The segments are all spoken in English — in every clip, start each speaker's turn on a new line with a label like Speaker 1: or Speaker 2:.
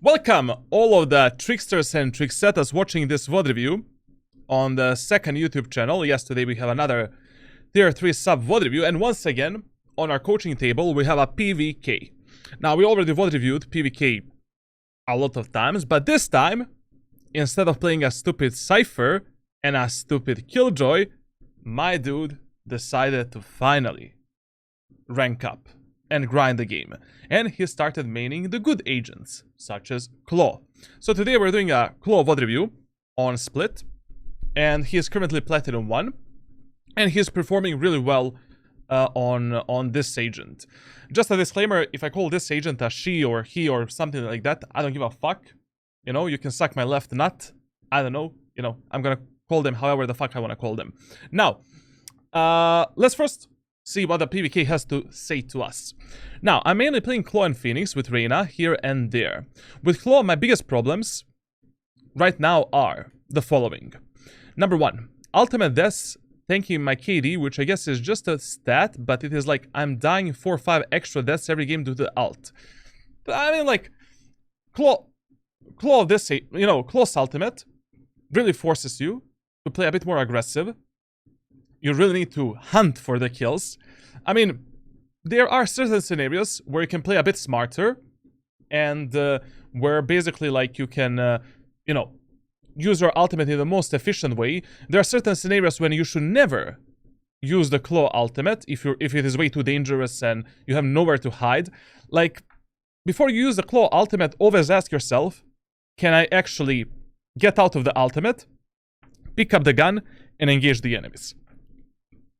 Speaker 1: Welcome all of the tricksters and tricksettas watching this VOD review on the second YouTube channel. Yes, today we have another tier 3 sub VOD review, and once again on our coaching table we have a PvK. Now we already VOD reviewed PvK a lot of times, but this time instead of playing a stupid Cypher and a stupid Killjoy, my dude decided to finally rank up and grind the game, and he started maining the good agents such as Clove. So today we're doing a Clove VOD review on Split, and he is currently Platinum 1, and he's performing really well on this agent. Just a disclaimer, if I call this agent a she or he or something like that, I don't give a fuck. You know, you can suck my left nut. I don't know. You know, I'm gonna call them however the fuck I want to call them. Now, let's first see what the PvK has to say to us. Now, I'm mainly playing Clove and Phoenix with Reyna here and there. With Clove, my biggest problems right now are the following. Number 1, ultimate deaths tanking my KD, which I guess is just a stat, but it is like I'm dying 4 or 5 extra deaths every game due to ult. I mean, like, Clove this, you know, Clove's ultimate really forces you to play a bit more aggressive. You really need to hunt for the kills. I mean, there are certain scenarios where you can play a bit smarter, and where basically, like, you can, you know, use your ultimate in the most efficient way. There are certain scenarios when you should never use the Clove ultimate if it is way too dangerous and you have nowhere to hide. Like, before you use the Clove ultimate, always ask yourself, can I actually get out of the ultimate, pick up the gun, and engage the enemies?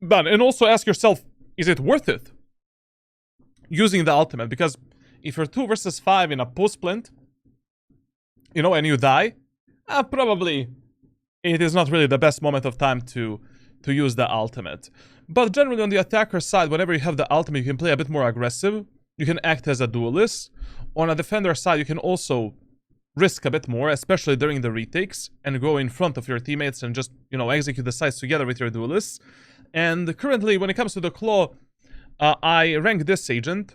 Speaker 1: Done. And also ask yourself, is it worth it using the ultimate? Because if you're 2 versus 5 in a post-plant, you know, and you die, probably it is not really the best moment of time to use the ultimate. But generally on the attacker side, whenever you have the ultimate, you can play a bit more aggressive. You can act as a duelist. On a defender side, you can also risk a bit more, especially during the retakes, and go in front of your teammates and just, you know, execute the sites together with your duelists. And currently, when it comes to the Clove, I rank this agent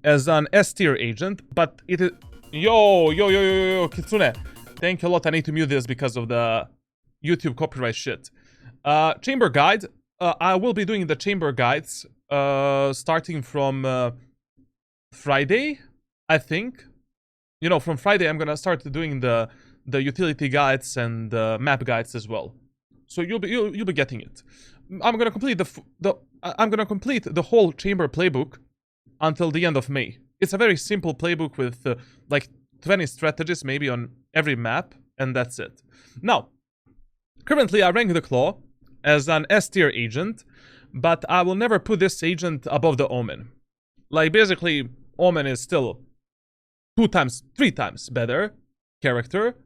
Speaker 1: as an S tier agent, but it is... Yo, Kitsune. Thank you a lot. I need to mute this because of the YouTube copyright shit. Chamber guide. I will be doing the chamber guides starting from Friday, I think. You know, from Friday, I'm gonna start doing the utility guides and map guides as well. So you'll be getting it. I'm gonna complete the whole chamber playbook until the end of May. It's a very simple playbook with like 20 strategies maybe on every map, and that's it. Now, currently I rank the Clove as an S tier agent, but I will never put this agent above the Omen. Like, basically, Omen is still 2 times, 3 times better character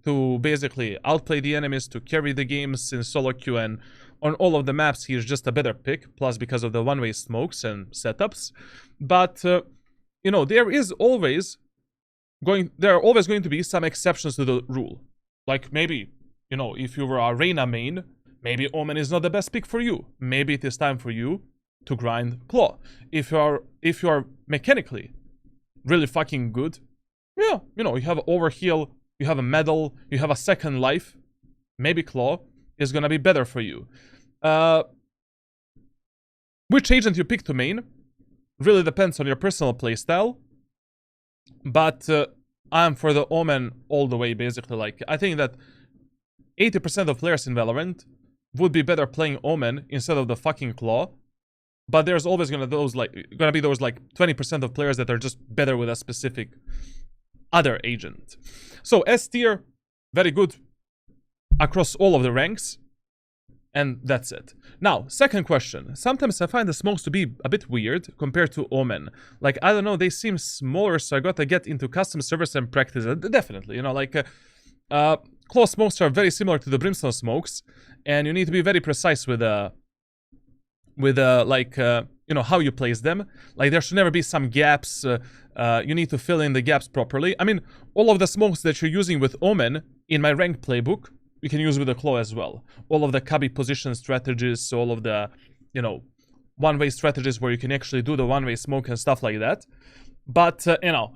Speaker 1: to basically outplay the enemies, to carry the games in solo queue, and on all of the maps he is just a better pick, plus because of the one-way smokes and setups. But you know, there are always going to be some exceptions to the rule. Like, maybe, you know, if you were a Reyna main, maybe Omen is not the best pick for you. Maybe it is time for you to grind Clove. If you are mechanically really fucking good, yeah, you know, you have overheal, you have a medal, you have a second life, maybe Clove is gonna be better for you. Which agent you pick to main really depends on your personal playstyle, but I'm for the Omen all the way, basically. Like, I think that 80% of players in Valorant would be better playing Omen instead of the fucking Clove, but there's always gonna be those like 20% of players that are just better with a specific other agent. So S tier, very good across all of the ranks, and that's it. Now, second question. Sometimes I find the smokes to be a bit weird compared to Omen. Like, I don't know, they seem smaller, so I gotta get into custom servers and practice it. Definitely, you know, like, Clove smokes are very similar to the Brimstone smokes, and you need to be very precise with like, you know, how you place them. Like, there should never be some gaps. You need to fill in the gaps properly. I mean, all of the smokes that you're using with Omen in my ranked playbook, you can use with the Clove as well. All of the cubby position strategies, all of the, you know, one-way strategies where you can actually do the one-way smoke and stuff like that. But, you know,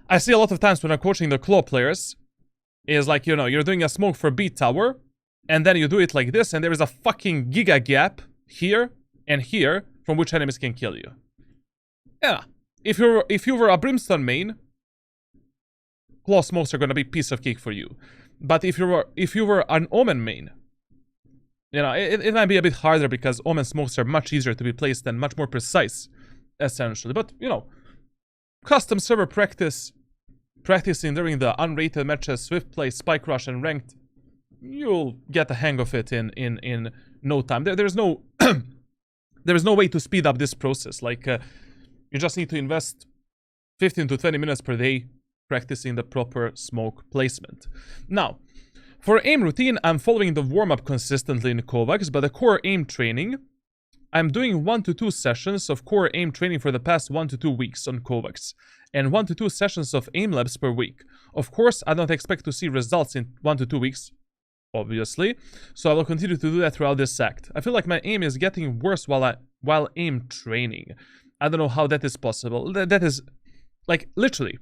Speaker 1: I see a lot of times when I'm coaching the Clove players, is like, you know, you're doing a smoke for B tower, and then you do it like this, and there is a fucking giga gap here and here from which enemies can kill you. Yeah, if you were a Brimstone main, Claw smokes are gonna be piece of cake for you. But if you were an Omen main, you know, it might be a bit harder because Omen smokes are much easier to be placed and much more precise, essentially. But, you know, custom server practicing during the unrated matches, swift play, spike rush, and ranked, you'll get the hang of it in no time. There's no there is no way to speed up this process. Like, you just need to invest 15 to 20 minutes per day practicing the proper smoke placement. Now, for aim routine, I'm following the warm-up consistently in Kovacs, but the core aim training, I'm doing 1 to 2 sessions of core aim training for the past 1 to 2 weeks on Kovacs, and 1 to 2 sessions of aim labs per week. Of course, I don't expect to see results in 1 to 2 weeks, obviously, so I will continue to do that throughout this act. I feel like my aim is getting worse while aim training. I don't know how that is possible. That is, like, literally,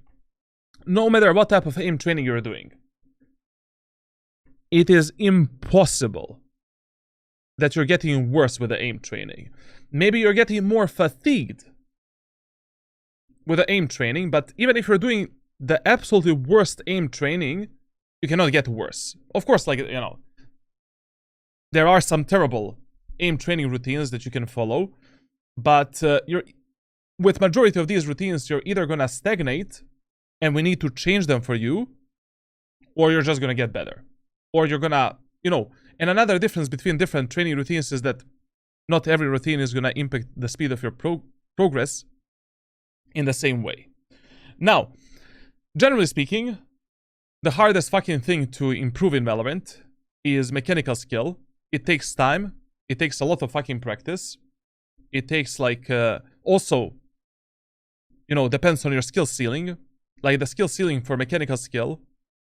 Speaker 1: no matter what type of aim training you're doing, it is impossible that you're getting worse with the aim training. Maybe you're getting more fatigued with the aim training, but even if you're doing the absolutely worst aim training, you cannot get worse. Of course, like, you know, there are some terrible aim training routines that you can follow, but with majority of these routines, you're either gonna stagnate, and we need to change them for you, or you're just gonna get better. Or you're gonna, you know, and another difference between different training routines is that not every routine is gonna impact the speed of your progress in the same way. Now, generally speaking, the hardest fucking thing to improve in Valorant is mechanical skill. It takes time. It takes a lot of fucking practice. It takes, like, also, you know, depends on your skill ceiling. Like, the skill ceiling for mechanical skill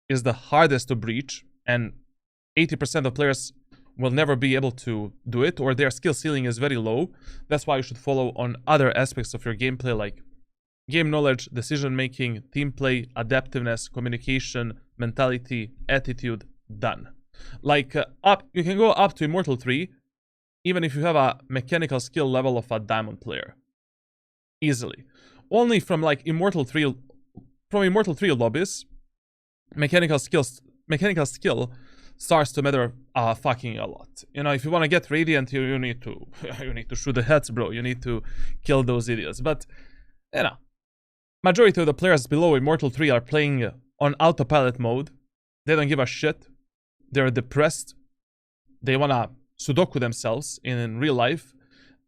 Speaker 1: is the hardest to breach, and 80% of players will never be able to do it, or their skill ceiling is very low. That's why you should follow on other aspects of your gameplay, like game knowledge, decision making, team play, adaptiveness, communication, mentality, attitude. Done. Like, you can go up to Immortal 3 even if you have a mechanical skill level of a diamond player. Easily. Only from, like, Immortal 3 lobbies, mechanical skill starts to matter fucking a lot. You know, if you want to get Radiant, you need to shoot the heads, bro. You need to kill those idiots. But, you know, majority of the players below Immortal 3 are playing on autopilot mode. They don't give a shit. They're depressed. They wanna Sudoku themselves in real life.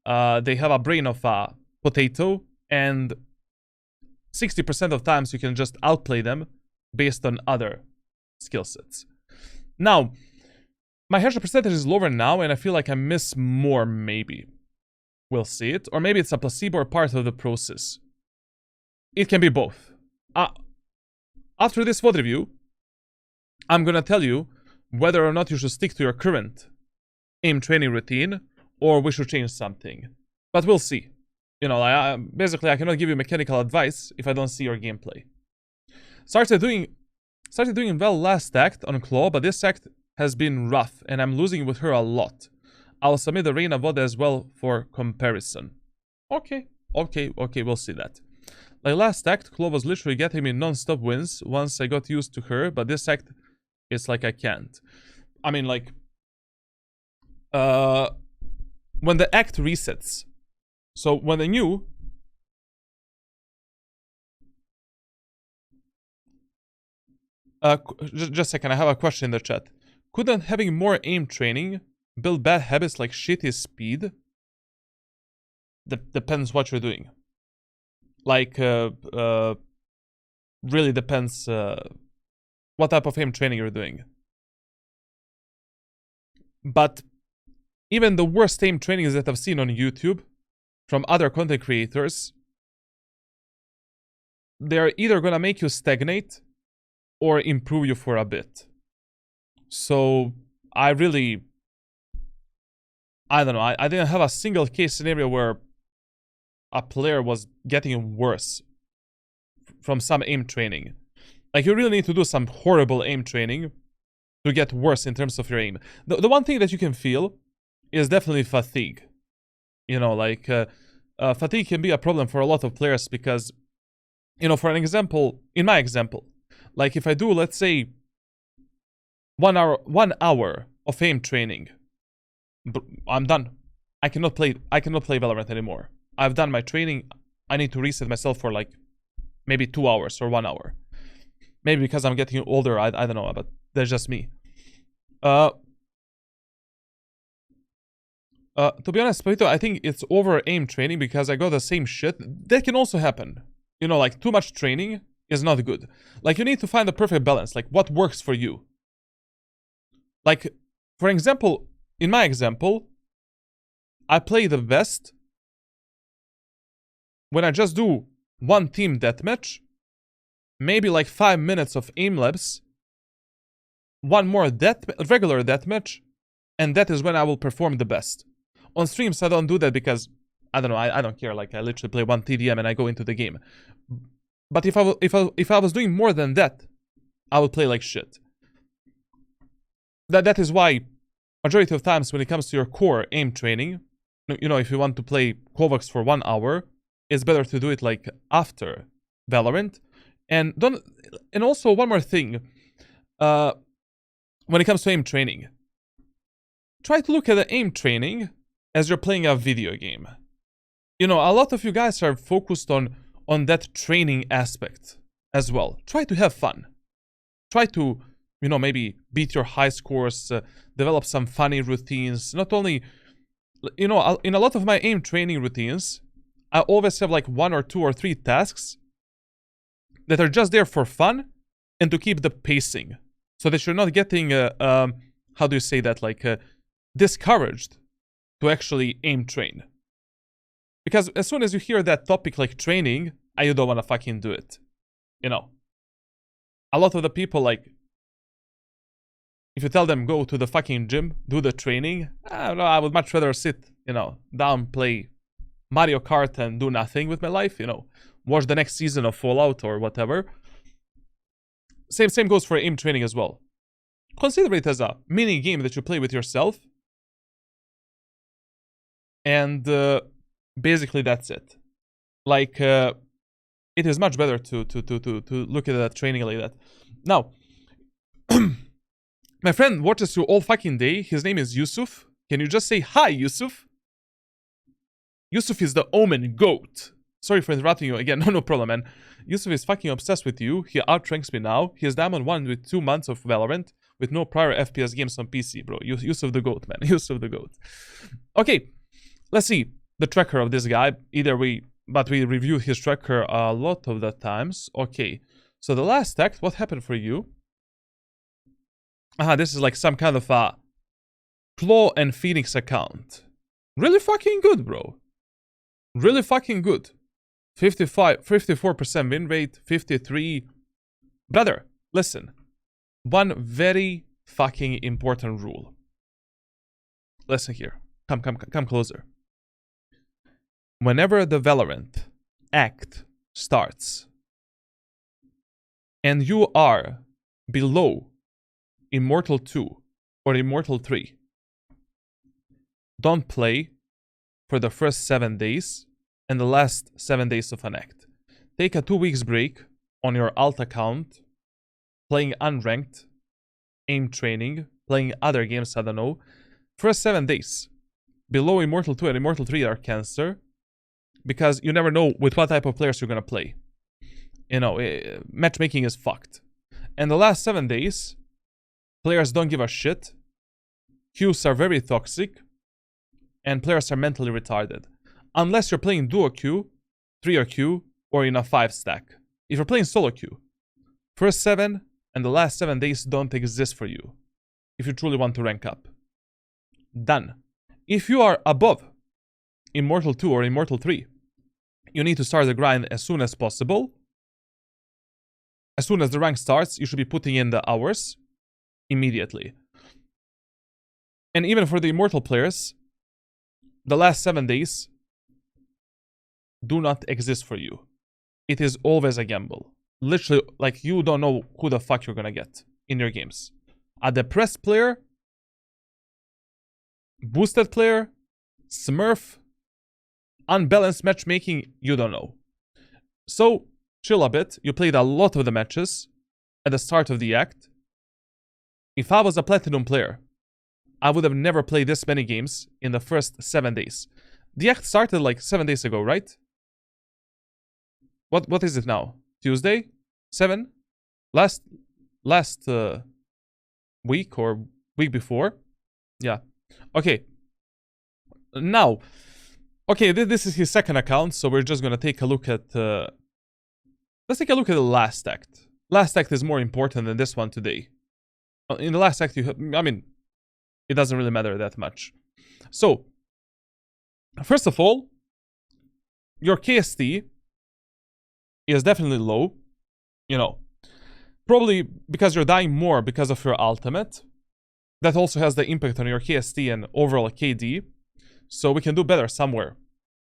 Speaker 1: They have a brain of a potato, and 60% of times you can just outplay them based on other skill sets. Now, my headshot percentage is lower now, and I feel like I miss more, maybe. We'll see it. Or maybe it's a placebo or part of the process. It can be both. After this VOD review, I'm gonna tell you whether or not you should stick to your current aim training routine, or we should change something. But we'll see. You know, basically I cannot give you mechanical advice if I don't see your gameplay. Started doing well last act on Claw, but this act has been rough, and I'm losing with her a lot. I'll submit the Reina VOD as well for comparison. Okay, we'll see that. Like last act, Clove was literally getting me non-stop wins once I got used to her, but this act, it's like I can't. I mean, like, when the act resets, so when the new... just a second, I have a question in the chat. Couldn't having more aim training build bad habits like shitty speed? Depends what you're doing. Like, really depends what type of aim training you're doing. But even the worst aim trainings that I've seen on YouTube from other content creators, they're either gonna make you stagnate or improve you for a bit. So I don't know, I didn't have a single case scenario where a player was getting worse from some aim training. Like, you really need to do some horrible aim training to get worse in terms of your aim. The one thing that you can feel is definitely fatigue. You know, like, fatigue can be a problem for a lot of players because, you know, for an example, in my example, like if I do, let's say, 1 hour of aim training, I'm done. I cannot play Valorant anymore. I've done my training. I need to reset myself for like maybe 2 hours or 1 hour. Maybe because I'm getting older, I don't know, but that's just me. To be honest, Papito, I think it's over aim training because I got the same shit. That can also happen. You know, like, too much training is not good. Like, you need to find the perfect balance. Like, what works for you? Like, for example, in my example, I play the best when I just do one team deathmatch, maybe like 5 minutes of aim labs, one more regular deathmatch, and that is when I will perform the best. On streams, I don't do that because, I don't know, I don't care. Like, I literally play one TDM and I go into the game. But if I was doing more than that, I would play like shit. That is why, majority of times when it comes to your core aim training, you know, if you want to play Clove for 1 hour, it's better to do it like after Valorant. And also one more thing, when it comes to aim training, try to look at the aim training as you're playing a video game. You know, a lot of you guys are focused on that training aspect as well. Try to have fun. Try to, you know, maybe beat your high scores, develop some funny routines. Not only, you know, in a lot of my aim training routines, I always have like 1 or 2 or 3 tasks that are just there for fun and to keep the pacing. So that you're not getting, how do you say that, like, discouraged to actually aim train. Because as soon as you hear that topic like training, you don't want to fucking do it. You know. A lot of the people, like, if you tell them go to the fucking gym, do the training, I don't know, I would much rather sit, you know, down, play Mario Kart and do nothing with my life, you know. Watch the next season of Fallout or whatever. Same goes for aim training as well. Consider it as a mini game that you play with yourself. And basically that's it. Like, it is much better to look at that training like that. Now, my friend watches you all fucking day. His name is Yusuf. Can you just say hi, Yusuf? Yusuf is the Omen GOAT. Sorry for interrupting you again. No problem, man. Yusuf is fucking obsessed with you. He outranks me now. He is Diamond 1 with 2 months of Valorant, with no prior FPS games on PC, bro. Yusuf the GOAT, man. Yusuf the GOAT. Okay, let's see the tracker of this guy. But we reviewed his tracker a lot of the times. Okay, so the last act, what happened for you? This is like some kind of a Claw and Phoenix account. Really fucking good, bro. Really fucking good. 54% win rate, 53. Brother, listen. One very fucking important rule. Listen here. Come closer. Whenever the Valorant act starts and you are below Immortal 2 or Immortal 3, don't play for the first 7 days and the last 7 days of an act. Take a 2 weeks break on your alt account, playing unranked, aim training, playing other games, I don't know. First 7 days, below Immortal 2 and Immortal 3 are cancer, because you never know with what type of players you're gonna play. You know, matchmaking is fucked. And the last 7 days, players don't give a shit, queues are very toxic, and players are mentally retarded. Unless you're playing duo queue, trio queue, or in a 5 stack. If you're playing solo queue, first 7 and the last 7 days don't exist for you. If you truly want to rank up. Done. If you are above Immortal 2 or Immortal 3, you need to start the grind as soon as possible. As soon as the rank starts, you should be putting in the hours immediately. And even for the Immortal players, the last 7 days do not exist for you. It is always a gamble. literally, like, you don't know who the fuck you're gonna get in your games. A depressed player, boosted player, smurf, unbalanced matchmaking, you don't know. So, chill a bit. You played a lot of the matches at the start of the act. If I was a Platinum player, I would have never played this many games in the first 7 days. The act started like 7 days ago, right? What is it now? Tuesday? 7? Last week or week before? Yeah. Okay. Now, okay, this is his second account, so we're just gonna take a look at... let's take a look at the last act. Last act is more important than this one today. In the last act, I mean, it doesn't really matter that much. So, first of all, your KST is definitely low. You know, probably because you're dying more because of your ultimate. That also has the impact on your KST and overall KD. So we can do better somewhere.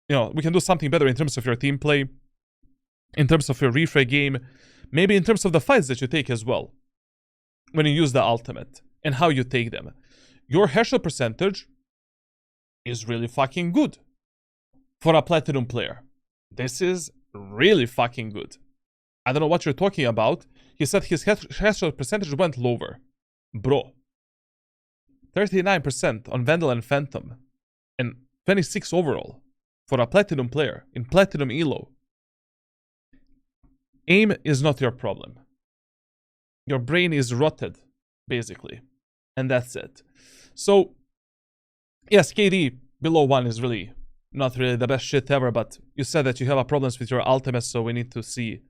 Speaker 1: You know, we can do something better in terms of your team play, in terms of your refrag game, maybe in terms of the fights that you take as well, when you use the ultimate, and how you take them. Your headshot percentage is really fucking good for a Platinum player. This is really fucking good. I don't know what you're talking about. He said his headshot percentage went lower. Bro. 39% on Vandal and Phantom, and 26 overall for a Platinum player in Platinum Elo. Aim is not your problem. Your brain is rotted, basically. And that's it. So, yes, KD below 1 is really not really the best shit ever, but you said that you have a problems with your ultimate, so we need to see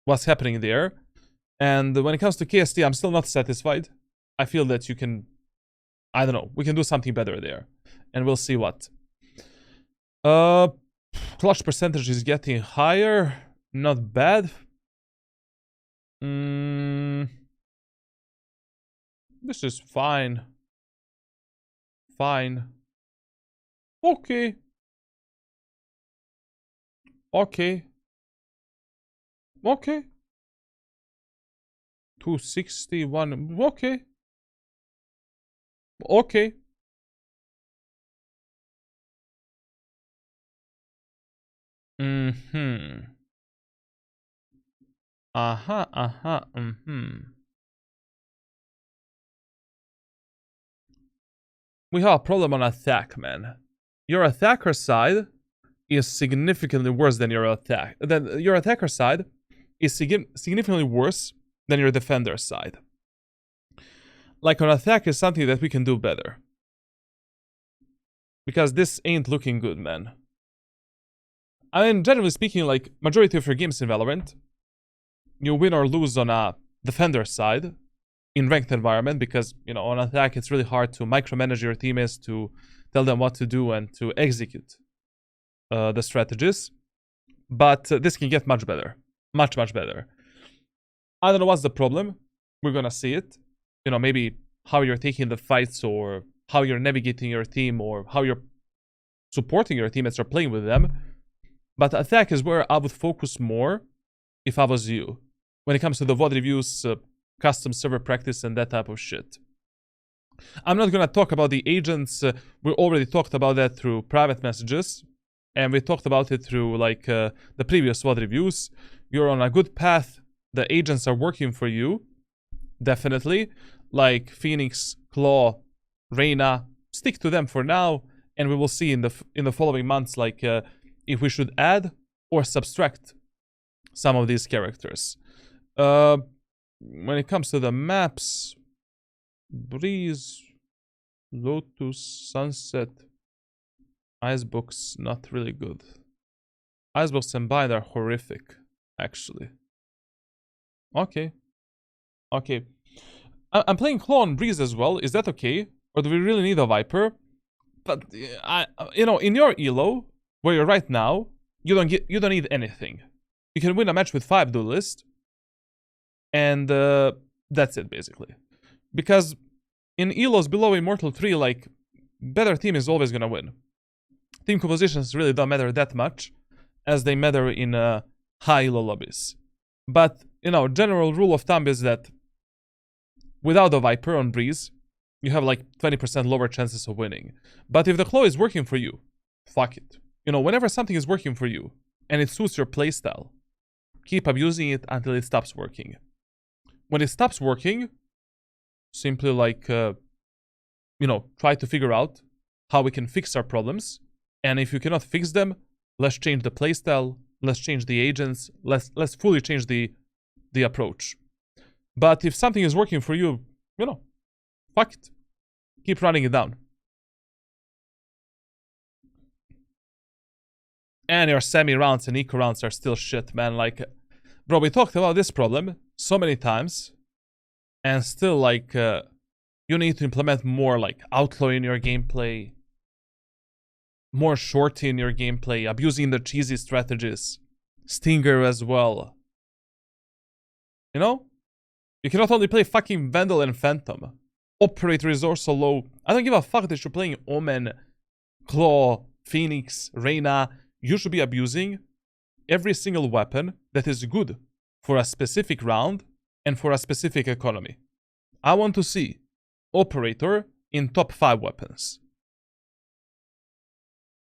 Speaker 1: what's happening there. And when it comes to KST, I'm still not satisfied. I feel that you can... I don't know. We can do something better there. And we'll see what. Clutch percentage is getting higher. Not bad. This is fine. Fine. Okay. Okay. Okay. 261. Okay. Okay. We have a problem on attack, man. Your attacker side is significantly worse than your attack. Your attacker side is significantly worse than your defender side. Like, on attack is something that we can do better. Because this ain't looking good, man. I mean, generally speaking, like, majority of your games in Valorant, you win or lose on a defender side in ranked environment, because, you know, on attack it's really hard to micromanage your teammates, to tell them what to do and to execute the strategies. But this can get much better. Much, much better. I don't know what's the problem. We're gonna see it. You know, maybe how you're taking the fights, or how you're navigating your team, or how you're supporting your teammates or playing with them. But attack is where I would focus more if I was you, when it comes to the VOD reviews, custom server practice, and that type of shit. I'm not gonna talk about the agents. We already talked about that through private messages, and we talked about it through, like, the previous VOD reviews. You're on a good path. The agents are working for you. Definitely. Like Phoenix, Claw, Reyna. Stick to them for now, and we will see in the following months, like, if we should add or subtract some of these characters. When it comes to the maps, Breeze, Lotus, Sunset, Icebox, not really good. Icebox and Bind are horrific, actually. Okay. Okay. I'm playing Claw on Breeze as well. Is that okay? Or do we really need a Viper? But, you know, in your elo, where you're right now, you don't need anything. You can win a match with 5 duelists, and that's it, basically. Because in elos below Immortal 3, like, better team is always gonna win. Team compositions really don't matter that much, as they matter in high elo lobbies. But, you know, general rule of thumb is that without the Viper on Breeze, you have like 20% lower chances of winning. But if the Clove is working for you, fuck it. You know, whenever something is working for you and it suits your playstyle, keep abusing it until it stops working. When it stops working, simply like, you know, try to figure out how we can fix our problems. And if you cannot fix them, let's change the playstyle, let's change the agents, let's fully change the approach. But if something is working for you, you know, fuck it. Keep running it down. And your semi-rounds and eco rounds are still shit, man. Like, bro, we talked about this problem so many times. And still, like, you need to implement more, like, outlaw in your gameplay. More shorty in your gameplay. Abusing the cheesy strategies. Stinger as well. You know? You cannot only play fucking Vandal and Phantom. Operator is also low. I don't give a fuck that you're playing Omen, Claw, Phoenix, Reyna. You should be abusing every single weapon that is good for a specific round and for a specific economy. I want to see Operator in top 5 weapons.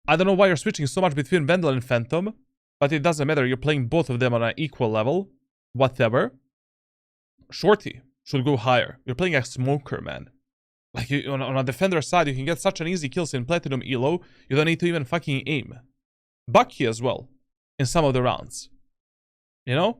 Speaker 1: I don't know why you're switching so much between Vandal and Phantom, but it doesn't matter. You're playing both of them on an equal level. Whatever. Shorty should go higher. You're playing a smoker, man. Like, on a defender side, you can get such an easy kills in Platinum Elo, you don't need to even fucking aim. Bucky as well, in some of the rounds. You know?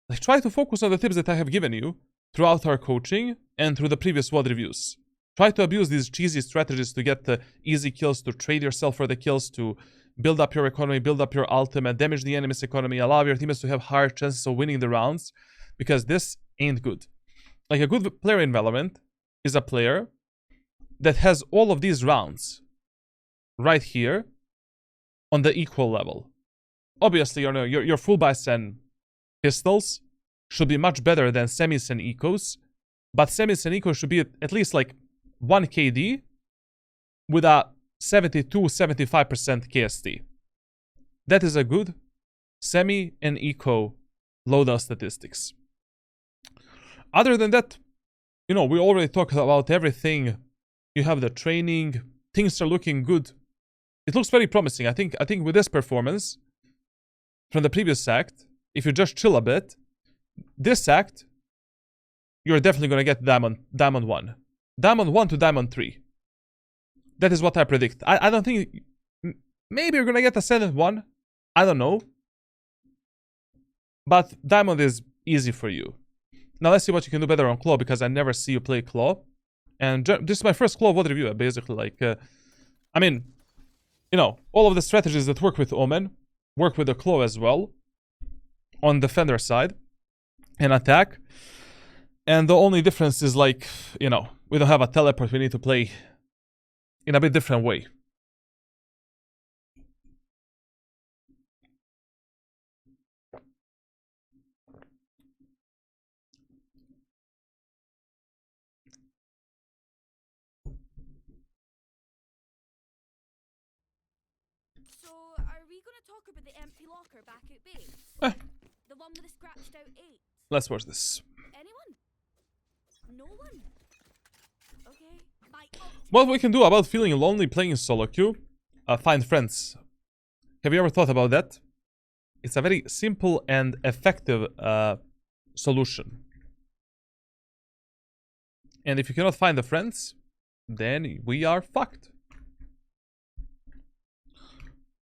Speaker 1: Like, try to focus on the tips that I have given you throughout our coaching and through the previous VOD reviews. Try to abuse these cheesy strategies to get the easy kills, to trade yourself for the kills, to build up your economy, build up your ultimate, damage the enemy's economy, allow your teammates to have higher chances of winning the rounds. Because this ain't good. Like, a good player in Valorant is a player that has all of these rounds right here on the equal level. Obviously, you know, your full buys and pistols should be much better than semis and ecos, but semis and ecos should be at least like 1 KD with a 72-75% KST. That is a good semi and eco loadout statistics. Other than that, you know, we already talked about everything. You have the training. Things are looking good. It looks very promising. I think with this performance from the previous act, if you just chill a bit, this act, you're definitely going to get Diamond 1. Diamond 1 to Diamond 3. That is what I predict. I don't think... Maybe you're going to get a 7th one. I don't know. But Diamond is easy for you. Now let's see what you can do better on Claw, because I never see you play Claw. And this is my first Claw VOD review, basically. Like, I mean, you know, all of the strategies that work with Omen work with the Claw as well. On defender side. And attack. And the only difference is, like, you know, we don't have a teleport. We need to play in a bit different way.
Speaker 2: About the empty locker back at base? The one with the scratched out 8?
Speaker 1: Let's watch this.
Speaker 2: Anyone? No one? Okay.
Speaker 1: What we can do about feeling lonely playing solo queue? Find friends. Have you ever thought about that? It's a very simple and effective solution. And if you cannot find the friends, then we are fucked.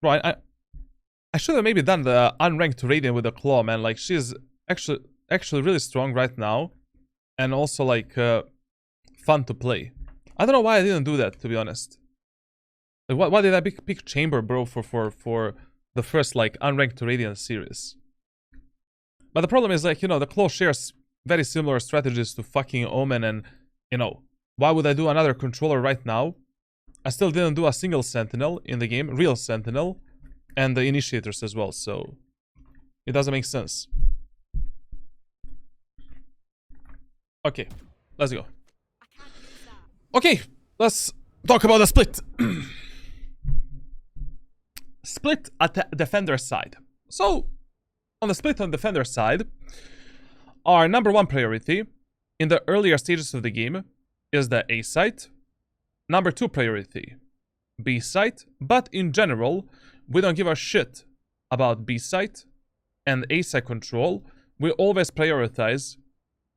Speaker 1: Right, I should have maybe done the unranked Radiant with the Claw, man. Like, she's actually really strong right now. And also, like, fun to play. I don't know why I didn't do that, to be honest. Like, why did I pick Chamber, bro, for the first, like, unranked Radiant series? But the problem is, like, you know, the Claw shares very similar strategies to fucking Omen. And, you know, why would I do another controller right now? I still didn't do a single Sentinel in the game, real Sentinel. And the initiators as well, so it doesn't make sense. Okay, let's go. Okay, let's talk about the split. Split at the defender side. So, On the split on defender side, our number one priority in the earlier stages of the game is the A site. Number two priority, B site. But in general, we don't give a shit about B site and A site control. We always prioritize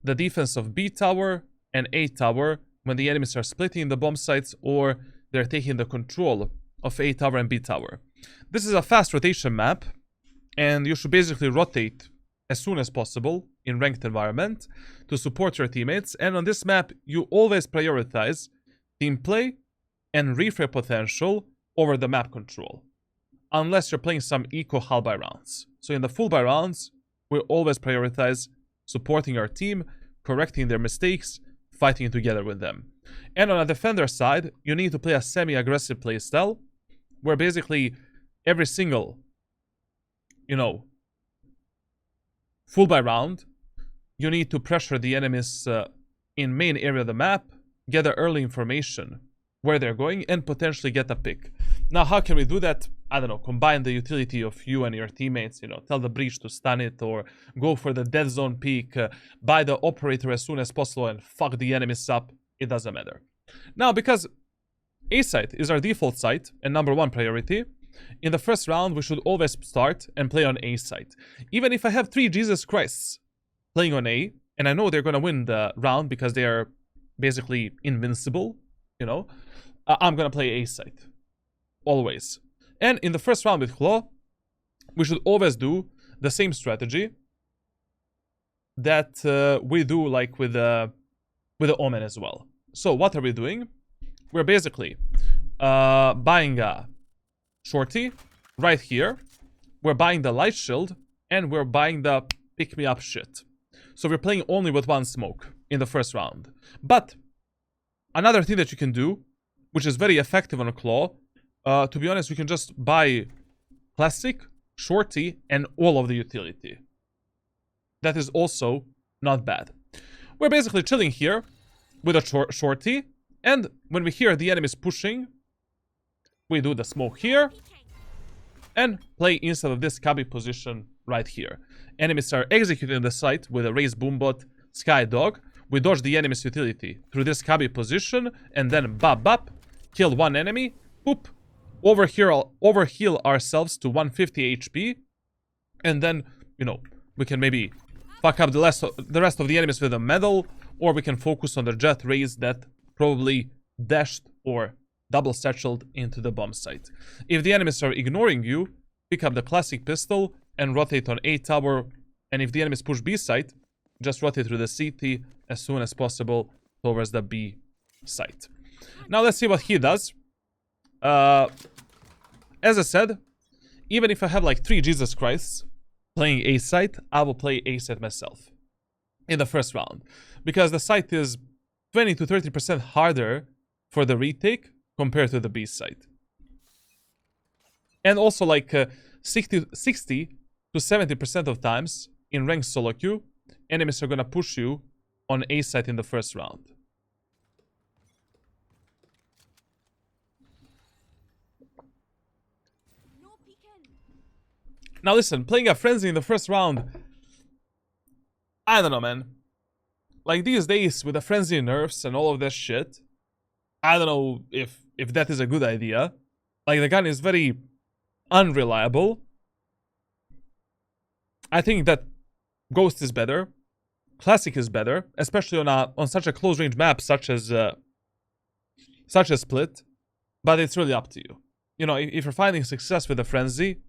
Speaker 1: the defense of B tower and A tower when the enemies are splitting the bomb sites or they're taking the control of A tower and B tower. This is a fast rotation map, and you should basically rotate as soon as possible in ranked environment to support your teammates. And on this map, you always prioritize team play and refrag potential over the map control, unless you're playing some eco hull by rounds. So in the full by rounds, we always prioritize supporting our team, correcting their mistakes, fighting together with them. And on a defender side, you need to play a semi-aggressive playstyle, where basically every single, full by round, you need to pressure the enemies in main area of the map, gather early information where they're going, and potentially get a pick. Now, how can we do that? I don't know, combine the utility of you and your teammates, tell the breach to stun it, or go for the dead zone peak, buy the operator as soon as possible and fuck the enemies up. It doesn't matter. Now, because A site is our default site and number one priority, in the first round, we should always start and play on A site. Even if I have 3 Jesus Christs playing on A, and I know they're going to win the round because they are basically invincible, I'm going to play A site. Always. And in the first round with Clove, we should always do the same strategy that we do like with the Omen as well. So what are we doing? We're basically buying a shorty right here. We're buying the light shield, and we're buying the pick me up shit. So we're playing only with one smoke in the first round. But another thing that you can do, which is very effective on a claw, to be honest, you can just buy classic, shorty, and all of the utility. That is also not bad. We're basically chilling here with a shorty, and when we hear the enemies pushing, we do the smoke here and play instead of this cubby position right here. Enemies are executing the site with a raised boombot, Sky Dog. We dodge the enemy's utility through this cubby position, and then bap, kill one enemy, boop, overheal ourselves to 150 HP, and then, we can maybe fuck up the rest of the enemies with a medal, or we can focus on the jet raise that probably dashed or double satcheled into the bomb site. If the enemies are ignoring you, pick up the classic pistol and rotate on A tower, and if the enemies push B site, just rotate through the CT as soon as possible towards the B site. Now let's see what he does. As I said, even if I have like 3 Jesus Christs playing A site, I will play A site myself in the first round, because the site is 20 to 30% harder for the retake compared to the B site. And also like 60 to 70% of times in ranked solo queue, enemies are gonna push you on A site in the first round. Now listen, playing a frenzy in the first round, I don't know, man. Like these days with the frenzy nerfs and all of that shit, I don't know if that is a good idea. Like the gun is very unreliable. I think that Ghost is better, Classic is better, especially on such a close range map such as Split. But it's really up to you. If you're finding success with the frenzy,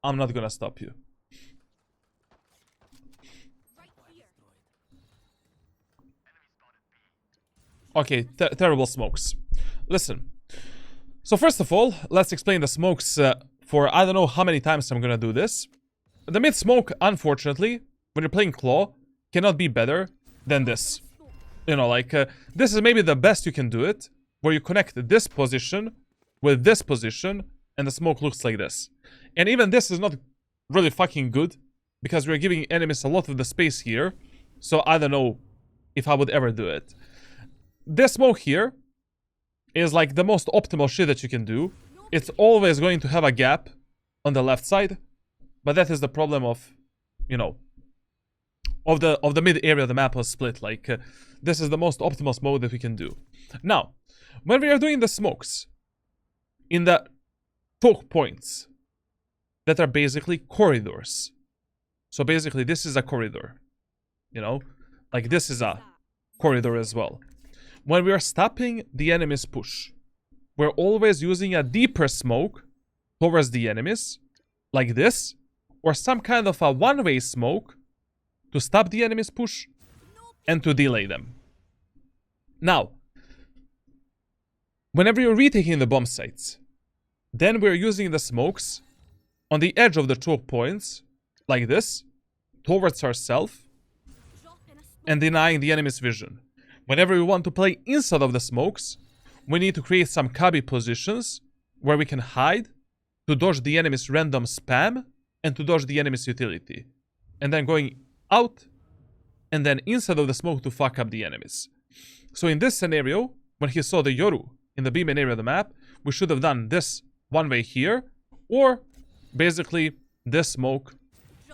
Speaker 1: I'm not gonna stop you. Okay, terrible smokes. Listen. So first of all, let's explain the smokes for I don't know how many times I'm gonna do this. The mid smoke, unfortunately, when you're playing Claw, cannot be better than this. This is maybe the best you can do it, where you connect this position with this position, and the smoke looks like this. And even this is not really fucking good, because we're giving enemies a lot of the space here, so I don't know if I would ever do it. This smoke here is like the most optimal shit that you can do. It's always going to have a gap on the left side, but that is the problem of, you know, of the mid area of the map was split. Like, this is the most optimal mode that we can do. Now, when we are doing the smokes in the choke points that are basically corridors. So basically, this is a corridor, you know, like this is a corridor as well. When we are stopping the enemy's push, we're always using a deeper smoke towards the enemies, like this, or some kind of a one-way smoke to stop the enemy's push and to delay them. Now, whenever you're retaking the bomb sites, then we're using the smokes on the edge of the choke points, like this, towards ourselves, and denying the enemy's vision. Whenever we want to play inside of the smokes, we need to create some cubby positions where we can hide to dodge the enemy's random spam and to dodge the enemy's utility. And then going out and then inside of the smoke to fuck up the enemies. So in this scenario, when he saw the Yoru in the B-main area of the map, we should have done this one way here, or basically this smoke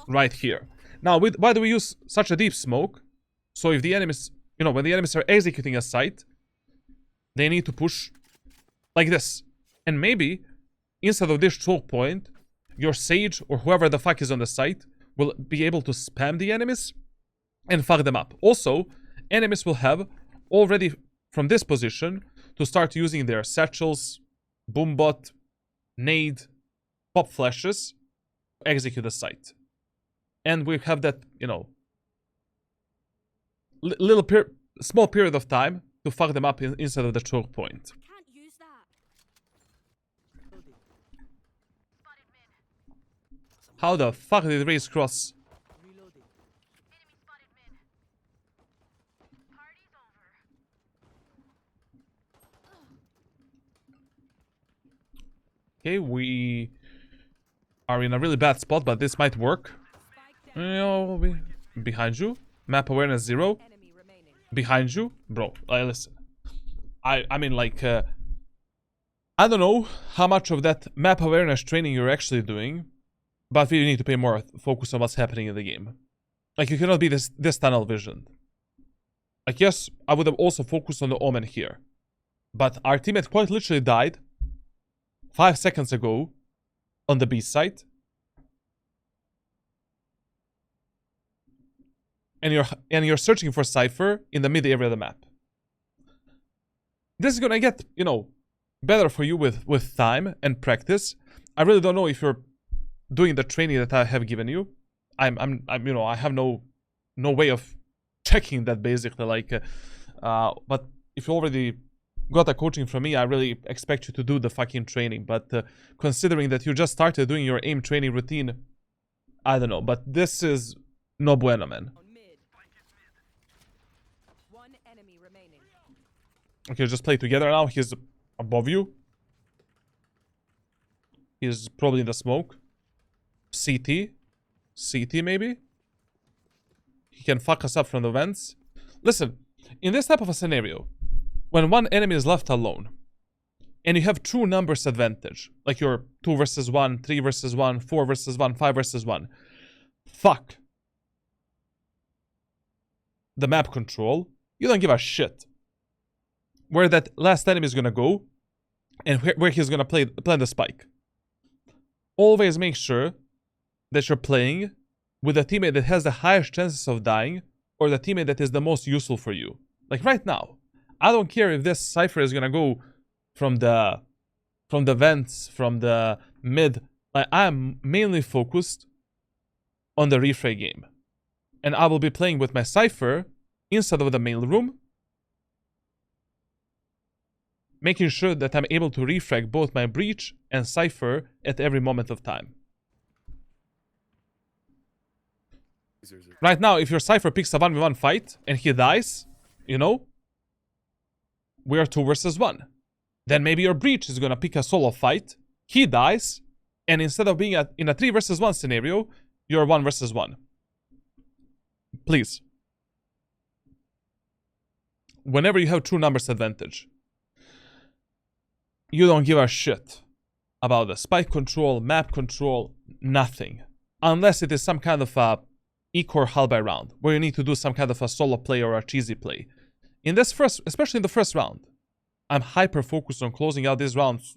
Speaker 1: right here. Now, why do we use such a deep smoke? So if the enemies, you know, when the enemies are executing a site, they need to push like this. And maybe, instead of this choke point, your Sage or whoever the fuck is on the site will be able to spam the enemies and fuck them up. Also, enemies will have already from this position to start using their satchels, boombot, nade, pop flashes, execute the site. And we have that, you know, small period of time to fuck them up inside of the choke point.
Speaker 2: Can't use that.
Speaker 1: How the fuck did Raze cross? Okay, we are in a really bad spot, but this might work. You know, behind you. Map awareness 0. Behind you. Bro, listen. I mean, like, I don't know how much of that map awareness training you're actually doing, but we need to pay more focus on what's happening in the game. Like, you cannot be this tunnel vision. Like, yes, I would have also focused on the Omen here. But our teammate quite literally died 5 seconds ago on the B site. And you're searching for Cypher in the mid area of the map. This is gonna get, you know, better for you with time and practice. I really don't know if you're doing the training that I have given you. I'm you know, I have no way of checking that basically, like, but if you already got a coaching from me, I really expect you to do the fucking training. But considering that you just started doing your aim training routine, I don't know. But this is no bueno, man. Okay, just play together now. He's above you. He's probably in the smoke. CT. CT, maybe? He can fuck us up from the vents. Listen, in this type of a scenario, when one enemy is left alone, and you have true numbers advantage, like you're 2 versus 1, 3 versus 1, 4 versus 1, 5 versus 1, fuck the map control. You don't give a shit where that last enemy is gonna go and where he's gonna plant the spike. Always make sure that you're playing with a teammate that has the highest chances of dying, or the teammate that is the most useful for you. Like right now, I don't care if this Cypher is gonna go from the vents, from the mid. Like, I'm mainly focused on the refray game. And I will be playing with my Cypher inside of the mail room, making sure that I'm able to refrag both my breach and Cypher at every moment of time. Right now, if your Cypher picks a 1v1 fight and he dies, you know, we are 2 versus 1. Then maybe your breach is gonna pick a solo fight, he dies, and instead of being in a 3 versus 1 scenario, you're 1 versus 1. Please. Whenever you have true numbers advantage, you don't give a shit about the spike control, map control, nothing. Unless it is some kind of a eco or halberd round, where you need to do some kind of a solo play or a cheesy play. In this first, especially in the first round, I'm hyper focused on closing out these rounds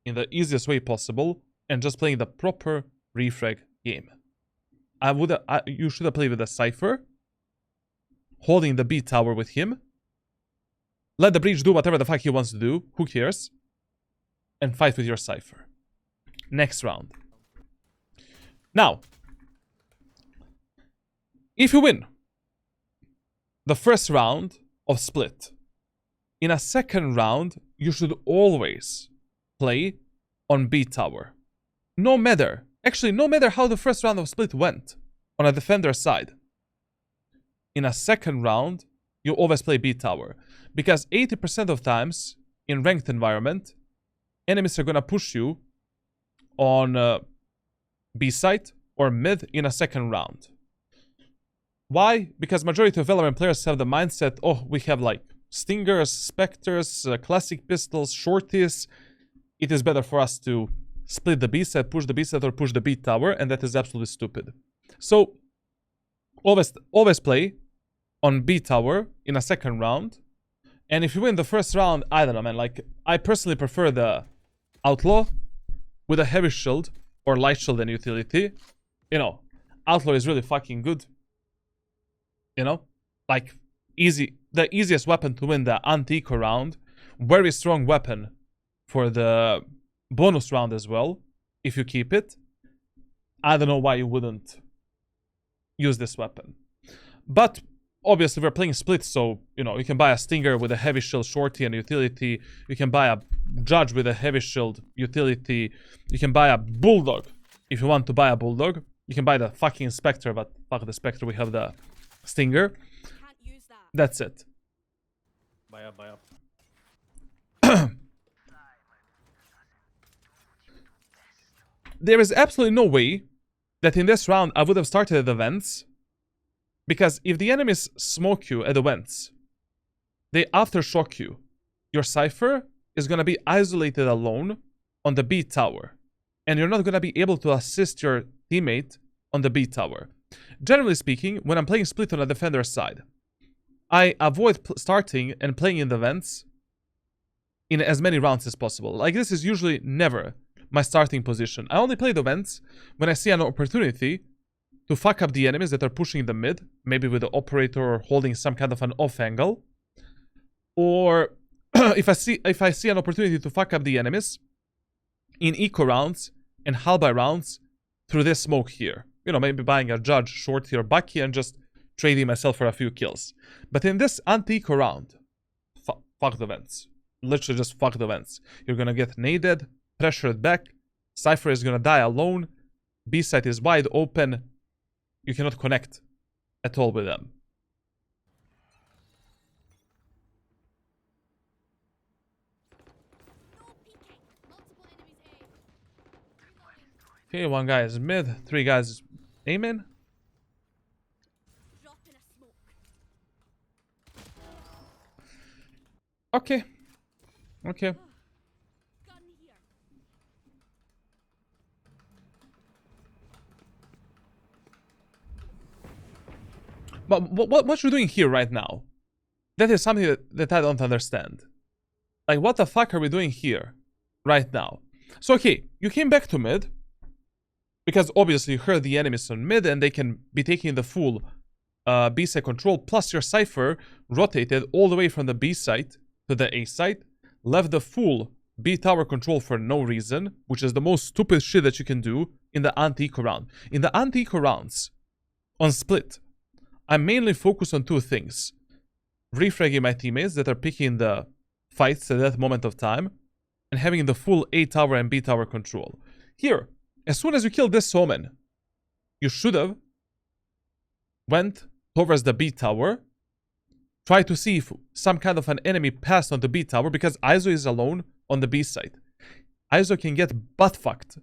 Speaker 1: in the easiest way possible and just playing the proper refrag game. You should have played with a Cypher, holding the B tower with him. Let the breach do whatever the fuck he wants to do, who cares? And fight with your Cypher. Next round. Now, if you win the first round of split, in a second round, you should always play on B tower. No matter how the first round of split went on a defender side. In a second round, you always play B tower. Because 80% of times, in ranked environment, enemies are gonna push you on B side or mid in a second round. Why? Because majority of Valorant players have the mindset, oh, we have like Stingers, Spectres, classic pistols, shorties. It is better for us to split the B side, push the B side, or push the B tower, and that is absolutely stupid. So, always play on B tower in a second round. And if you win the first round, I don't know, man, like, I personally prefer the Outlaw with a heavy shield or light shield and utility. You know, Outlaw is really fucking good. You know, like, the easiest weapon to win the anti-eco round. Very strong weapon for the bonus round as well, if you keep it. I don't know why you wouldn't use this weapon. But obviously we're playing split, so, you know, you can buy a Stinger with a heavy shield, shorty, and utility. You can buy a Judge with a heavy shield, utility. You can buy a Bulldog if you want to buy a Bulldog. You can buy the fucking Spectre, but fuck the Spectre, we have the Stinger.
Speaker 2: Can't use that.
Speaker 1: That's it.
Speaker 3: Buy up, buy up.
Speaker 1: There is absolutely no way that in this round I would have started at the vents. Because if the enemies smoke you at the vents, they aftershock you. Your Cypher is going to be isolated alone on the B tower. And you're not going to be able to assist your teammate on the B tower. Generally speaking, when I'm playing split on a defender side, I avoid starting and playing in the vents in as many rounds as possible. Like, this is usually never my starting position. I only play the vents when I see an opportunity to fuck up the enemies that are pushing the mid, maybe with the operator holding some kind of an off angle. Or if I see an opportunity to fuck up the enemies in eco rounds and halberd rounds through this smoke here. You know, maybe buying a Judge, shorty, or Bucky and just trading myself for a few kills. But in this anti-eco round, fuck the vents. Literally just fuck the vents. You're gonna get naded, pressured back, Cypher is gonna die alone, B side is wide open, you cannot connect at all with them.
Speaker 2: No peeking. Multiple enemies A. Reloading.
Speaker 1: Okay, one guy is mid, 3 guys aiming.
Speaker 2: Drop in a smoke.
Speaker 1: Okay. Okay.
Speaker 2: Gun here.
Speaker 1: But what you're doing here right now? That is something that I don't understand. Like, what the fuck are we doing here right now? So, okay, you came back to mid. Because obviously you heard the enemies on mid and they can be taking the full B side control. Plus your Cypher rotated all the way from the B side to the A side. Left the full B tower control for no reason. Which is the most stupid shit that you can do in the anti-eco round. In the anti-eco rounds, on split, I'm mainly focused on 2 things. Refragging my teammates that are picking the fights at that moment of time. And having the full A tower and B tower control. Here, as soon as you kill this Omen, you should have went towards the B tower. Try to see if some kind of an enemy passed on the B tower because Iso is alone on the B side. Iso can get butt fucked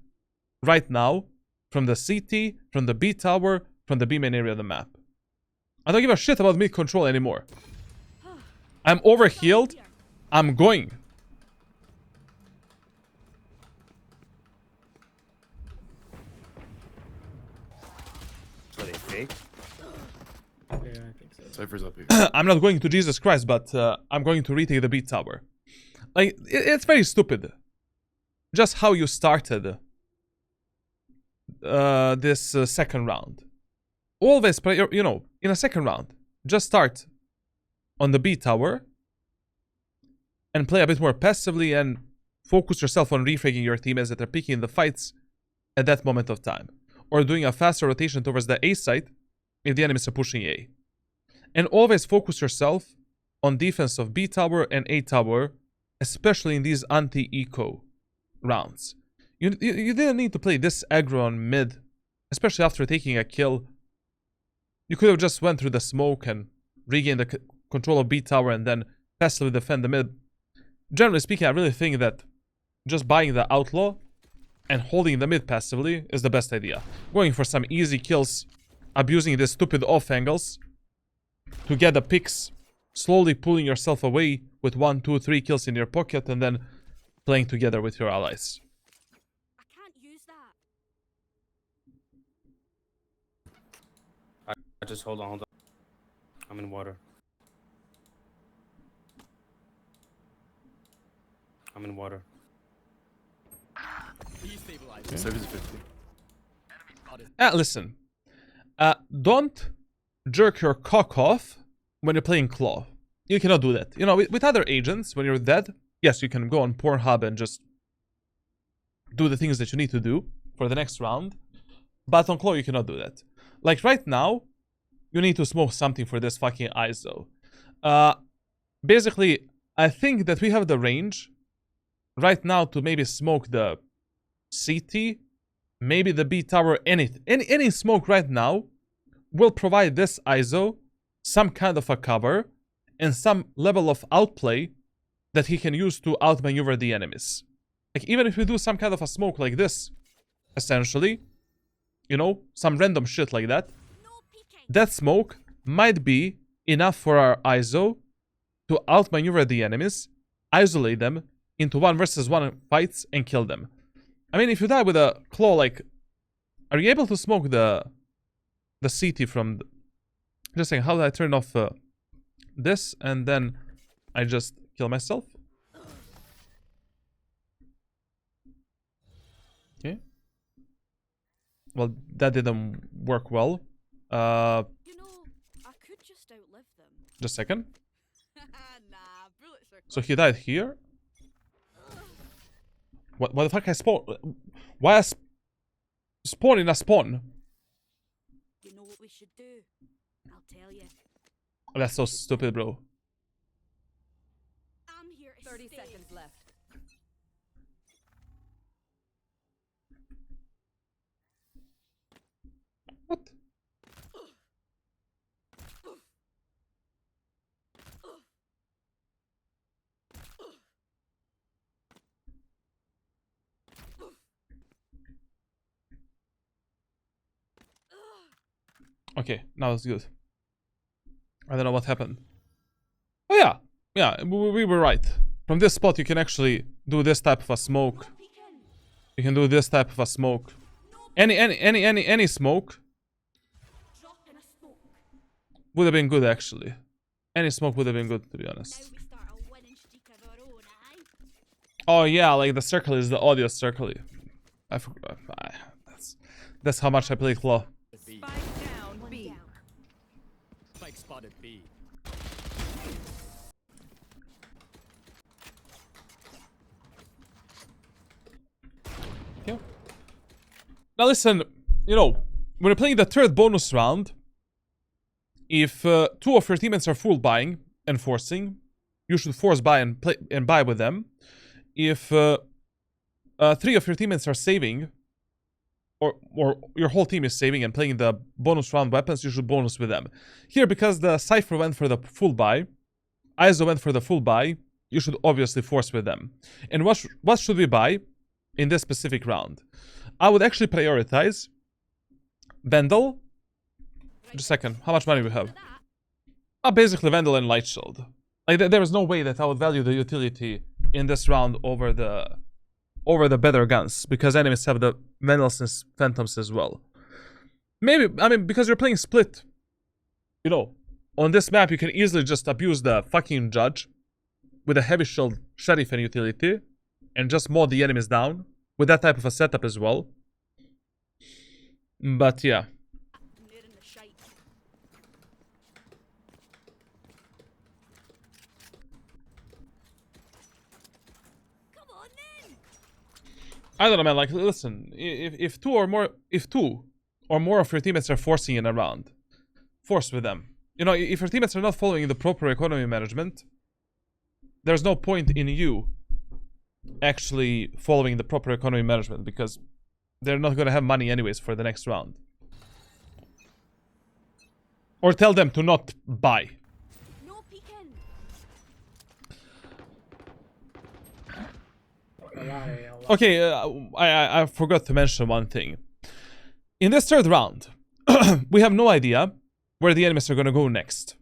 Speaker 1: right now from the CT, from the B tower, from the B main area of the map. I don't give a shit about mid control anymore. I'm overhealed. I'm going.
Speaker 3: So they fake?
Speaker 4: Cypher's up here.
Speaker 1: I'm not going to Jesus Christ, but I'm going to retake the B tower. Like, it's very stupid. Just how you started this second round. Always play, you know, in a second round, just start on the B tower and play a bit more passively and focus yourself on refragging your teammates that are picking the fights at that moment of time. Or doing a faster rotation towards the A site if the enemies are pushing A. And always focus yourself on defense of B tower and A tower, especially in these anti-eco rounds. You didn't need to play this aggro on mid, especially after taking a kill. You could have just went through the smoke and regained the control of B tower and then passively defend the mid. Generally speaking, I really think that just buying the outlaw and holding the mid passively is the best idea. Going for some easy kills, abusing the stupid off angles to get the picks, slowly pulling yourself away with 1, 2, 3 kills in your pocket and then playing together with your allies.
Speaker 2: I can't use that.
Speaker 3: I just hold on. I'm in water. I'm in water.
Speaker 4: Cypher's 50.
Speaker 1: Listen. Don't jerk your cock off when you're playing Clove. You cannot do that. You know, with other agents, when you're dead, yes, you can go on Pornhub and just do the things that you need to do for the next round. But on Clove, you cannot do that. Like right now, you need to smoke something for this fucking ISO. Basically, I think that we have the range right now to maybe smoke the CT, maybe the B tower, any smoke right now will provide this ISO some kind of a cover and some level of outplay that he can use to outmaneuver the enemies. Like, even if we do some kind of a smoke like this, essentially, you know, some random shit like that, that smoke might be enough for our ISO to outmaneuver the enemies, isolate them into 1 versus 1 fights and kill them. I mean, if you die with a claw, like, are you able to smoke the CT from the... Just saying, how do I turn off this and then I just kill myself? Okay. Well, that didn't work well.
Speaker 2: You know, I could just outlive them.
Speaker 1: Just a second.
Speaker 2: Nah, bullets are
Speaker 1: So he died here. What the fuck I spawn? Why I spawn in a spawn?
Speaker 2: You know what we should do? I'll tell you.
Speaker 1: That's so stupid, bro.
Speaker 2: I'm here to
Speaker 5: 30
Speaker 2: stay.
Speaker 5: seconds left.
Speaker 1: What? Okay, now it's good. I don't know what happened. Oh yeah, yeah, we were right. From this spot you can actually do this type of a smoke. You can do this type of a smoke. Any smoke would have been good actually. Any smoke would have been good, to be
Speaker 2: Now
Speaker 1: honest.
Speaker 2: we start a winning streak of our own, aye?
Speaker 1: Oh yeah, like the circle is the audio circle. I forgot. That's how much I play Claw.
Speaker 5: Spike down
Speaker 2: One
Speaker 5: B.
Speaker 2: down.
Speaker 6: Spike spotted B.
Speaker 1: Okay. Now listen, you know, when you're playing the third bonus round, if 2 of your teammates are full buying and forcing, you should force buy and play and buy with them. If 3 of your teammates are saving, or your whole team is saving and playing the bonus round weapons, you should bonus with them. Here, because the Cypher went for the full buy, ISO went for the full buy, you should obviously force with them. And what should we buy in this specific round? I would actually prioritize Vandal. Just a second, how much money we have? Basically Vandal and Light Shield. Like, there is no way that I would value the utility in this round over the better guns, because enemies have the Vandals and Phantoms as well. Maybe, I mean, because you're playing split, you know, On this map, you can easily just abuse the fucking judge with a heavy shield sheriff and utility and just mow the enemies down with that type of a setup as well. But yeah.
Speaker 2: Near in the shite. Come on then.
Speaker 1: I don't know, man. Like, listen, if two or more of your teammates are forcing it around, force with them. You know, if your teammates are not following the proper economy management, there's no point in you actually following the proper economy management because they're not gonna have money anyways for the next round. Or tell them to not buy.
Speaker 2: No peeking.
Speaker 1: Okay, I forgot to mention one thing. In this third round, we have no idea where the enemies are gonna go next.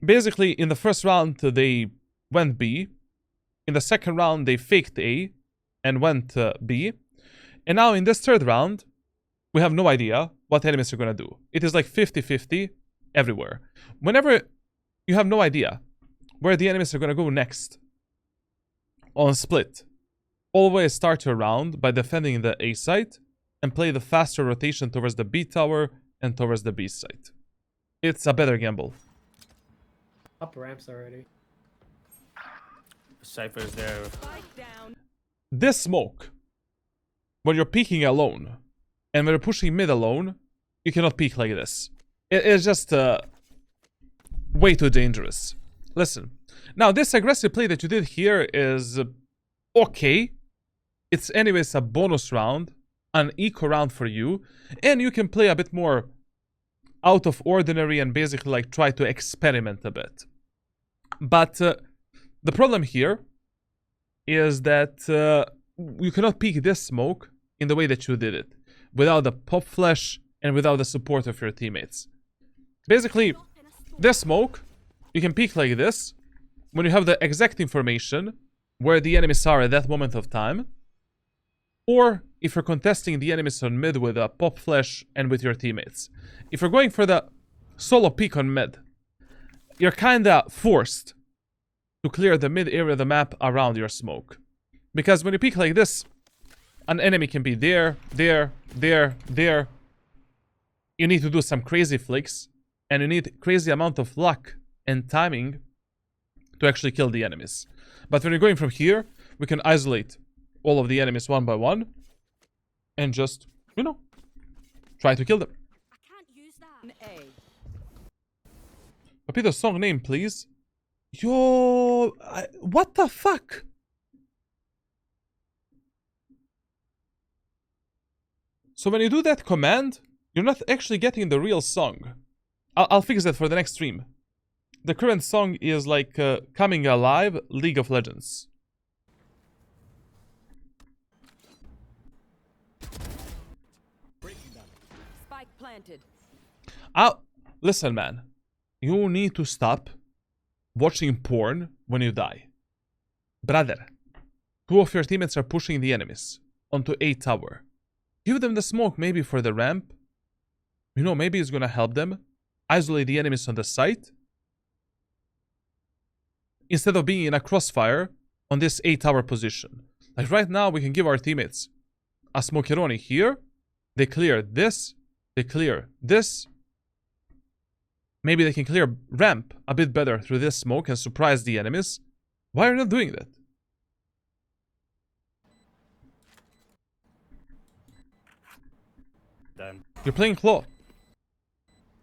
Speaker 1: Basically, in the first round, they went B. In the second round, they faked A and went B. And now in this third round, we have no idea what enemies are gonna do. It is like 50-50 everywhere. Whenever you have no idea where the enemies are gonna go next on split, always start your round by defending the A site and play the faster rotation towards the B tower and towards the B site. It's a better gamble.
Speaker 5: Up ramps already.
Speaker 3: Cypher's there.
Speaker 1: This smoke, when you're peeking alone and when you're pushing mid alone, you cannot peek like this. It's just way too dangerous. Listen, now this aggressive play that you did here is okay. It's anyways a bonus round, an eco round for you, and you can play a bit more out of ordinary and basically like try to experiment a bit. But the problem here is that you cannot peek this smoke in the way that you did it, without the pop flash and without the support of your teammates. Basically, this smoke, you can peek like this when you have the exact information where the enemies are at that moment of time, or if you're contesting the enemies on mid with a pop flash and with your teammates. If you're going for the solo peek on mid, you're kinda forced to clear the mid area of the map around your smoke. Because when you peek like this, an enemy can be there, there, there, there. You need to do some crazy flicks, and you need crazy amount of luck and timing to actually kill the enemies. But when you're going from here, we can isolate all of the enemies one by one, and just, you know, try to kill them.
Speaker 2: I can't use that.
Speaker 1: Repeat the song name, please. Yo, what the fuck? So when you do that command, you're not actually getting the real song. I'll fix that for the next stream. The current song is like Coming Alive, League of Legends.
Speaker 2: Spike planted.
Speaker 1: Listen, man. You need to stop watching porn when you die. Brother, two of your teammates are pushing the enemies onto A tower. Give them the smoke maybe for the ramp. You know, maybe it's gonna help them. Isolate the enemies on the site. Instead of being in a crossfire on this A tower position. Like right now, we can give our teammates a smokeroni here. They clear this. They clear this. Maybe they can clear ramp a bit better through this smoke and surprise the enemies. Why are you not doing that?
Speaker 3: Done.
Speaker 1: You're playing Clove.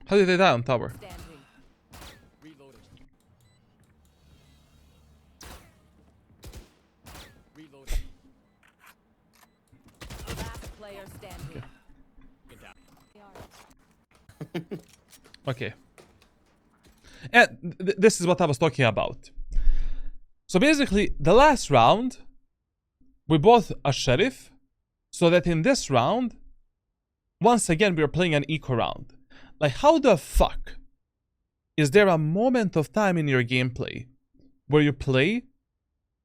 Speaker 1: How did they die on tower?
Speaker 2: Standing.
Speaker 6: Reloading. Reloading.
Speaker 2: Last player standing.
Speaker 6: Get down.
Speaker 1: Okay. And this is what I was talking about. So basically, the last round, we bought a sheriff, so that in this round, once again, we are playing an eco round. Like, how the fuck is there a moment of time in your gameplay where you play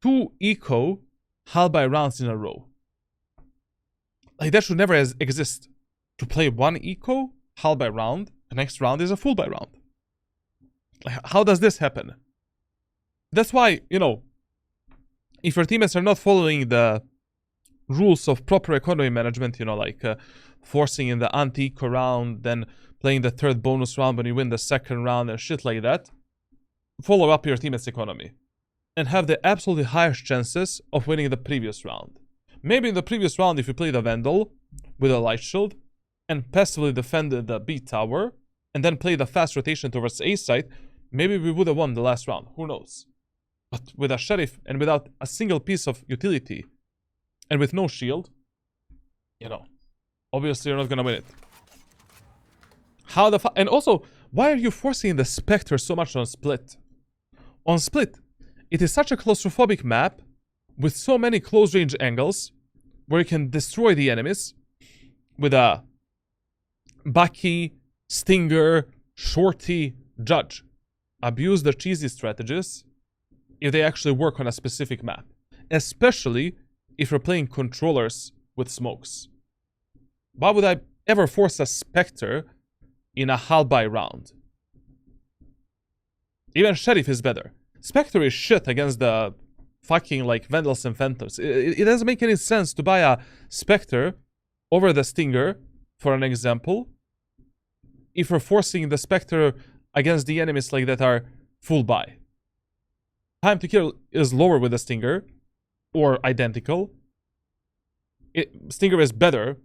Speaker 1: 2 eco halbye rounds in a row? Like, that should never exist. To play 1 eco halbye round, the next round is a full buy round. Like, how does this happen? That's why, you know, if your teammates are not following the rules of proper economy management, you know, like forcing in the anti-eco round, then playing the third bonus round when you win the second round and shit like that, follow up your teammates' economy and have the absolutely highest chances of winning the previous round. Maybe in the previous round, if you played a Vandal with a light shield and passively defended the B tower and then played a fast rotation towards A site, maybe we would have won the last round. Who knows? But with a Sheriff and without a single piece of utility and with no shield, you know, obviously you're not gonna win it. How the and also, why are you forcing the Spectre so much on Split? On Split, it is such a claustrophobic map with so many close range angles where you can destroy the enemies with a Bucky, Stinger, Shorty, Judge. Abuse the cheesy strategies if they actually work on a specific map. Especially if you're playing controllers with smokes. Why would I ever force a Spectre in a Halby round? Even Sheriff is better. Spectre is shit against the fucking like Vandals and Phantoms. It doesn't make any sense to buy a Spectre over the Stinger, for an example, if you're forcing the Spectre against the enemies like that are full buy. Time to kill is lower with the Stinger, or identical. Stinger is better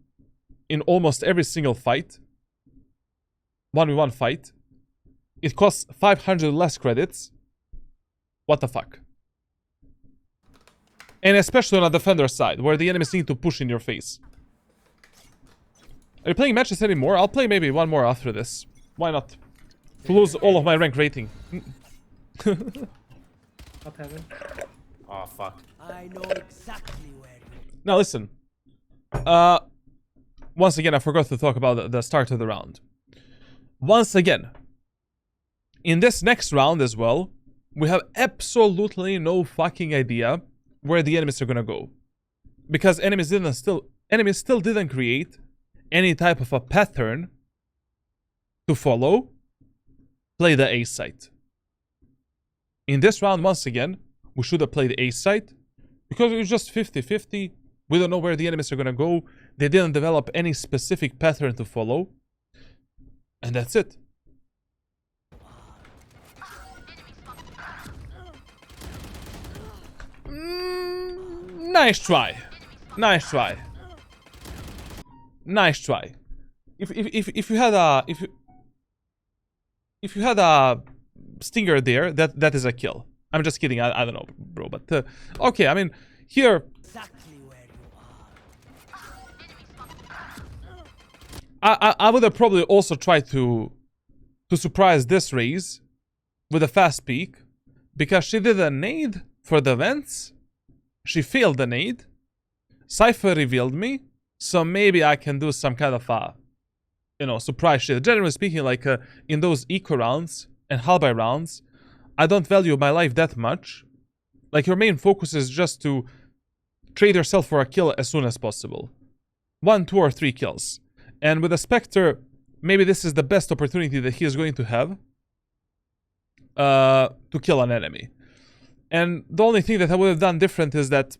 Speaker 1: in almost every single fight. 1v1 fight. It costs 500 less credits. What the fuck? And especially on a defender side, where the enemies need to push in your face. Are you playing matches anymore? I'll play maybe one more after this. Why not? To lose all of my rank rating.
Speaker 5: Up heaven.
Speaker 3: Oh, fuck.
Speaker 6: I know exactly where you
Speaker 1: Now listen. Once again, I forgot to talk about the start of the round. Once again, in this next round as well, we have absolutely no fucking idea where the enemies are gonna go. Because enemies still didn't create any type of a pattern to follow, play the A site. In this round, once again, we should have played A site, because it was just 50-50. We don't know where the enemies are gonna go. They didn't develop any specific pattern to follow. And that's it. Nice try. Nice try. Nice try. If you had a if you had a Stinger there, that is a kill. I'm just kidding. I don't know, bro. But okay. I mean, here
Speaker 6: exactly where you are.
Speaker 1: I would have probably also tried to surprise this Raze with a fast peek, because she did a nade for the vents. She failed the nade. Cypher revealed me, so maybe I can do some kind of a, you know, surprise shit. Generally speaking, like in those eco rounds and Halby rounds, I don't value my life that much. Like, your main focus is just to trade yourself for a kill as soon as possible. 1, 2, or 3 kills. And with a Spectre, maybe this is the best opportunity that he is going to have to kill an enemy. And the only thing that I would have done different is that,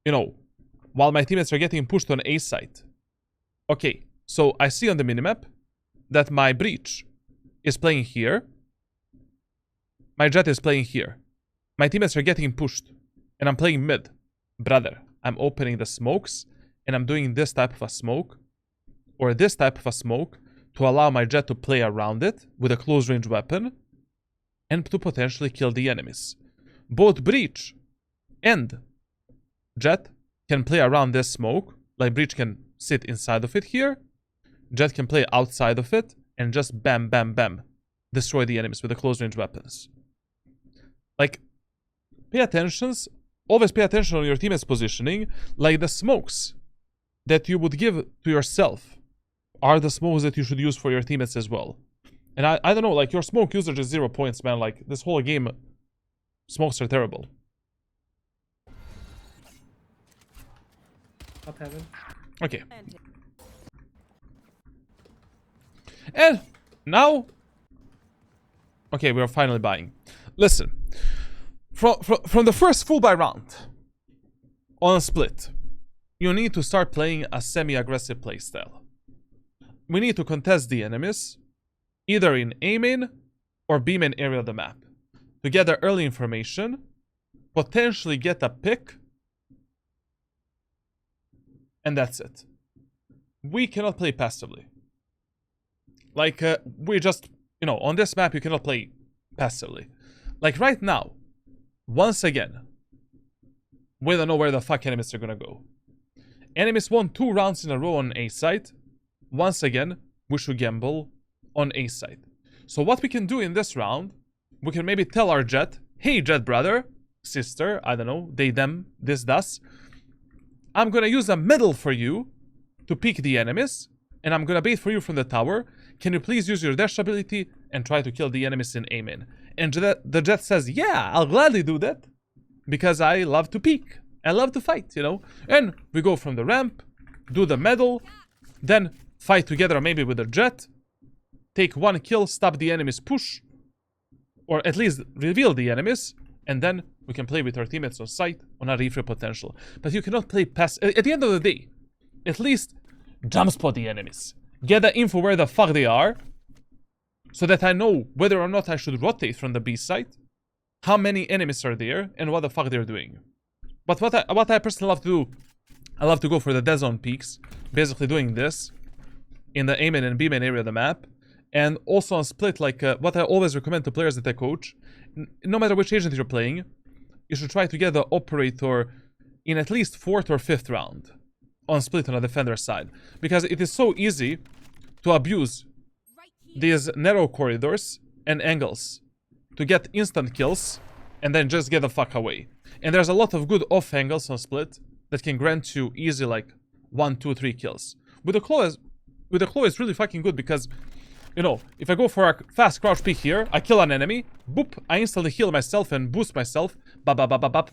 Speaker 1: you know, while my teammates are getting pushed on A site. Okay, so I see on the minimap that my Breach is playing here. My Jet is playing here. My teammates are getting pushed. And I'm playing mid. Brother, I'm opening the smokes. And I'm doing this type of a smoke. Or this type of a smoke. To allow my Jet to play around it with a close range weapon. And to potentially kill the enemies. Both Breach and Jet can play around this smoke. Like, Breach can sit inside of it here. Jet can play outside of it. And just bam, bam, bam. Destroy the enemies with the close range weapons. Like, always pay attention on your teammate's positioning. Like, the smokes that you would give to yourself are the smokes that you should use for your teammates as well. And I don't know, like, your smoke usage is 0 points, man. Like, this whole game, smokes are terrible.
Speaker 5: Up heaven.
Speaker 1: Okay. And now Okay, we're finally buying. Listen, from the first full buy round on split, you need to start playing a semi-aggressive playstyle. We need to contest the enemies, either in A main or B main area of the map, to gather early information, potentially get a pick, and that's it. We cannot play passively. Like, we just, you know, on this map you cannot play passively. Like right now, once again, we don't know where the fuck enemies are gonna go. Enemies won 2 rounds in a row on A side. Once again, we should gamble on A side. So what we can do in this round, we can maybe tell our Jet, hey Jet brother, sister, I don't know, they, them, this, thus. I'm gonna use a middle for you to peek the enemies, and I'm gonna bait for you from the tower. Can you please use your dash ability and try to kill the enemies in A main? And the Jet says, yeah, I'll gladly do that, because I love to peek. I love to fight, you know? And we go from the ramp, do the medal, then fight together maybe with the Jet, take 1 kill, stop the enemy's push, or at least reveal the enemies, and then we can play with our teammates on site on a refree potential. But you cannot play pass. At the end of the day, at least jump spot the enemies. Get the info where the fuck they are, so that I know whether or not I should rotate from the B side, how many enemies are there, and what the fuck they're doing. But what I personally love to do, I love to go for the dead zone peaks, basically doing this in the A main and B main area of the map, and also on split, like what I always recommend to players that I coach, no matter which agent you're playing, you should try to get the operator in at least 4th or 5th round on split on the defender side, because it is so easy to abuse these narrow corridors and angles to get instant kills and then just get the fuck away. And there's a lot of good off angles on split that can grant you easy like 1, 2, 3 kills. With the Clove, it's really fucking good because, you know, if I go for a fast crouch peek here, I kill an enemy, boop, I instantly heal myself and boost myself, bap.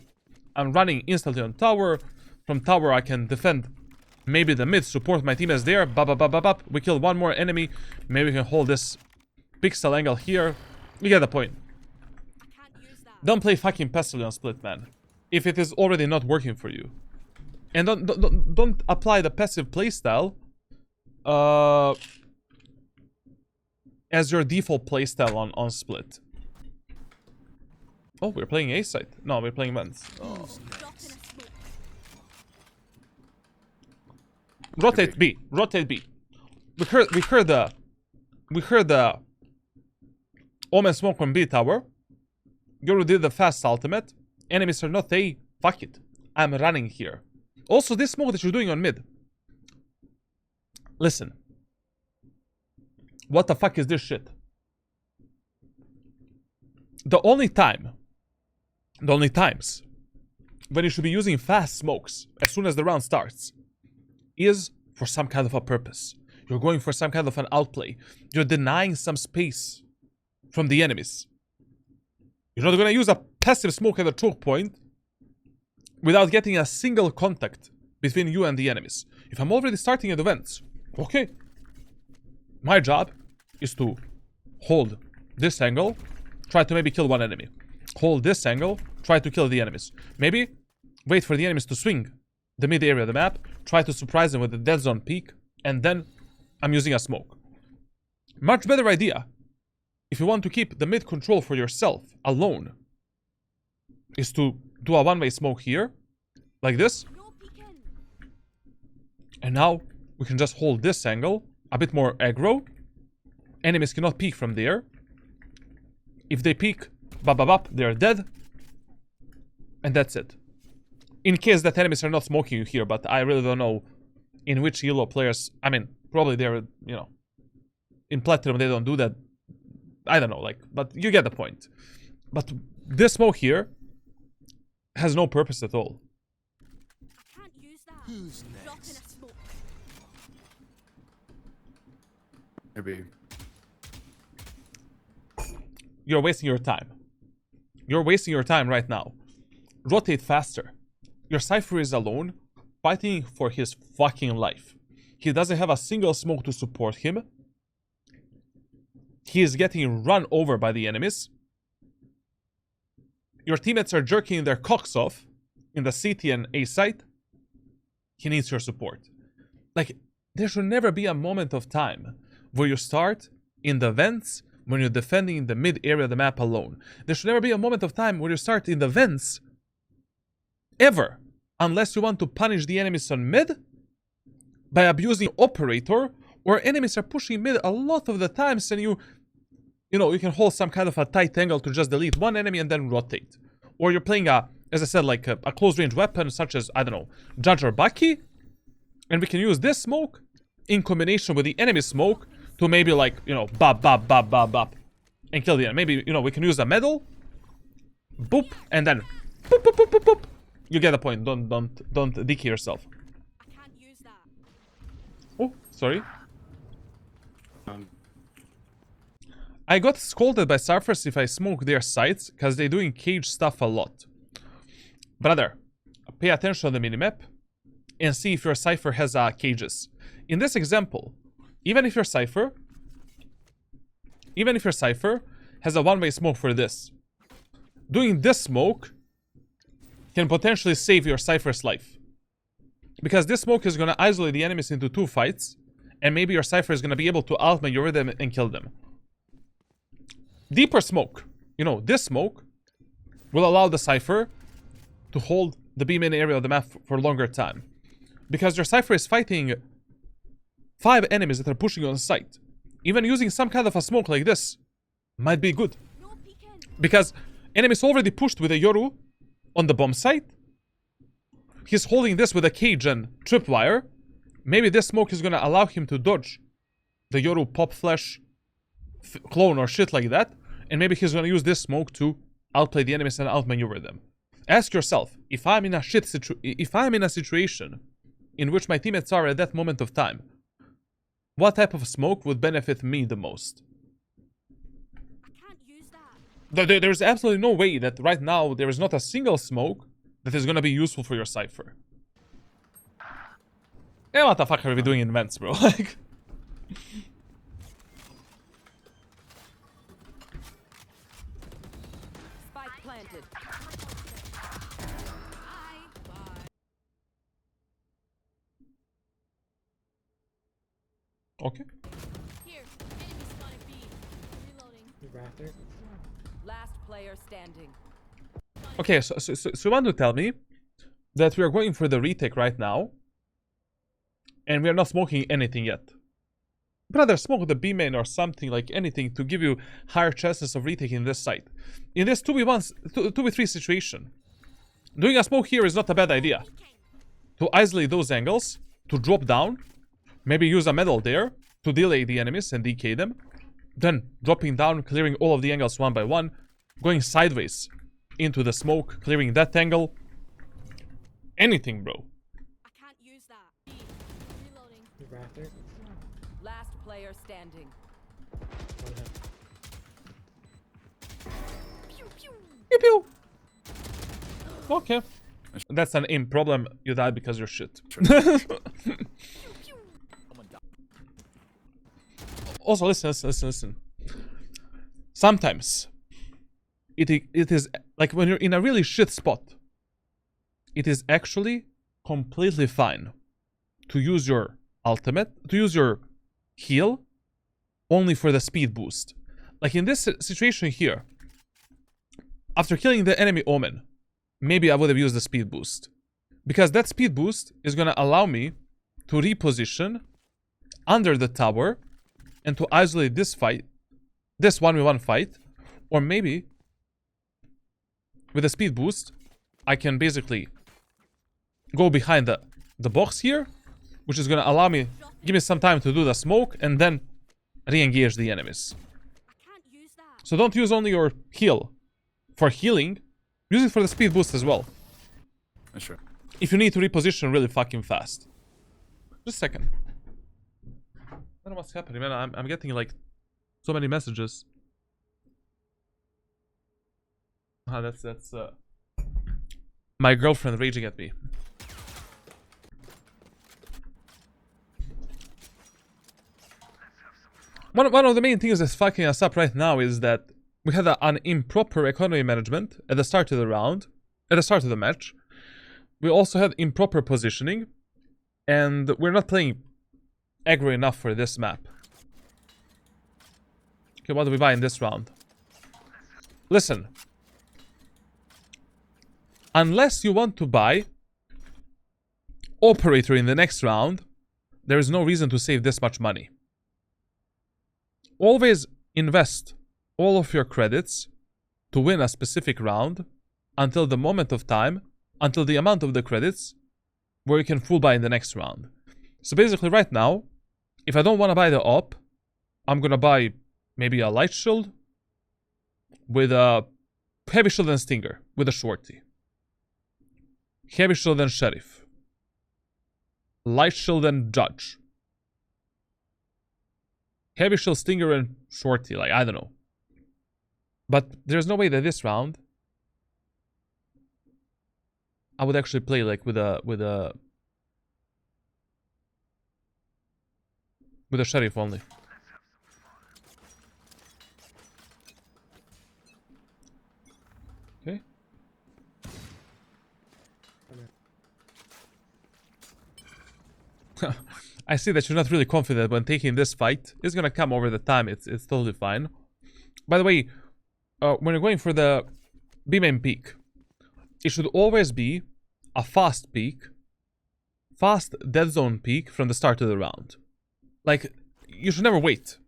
Speaker 1: I'm running instantly on tower. From tower I can defend maybe the mid, support my teammates there, bap. We kill 1 more enemy, maybe we can hold this pixel angle here. You get the point. Don't play fucking passively on split, man, if it is already not working for you. And don't apply the passive playstyle as your default playstyle on split. Oh, we're playing A side. No, we're playing men's. Oh. Rotate B. Rotate B. We heard the Omen smoke on B tower. Yoru did the fast ultimate. Enemies are not A. Fuck it. I'm running here. Also, this smoke that you're doing on mid. Listen. What the fuck is this shit? The only times when you should be using fast smokes as soon as the round starts is for some kind of a purpose. You're going for some kind of an outplay. You're denying some space from the enemies. You're not going to use a passive smoke at a choke point without getting a single contact between you and the enemies. If I'm already starting at events, okay. My job is to hold this angle, try to maybe kill 1 enemy. Hold this angle, try to kill the enemies. Maybe wait for the enemies to swing the mid area of the map, try to surprise them with the dead zone peak, and then I'm using a smoke. Much better idea, if you want to keep the mid control for yourself alone, is to do a one-way smoke here, like this. And now we can just hold this angle, a bit more aggro. Enemies cannot peek from there. If they peek, bap, they're dead. And that's it. In case that enemies are not smoking you here, but I really don't know in which yellow players, I mean, probably they're, you know, in Platinum they don't do that. I don't know, like, but you get the point. But this smoke here has no purpose at all.
Speaker 2: I can't use that.
Speaker 6: Who's
Speaker 2: Drop in
Speaker 6: next?
Speaker 2: a smoke.
Speaker 4: Maybe.
Speaker 1: You're wasting your time. You're wasting your time right now. Rotate faster. Your Cypher is alone, fighting for his fucking life. He doesn't have a single smoke to support him. he is getting run over by the enemies. Your teammates are jerking their cocks off in the CT and A site. He needs your support. Like, there should never be a moment of time where you start in the vents when you're defending the mid area of the map alone. There should never be a moment of time where you start in the vents ever, unless you want to punish the enemies on mid by abusing operator, or enemies are pushing mid a lot of the times and you know, you can hold some kind of a tight angle to just delete one enemy and then rotate. Or you're playing as I said, like a close range weapon such as, I don't know, Judge or Bucky, and we can use this smoke in combination with the enemy smoke to maybe, like, you know, bop, bop, bop, bop, bop, and kill the enemy. Maybe, you know, we can use a medal, boop, and then boop, boop, boop, boop, boop. You get the point. Don't DK yourself.
Speaker 2: I can't use that.
Speaker 1: Oh, sorry. I got scolded by Cyphers if I smoke their sites, because they're doing cage stuff a lot. Brother, pay attention to the minimap and see if your Cypher has cages. In this example, even if your Cypher has a one-way smoke for this, doing this smoke can potentially save your Cypher's life. Because this smoke is going to isolate the enemies into 2 fights, and maybe your Cypher is going to be able to out-maneuver them and kill them. Deeper smoke, you know, this smoke will allow the Cypher to hold the B main area of the map for a longer time. Because your Cypher is fighting 5 enemies that are pushing on site. Even using some kind of a smoke like this might be good.
Speaker 2: No peeking.
Speaker 1: Because enemies already pushed with a Yoru on the bomb site. He's holding this with a cage and tripwire. Maybe this smoke is gonna allow him to dodge the Yoru pop flash clone or shit like that. And maybe he's gonna use this smoke to outplay the enemies and outmaneuver them. Ask yourself, if I'm in a situation in which my teammates are at that moment of time, what type of smoke would benefit me the most?
Speaker 2: I can't use that.
Speaker 1: There's absolutely no way that right now there is not a single smoke that is gonna be useful for your Cypher. Eh, what the fuck are we doing in vents, bro? Like,
Speaker 2: Spike planted. Bye.
Speaker 1: okay.
Speaker 2: Here, enemy spotted B. Reloading.
Speaker 5: The rafter.
Speaker 7: Last player standing.
Speaker 1: Okay, so you want to tell me that we are going for the retake right now, and we are not smoking anything yet? Brother, smoke the B main or something, like anything to give you higher chances of retaking this site. In this 2v3 situation, doing a smoke here is not a bad idea. To isolate those angles, to drop down, maybe use a medal there to delay the enemies and DK them, then dropping down, clearing all of the angles one by one, going sideways into the smoke, clearing that angle. Anything, bro.
Speaker 2: I can't use that. B. Reloading.
Speaker 5: The rafter.
Speaker 7: Last player standing.
Speaker 5: One hit.
Speaker 2: Pew pew.
Speaker 1: Pew pew. Okay. That's an aim problem. You died because you're shit. Also, listen. Sometimes it is like when you're in a really shit spot, it is actually completely fine to use your ultimate, to use your heal only for the speed boost. Like in this situation here, after killing the enemy Omen, maybe I would have used the speed boost. Because that speed boost is going to allow me to reposition under the tower and to isolate this fight, this 1v1 fight. Or maybe with a speed boost, I can basically go behind the box here, which is going to allow me, give me some time to do the smoke and then re-engage the enemies.
Speaker 2: I can't use that.
Speaker 1: So don't use only your heal for healing, use it for the speed boost as well.
Speaker 4: Sure.
Speaker 1: If you need to reposition really fucking fast. Just a second. I don't know what's happening, man. I'm getting like so many messages. Ah, that's my girlfriend raging at me. One of the main things that's fucking us up right now is that we had an improper economy management at the start of the round, at the start of the match. We also had improper positioning, and we're not playing aggro enough for this map. Okay, what do we buy in this round? Listen. Unless you want to buy Operator in the next round, there is no reason to save this much money. Always invest all of your credits to win a specific round until the moment of time, until the amount of the credits where you can full buy in the next round. So basically right now, if I don't want to buy the op, I'm gonna buy maybe a light shield with a heavy shield and stinger with a shorty. Heavy shield and sheriff. Light shield and judge. Heavy shield, stinger, and shorty. Like, I don't know. But there's no way that this round I would actually play like with a sheriff only. Okay. I see that you're not really confident when taking this fight. It's gonna come over the time. It's totally fine. By the way, when you're going for the B-main peak, it should always be a fast peak, fast dead zone peak from the start of the round. Like, you should never wait.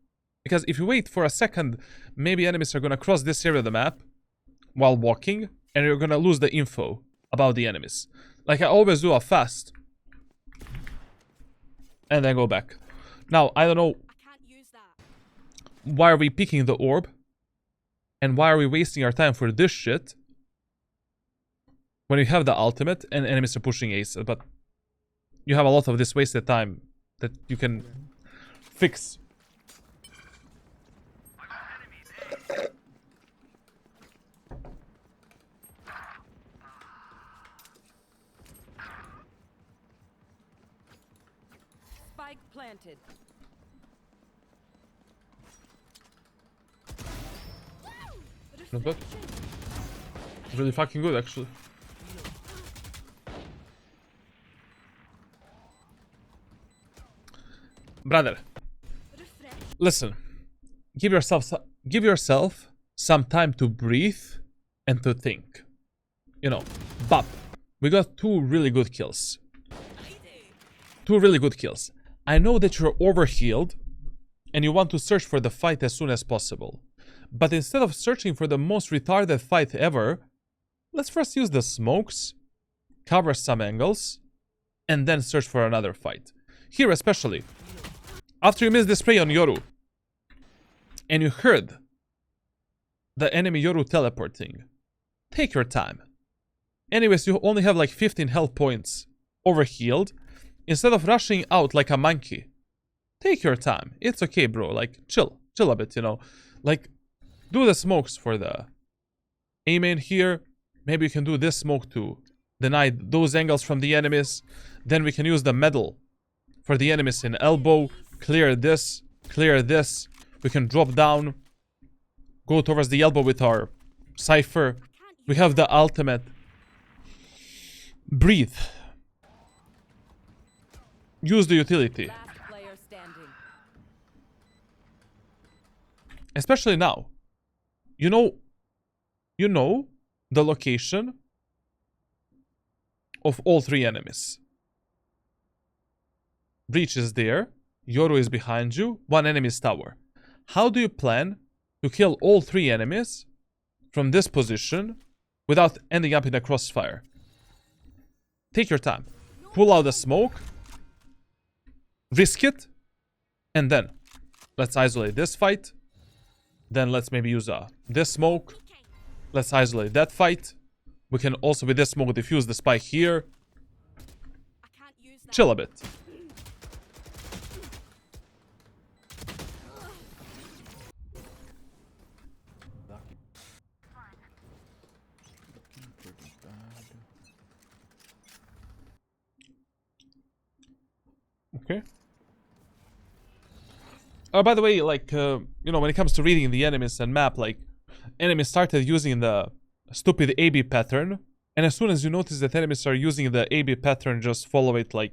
Speaker 1: Because if you wait for a second, maybe enemies are gonna cross this area of the map while walking, and you're gonna lose the info about the enemies. Like, I always do a fast and then go back. Now, I don't know why are we picking the orb and why are we wasting our time for this shit when you have the ultimate and enemies are pushing ace, but you have a lot of this wasted time that you can fix.
Speaker 7: Spike planted.
Speaker 1: Not bad. Really fucking good, actually. Brother, listen. Give yourself some time to breathe and to think. You know, but we got two really good kills. Two really good kills. I know that you're overhealed and you want to search for the fight as soon as possible. But instead of searching for the most retarded fight ever, let's first use the smokes, cover some angles, and then search for another fight. Here especially, after you missed the spray on Yoru, and you heard the enemy Yoru teleporting, take your time. Anyways, you only have like 15 health points overhealed. Instead of rushing out like a monkey, take your time. It's okay, bro. Like, chill a bit, you know. Like, do the smokes for the aim in here. Maybe you can do this smoke to deny those angles from the enemies. Then we can use the medal for the enemies in elbow. Clear this. Clear this. We can drop down. Go towards the elbow with our Cypher. We have the ultimate. Breathe. Use the utility.
Speaker 7: Last player standing.
Speaker 1: Especially now. You know the location of all three enemies. Breach is there. Yoru is behind you. One enemy's tower. How do you plan to kill all three enemies from this position without ending up in a crossfire? Take your time. Pull out the smoke. Risk it. And then let's isolate this fight. Then let's maybe use this smoke. Let's isolate that fight. We can also with this smoke defuse the spike here. Chill a bit. Okay. Oh, by the way, like, you know, when it comes to reading the enemies and map, like, enemies started using the stupid AB pattern, and as soon as you notice that enemies are using the AB pattern, just follow it, like,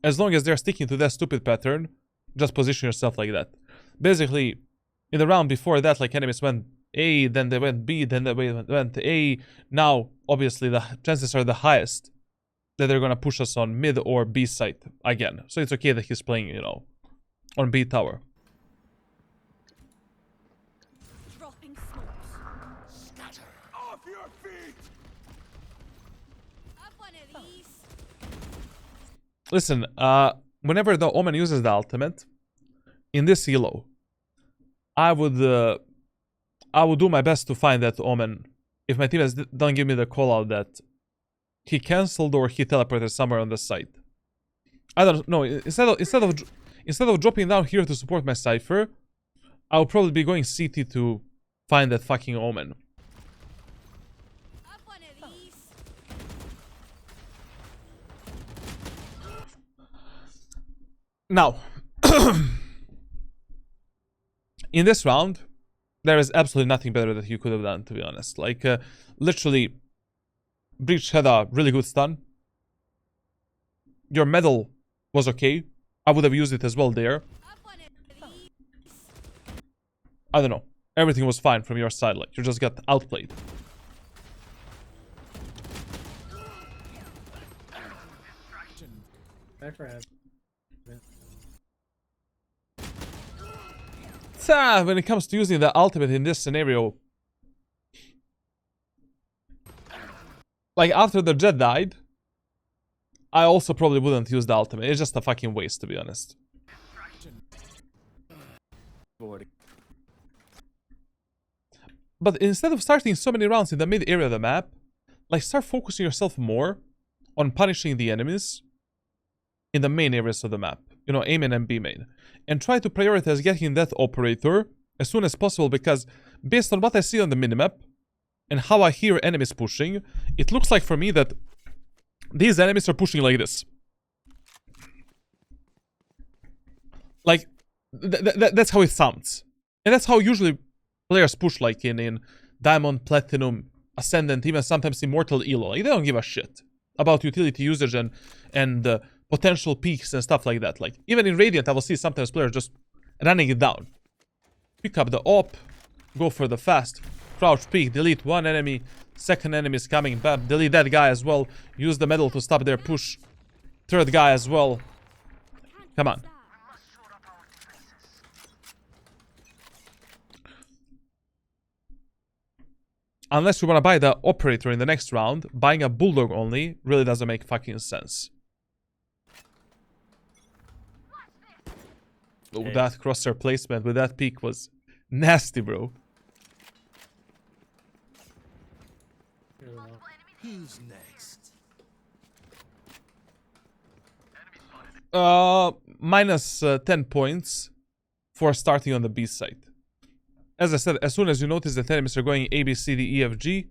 Speaker 1: as long as they're sticking to that stupid pattern, just position yourself like that. Basically, in the round before that, like, enemies went A, then they went B, then they went A. Now, obviously, the chances are the highest that they're gonna push us on mid or B site again. So it's okay that he's playing, you know, on B tower.
Speaker 2: Dropping smokes.
Speaker 6: Scatter. Off your feet.
Speaker 2: Have one of these.
Speaker 1: Listen, whenever the Omen uses the ultimate, in this elo, I would do my best to find that Omen. If my teammates don't give me the call out that he cancelled or he teleported somewhere on the site. I don't know. Instead of dropping down here to support my Cypher, I'll probably be going CT to find that fucking Omen.
Speaker 2: Have one of these.
Speaker 1: Now, in this round, there is absolutely nothing better that you could have done, to be honest. Like, literally, Breach had a really good stun. Your medal was okay. I would have used it as well there.
Speaker 2: Have one of these.
Speaker 1: I don't know. Everything was fine from your side. Like, you just got outplayed.
Speaker 5: Back for him.
Speaker 1: When it comes to using the ultimate in this scenario, like, after the Jet died, I also probably wouldn't use the ultimate. It's just a fucking waste, to be honest. But instead of starting so many rounds in the mid area of the map, like, start focusing yourself more on punishing the enemies in the main areas of the map. You know, A main and B main. And try to prioritize getting that operator as soon as possible, because based on what I see on the minimap and how I hear enemies pushing, it looks like for me that these enemies are pushing like this. Like, that's how it sounds. And that's how usually players push, like in Diamond, Platinum, Ascendant, even sometimes Immortal Elo. Like, they don't give a shit about utility usage and potential peaks and stuff like that. Like, even in Radiant, I will see sometimes players just running it down. Pick up the AWP, go for the fast, crouch peek, delete one enemy, second enemy is coming back, delete that guy as well, use the medal to stop their push, third guy as well. Come on. Unless you want to buy the operator in the next round, buying a bulldog only really doesn't make fucking sense. Oh, that crosshair placement with that peak was nasty, bro.
Speaker 6: Who's next?
Speaker 1: Minus 10 points for starting on the B side. As I said, as soon as you notice that enemies are going A, B, C, D, E, F, G,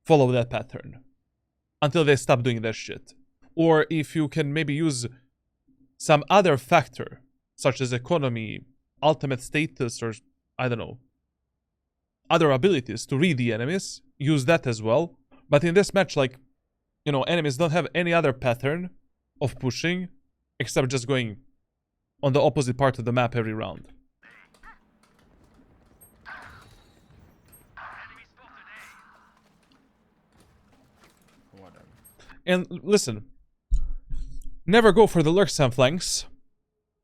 Speaker 1: follow that pattern until they stop doing that shit. Or if you can maybe use some other factor, such as economy, ultimate status, or I don't know, other abilities to read the enemies, use that as well. But in this match, like, you know, enemies don't have any other pattern of pushing except just going on the opposite part of the map every round. And listen, never go for the lurks and flanks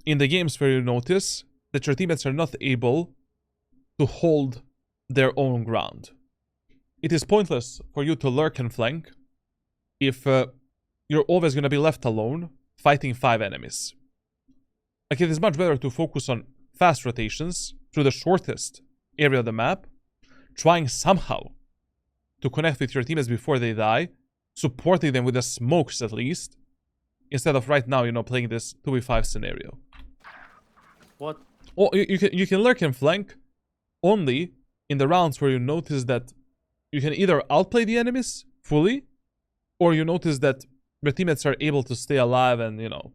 Speaker 1: in the games where you notice that your teammates are not able to hold their own ground. It is pointless for you to lurk and flank if you're always going to be left alone fighting 5 enemies. Like, it is much better to focus on fast rotations through the shortest area of the map, trying somehow to connect with your teammates before they die, supporting them with the smokes at least, instead of right now, you know, playing this 2v5 scenario.
Speaker 3: What?
Speaker 1: Or you can lurk and flank only in the rounds where you notice that you can either outplay the enemies fully, or you notice that your teammates are able to stay alive and, you know,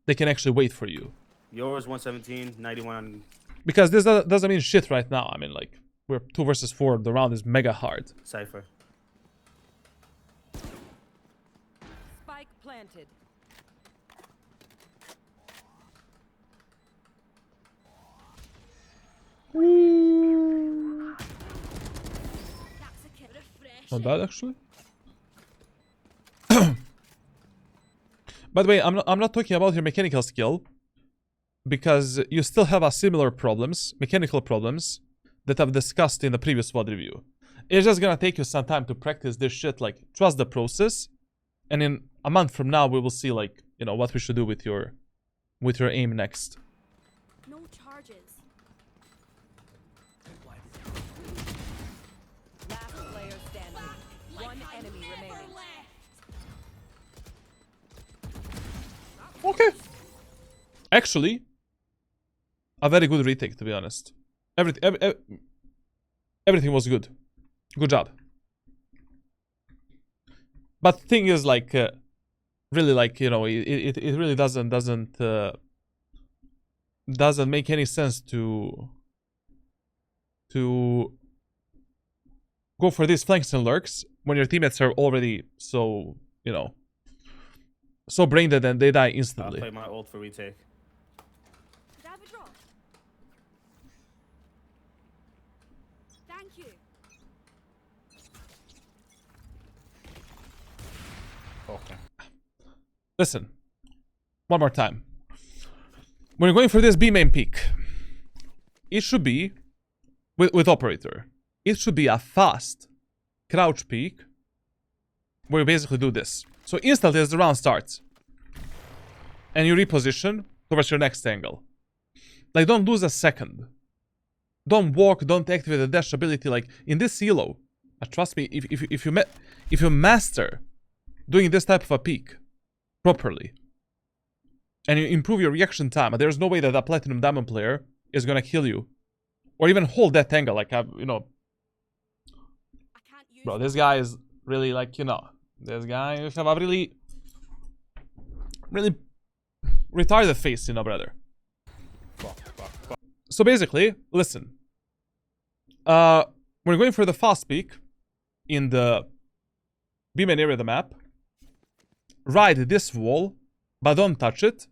Speaker 1: they can actually wait for you.
Speaker 3: Yours 117, 91
Speaker 1: Because this doesn't mean shit right now. I mean, like, we're 2 versus 4. The round is mega hard.
Speaker 3: Cypher.
Speaker 7: Spike planted.
Speaker 2: That's a kid. Refresh.
Speaker 1: Not bad, actually. By the way, I'm not talking about your mechanical skill, because you still have a similar problems, mechanical problems, that I've discussed in the previous VOD review. It's just gonna take you some time to practice this shit. Like, trust the process, and in a month from now, we will see, like, you know, what we should do with your aim next.
Speaker 2: No charges.
Speaker 7: Last player standing. One enemy remaining.
Speaker 1: Okay. Actually, a very good retake, to be honest. Everything was good. Good job. But thing is, like, really, like, you know, it really doesn't make any sense to go for these flanks and lurks when your teammates are already so, you know, so brain dead and they die
Speaker 3: I'll
Speaker 1: instantly.
Speaker 3: play my ult for retake.
Speaker 2: Could I have a drop? Thank you.
Speaker 3: Okay.
Speaker 1: Listen, one more time. When you're going for this B main peak, it should be, with operator, it should be a fast crouch peak where you basically do this. So instantly as the round starts, and you reposition towards your next angle. Like, don't lose a second. Don't walk, don't activate the dash ability. Like, in this elo, trust me, if you master doing this type of a peak properly, and you improve your reaction time, there's no way that a Platinum Diamond player is gonna kill you, or even hold that angle. Like, you know,
Speaker 2: I can't use
Speaker 1: bro, this guy is really, like, you know, this guy have a really retarded face, you know, brother. So basically, listen. We're going for the fast peak in the B main area of the map. Ride this wall, but don't touch it,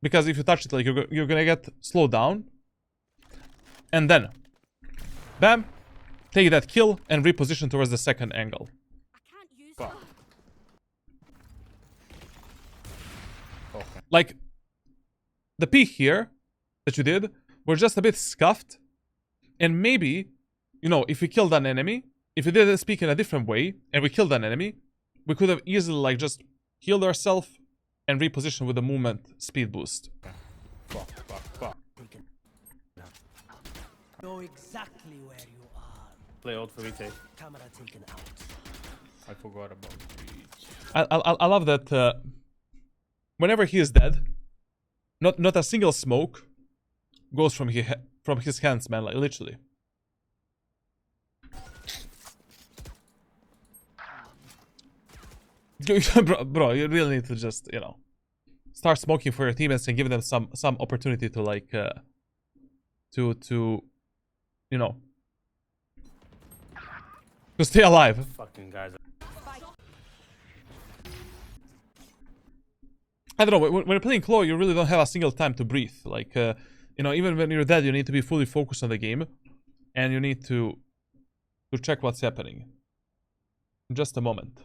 Speaker 1: because if you touch it, like, you're gonna get slowed down. And then, bam, take that kill and reposition towards the second angle.
Speaker 2: I can't use that.
Speaker 1: Like, the peak here that you did were just a bit scuffed, and maybe, you know, if we killed an enemy, if we did this peak in a different way and we killed an enemy, we could have easily, like, just healed ourselves and repositioned with a movement speed boost.
Speaker 6: Know exactly where you are.
Speaker 3: Play ult for retake.
Speaker 6: Camera taken out.
Speaker 3: I forgot about reach.
Speaker 1: I love that whenever he is dead, not a single smoke goes from his hands, man, like, literally. bro, you really need to just, you know, start smoking for your teammates and give them some opportunity to, like, to you know, to stay alive.
Speaker 3: Fucking guys.
Speaker 1: I don't know, when you're playing Clove, you really don't have a single time to breathe. Like, you know, even when you're dead, you need to be fully focused on the game, and you need to check what's happening. In just a moment.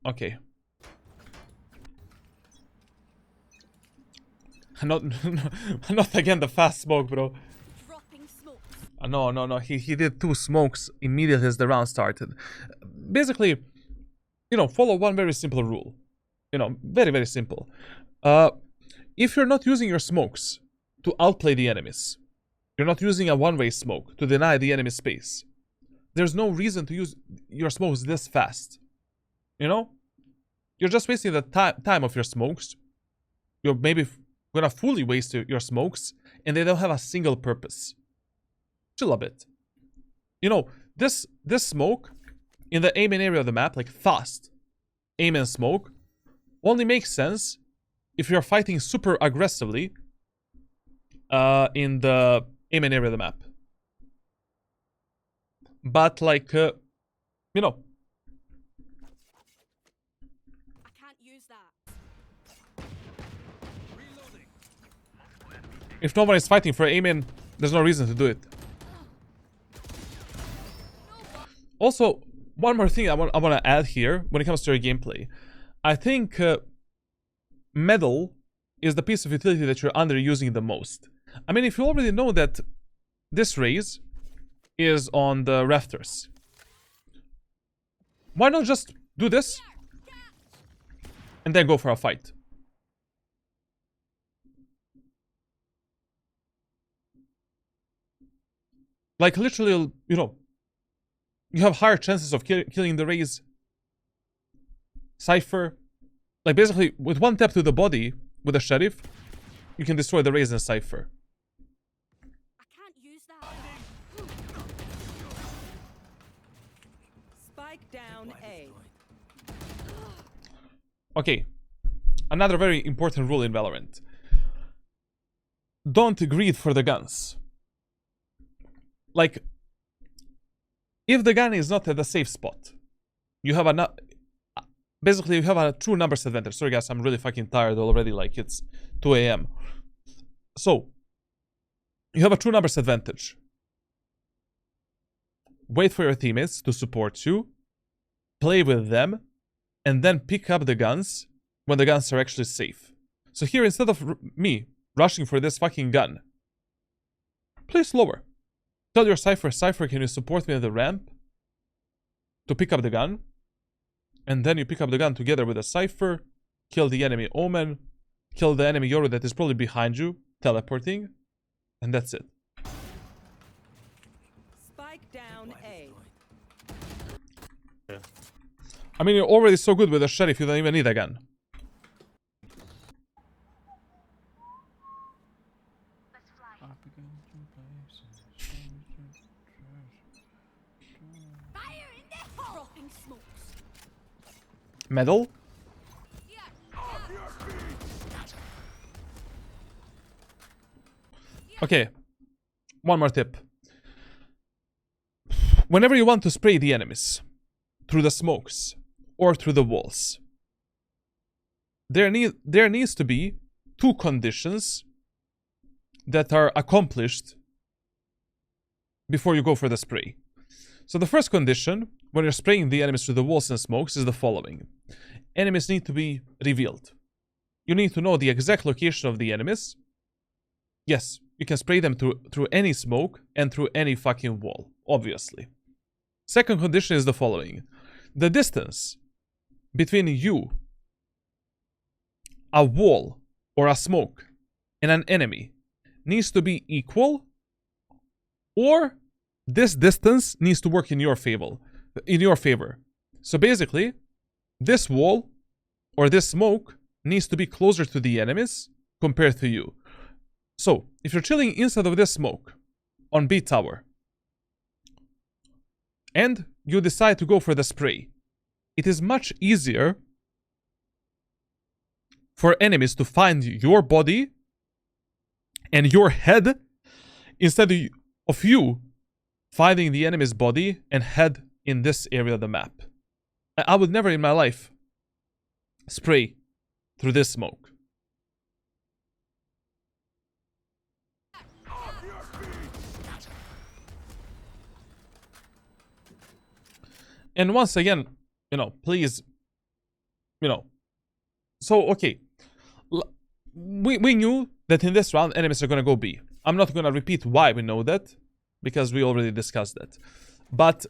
Speaker 1: Okay. Not again the fast smoke, bro.
Speaker 2: Dropping smoke.
Speaker 1: No. He did 2 smokes immediately as the round started. Basically, you know, follow one very simple rule. You know, very, very simple. If you're not using your smokes to outplay the enemies, you're not using a one-way smoke to deny the enemy space, there's no reason to use your smokes this fast. You know? You're just wasting the time of your smokes. You're maybe gonna fully waste your smokes, and they don't have a single purpose. Chill a bit. You know, this smoke in the aim and area of the map, like fast aim and smoke, only makes sense if you're fighting super aggressively in the aim area of the map. But like, you know,
Speaker 2: I can't use that.
Speaker 1: if no one is fighting for aim in, there's no reason to do it. Also, one more thing I want to add here when it comes to your gameplay. I think Medal is the piece of utility that you're underusing the most. I mean, if you already know that this raise is on the rafters, why not just do this and then go for a fight? Like, literally, you know, you have higher chances of killing the raise. Cypher. Like, basically, with one tap to the body with a sheriff, you can destroy the raise and Cypher.
Speaker 2: I can't use that.
Speaker 7: Spike down A.
Speaker 1: Okay. Another very important rule in Valorant. Don't greed for the guns. Like, if the gun is not at a safe spot, you have a... Basically, you have a true numbers advantage. Sorry, guys, I'm really fucking tired already. Like, it's 2 a.m. So, you have a true numbers advantage. Wait for your teammates to support you. Play with them. And then pick up the guns when the guns are actually safe. So here, instead of me rushing for this fucking gun, play slower. Tell your Cypher, Cypher, can you support me at the ramp to pick up the gun? And then you pick up the gun together with a Cypher, kill the enemy Omen, kill the enemy Yoru that is probably behind you, teleporting, and that's it.
Speaker 7: Spike down A.
Speaker 3: Yeah.
Speaker 1: I mean, you're already so good with a sheriff, you don't even need a gun.
Speaker 2: Fire in the hole. Dropping smokes.
Speaker 1: Medal? Okay. One more tip. Whenever you want to spray the enemies through the smokes or through the walls, there needs to be two conditions that are accomplished before you go for the spray. So the first condition, when you're spraying the enemies through the walls and smokes, is the following. Enemies need to be revealed. You need to know the exact location of the enemies. Yes, you can spray them through any smoke and through any fucking wall, obviously. Second condition is the following. The distance between you, a wall or a smoke, and an enemy needs to be equal, or this distance needs to work in your favor. So basically, this wall or this smoke needs to be closer to the enemies compared to you. So, if you're chilling inside of this smoke on B tower, and you decide to go for the spray, it is much easier for enemies to find your body and your head instead of you finding the enemy's body and head in this area of the map. I would never in my life spray through this smoke. And once again, you know, please, you know, so, okay, we knew that in this round, enemies are going to go B. I'm not going to repeat why we know that, because we already discussed that. But,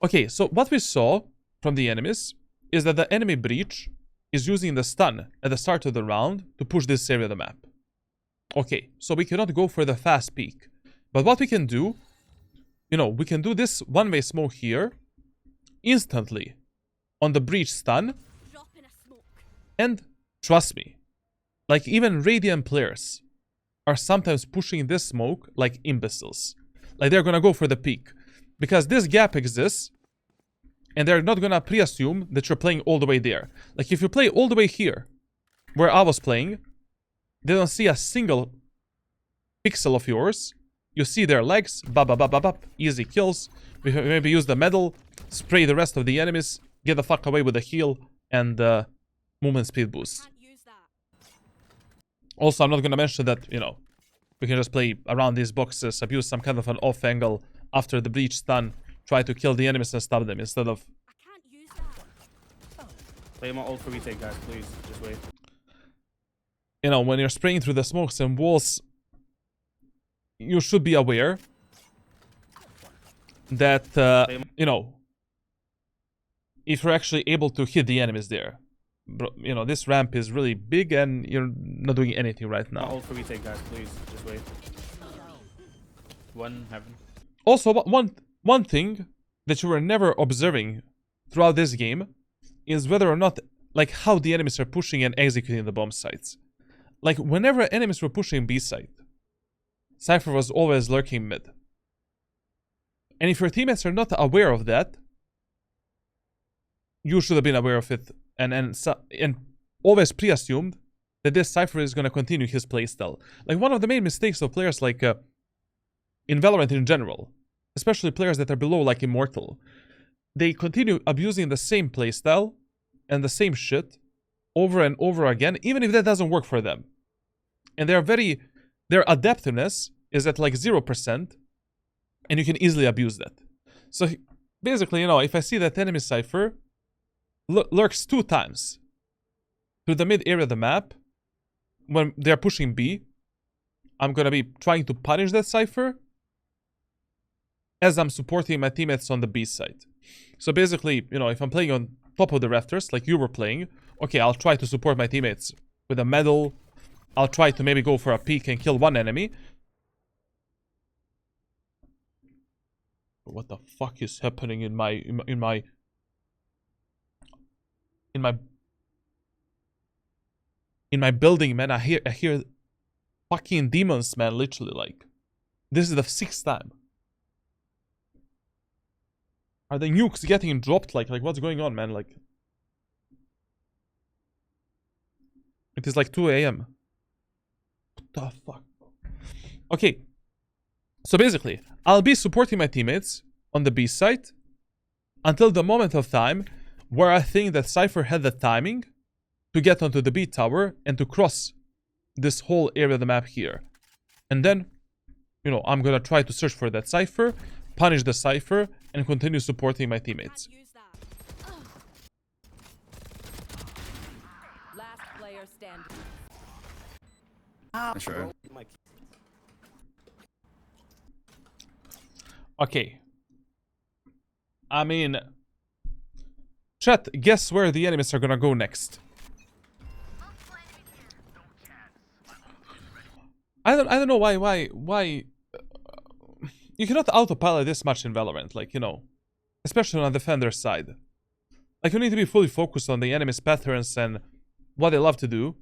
Speaker 1: okay, so what we saw from the enemies is that the enemy breach is using the stun at the start of the round to push this area of the map. Okay, so we cannot go for the fast peek. But what we can do, you know, we can do this one-way smoke here, instantly, on the breach stun,
Speaker 2: Drop in a smoke.
Speaker 1: and trust me, like even Radiant players are sometimes pushing this smoke like imbeciles. Like they're gonna go for the peak. Because this gap exists, and they're not gonna pre-assume that you're playing all the way there. Like if you play all the way here, where I was playing, they don't see a single pixel of yours. You see their legs, bap, easy kills. Maybe use the medal, spray the rest of the enemies, get the fuck away with the heal and movement speed boost.
Speaker 2: Can't use that.
Speaker 1: Also, I'm not gonna mention that, you know, we can just play around these boxes, abuse some kind of an off angle after the breach stun, try to kill the enemies and stop them instead of...
Speaker 2: I can't use that.
Speaker 3: Play my ult for retake, guys, please. Just wait.
Speaker 1: You know, when you're spraying through the smokes and walls, you should be aware that, you know, if you're actually able to hit the enemies there. Bro, you know, this ramp is really big and you're not doing anything right
Speaker 3: My
Speaker 1: now.
Speaker 3: ult for retake, guys, please. Just wait. One heaven.
Speaker 1: Also, one thing that you were never observing throughout this game is whether or not, like, how the enemies are pushing and executing the bomb sites. Like, whenever enemies were pushing B site, Cypher was always lurking mid. And if your teammates are not aware of that, you should have been aware of it and always pre-assumed that this Cypher is going to continue his playstyle. Like, one of the main mistakes of players like in Valorant in general, especially players that are below like Immortal, they continue abusing the same playstyle and the same shit over and over again, even if that doesn't work for them. And their adaptiveness is at like 0%, and you can easily abuse that. So basically, you know, if I see that enemy Cypher lurks 2 times through the mid area of the map when they're pushing B, I'm gonna be trying to punish that Cypher as I'm supporting my teammates on the B side. So basically, you know, if I'm playing on top of the rafters like you were playing, okay, I'll try to support my teammates with a medal. I'll try to maybe go for a peek and kill one enemy. What the fuck is happening in my building, man? I hear fucking demons, man, literally. Like, this is the 6th time. Are the nukes getting dropped? Like what's going on, man? Like, it is like 2 a.m. What the fuck? Okay. So basically, I'll be supporting my teammates on the B side until the moment of time where I think that Cypher had the timing to get onto the B tower and to cross this whole area of the map here. And then, you know, I'm gonna try to search for that Cypher, punish the Cypher, and continue supporting my teammates.
Speaker 2: Can't use that.
Speaker 7: Last player standing.
Speaker 4: Sure.
Speaker 1: Okay. I mean, chat, guess where the enemies are gonna go next? I don't know why you cannot autopilot this much in Valorant, like, you know, especially on the defender side. Like, you need to be fully focused on the enemy's patterns and what they love to do.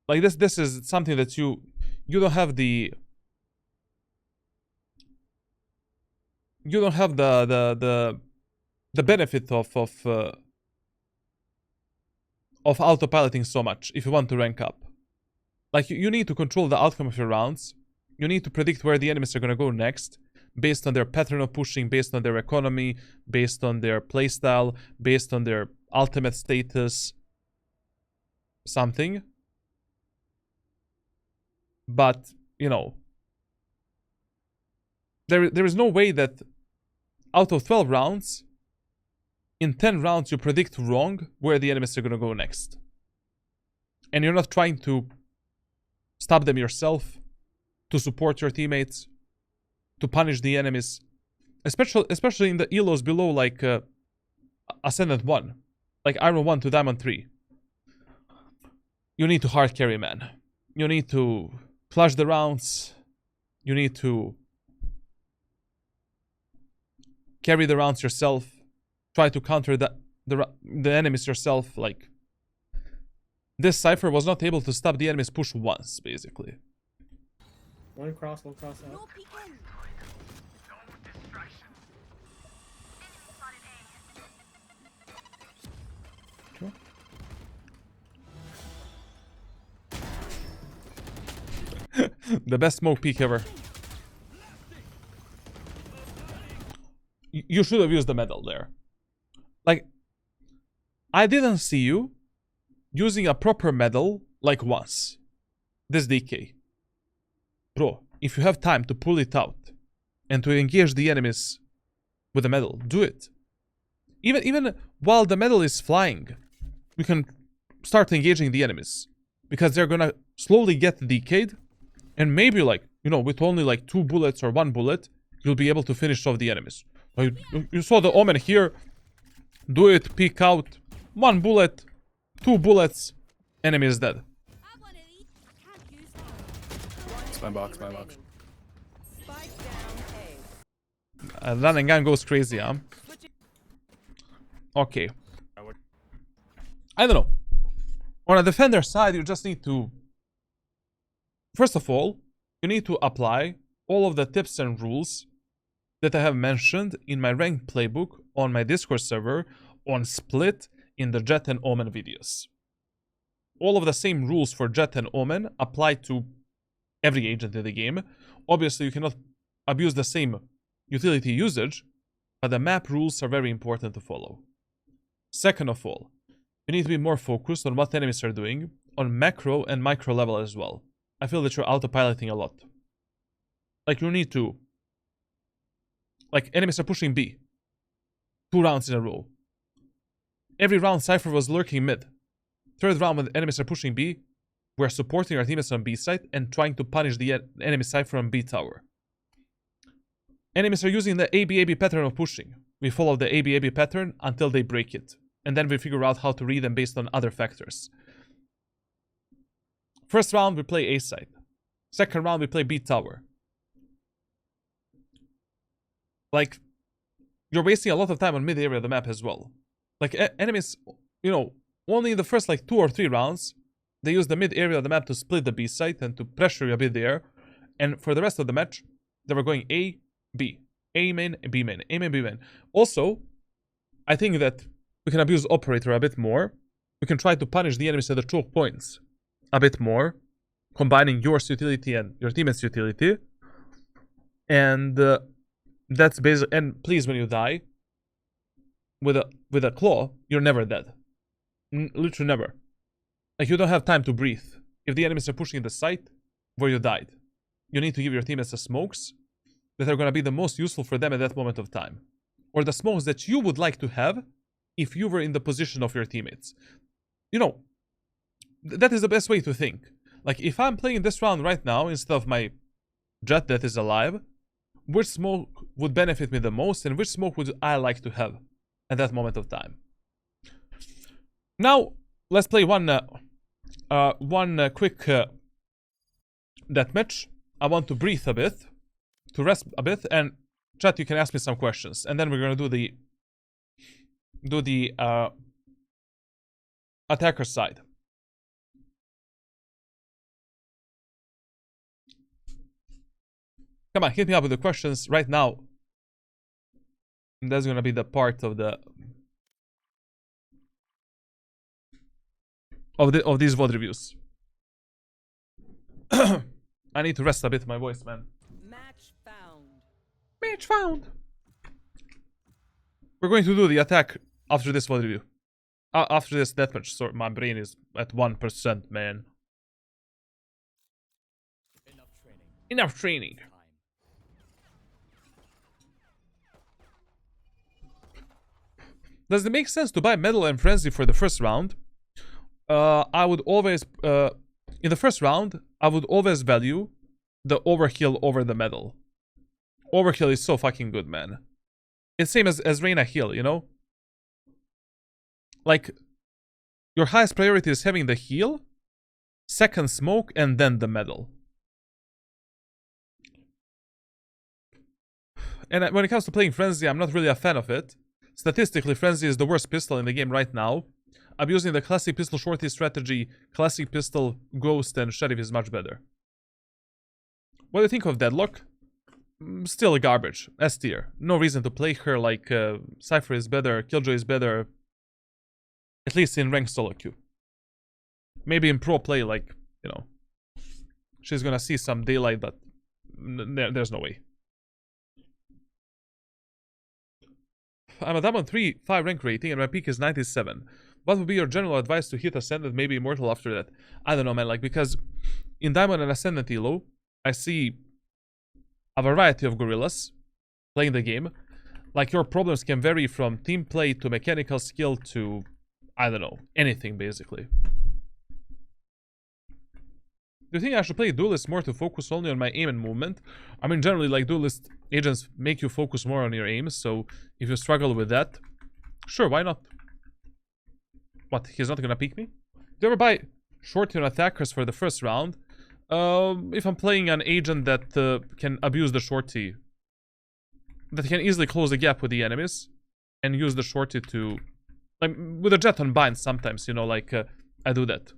Speaker 1: Like, this is something that you don't have the benefit of autopiloting so much if you want to rank up. Like, you need to control the outcome of your rounds. You need to predict where the enemies are going to go next, based on their pattern of pushing, based on their economy, based on their playstyle, based on their ultimate status, something. But, you know, there is no way that out of 12 rounds, in 10 rounds you predict wrong where the enemies are going to go next. And you're not trying to stop them yourself, to support your teammates, to punish the enemies. Especially in the elos below, like Ascendant 1. Like Iron 1 to Diamond 3. You need to hard carry, man. You need to flush the rounds. You need to carry the rounds yourself. Try to counter the enemies yourself. Like, this Cypher was not able to stop the enemy's push once, basically.
Speaker 5: One cross out.
Speaker 2: No peeking.
Speaker 1: The best smoke peek ever. You should have used the medal there. Like, I didn't see you using a proper medal like once. This DK. Bro, if you have time to pull it out and to engage the enemies with the medal, do it. Even while the medal is flying, we can start engaging the enemies. Because they're gonna slowly get DK'd. And maybe like, you know, with only like 2 bullets or 1 bullet, you'll be able to finish off the enemies. Like, you saw the Omen here. Do it, peek out. 1 bullet, 2 bullets, enemy is dead.
Speaker 2: Have one of these. I can't use that.
Speaker 4: It's my box, my box.
Speaker 7: Spike down A.
Speaker 1: Run and gun goes crazy, huh? Okay. I don't know. On a defender side, you just need to... First of all, you need to apply all of the tips and rules that I have mentioned in my ranked playbook on my Discord server on Split in the Jet and Omen videos. All of the same rules for Jet and Omen apply to every agent in the game. Obviously, you cannot abuse the same utility usage, but the map rules are very important to follow. Second of all, you need to be more focused on what enemies are doing, on macro and micro level as well. I feel that you're autopiloting a lot. Like, you need to... Like, enemies are pushing B. 2 rounds in a row. Every round, Cypher was lurking mid. Third round, when enemies are pushing B, we're supporting our teammates on B side and trying to punish the enemy Cypher on B tower. Enemies are using the AB-AB pattern of pushing. We follow the AB-AB pattern until they break it. And then we figure out how to read them based on other factors. First round, we play A side. Second round, we play B tower. Like, you're wasting a lot of time on mid area of the map as well. Like, enemies, you know, only in the first like 2 or 3 rounds, they use the mid area of the map to split the B side and to pressure you a bit there. And for the rest of the match, they were going A, B. A main, B main, A main, B main. Also, I think that we can abuse operator a bit more. We can try to punish the enemies at the choke points a bit more, combining your utility and your teammate's utility. And that's basically... And please, when you die with a claw, you're never dead. Literally never. Like, you don't have time to breathe. If the enemies are pushing the site where you died, you need to give your teammates the smokes that are going to be the most useful for them at that moment of time. Or the smokes that you would like to have if you were in the position of your teammates. You know, that is the best way to think. Like, if I'm playing this round right now instead of my Jet that is alive, which smoke would benefit me the most and which smoke would I like to have at that moment of time? Now, let's play one quick deathmatch. I want to breathe a bit, to rest a bit, and chat, you can ask me some questions, and then we're gonna do the attacker side. Come on, hit me up with the questions right now. And that's gonna be the part of the of these VOD reviews. I need to rest a bit my voice, man.
Speaker 7: Match found.
Speaker 1: Match found. We're going to do the attack after this VOD review. After this deathmatch. So my brain is at 1%, man. Enough training. Does it make sense to buy Medal and Frenzy for the first round? I would always... in the first round, I would always value the overkill over the medal. Overkill is so fucking good, man. It's same as Reyna heal, you know? Like, your highest priority is having the heal, second smoke, and then the medal. And when it comes to playing Frenzy, I'm not really a fan of it. Statistically, Frenzy is the worst pistol in the game right now. Abusing the classic pistol shorty strategy, classic pistol, ghost, and sheriff is much better. What do you think of Deadlock? Still garbage. S tier. No reason to play her. Like, Cypher is better, Killjoy is better. At least in ranked solo queue. Maybe in pro play, like, you know, she's gonna see some daylight, but there's no way. I'm a Diamond 3, 5 rank rating, and my peak is 97. What would be your general advice to hit Ascendant, maybe Immortal after that? I don't know, man, like, because in Diamond and Ascendant Elo, I see a variety of gorillas playing the game. Like, your problems can vary from team play to mechanical skill to, I don't know, anything, basically. Do you think I should play Duelist more to focus only on my aim and movement? I mean, generally, like, Duelist agents make you focus more on your aim, so if you struggle with that, sure, why not? What, he's not gonna peek me? Do you ever buy shorty on attackers for the first round? If I'm playing an agent that can abuse the shorty, that can easily close the gap with the enemies, and use the shorty to, like, with a jet on bind sometimes, you know, like, I do that.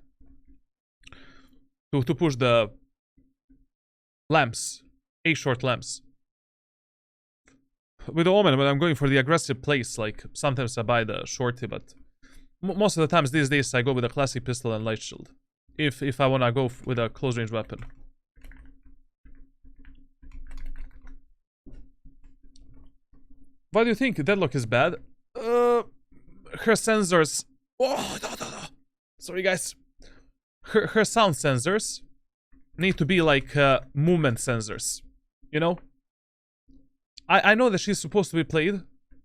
Speaker 1: To push the lamps, A-short lamps. With the Omen, when I'm going for the aggressive plays, like, sometimes I buy the shorty, but most of the times these days I go with a classic pistol and light shield. If I wanna go with a close range weapon. Why do you think Deadlock is bad? Her sensors. Oh, no. Sorry, guys. Her sound sensors need to be like movement sensors. You know? I know that she's supposed to be played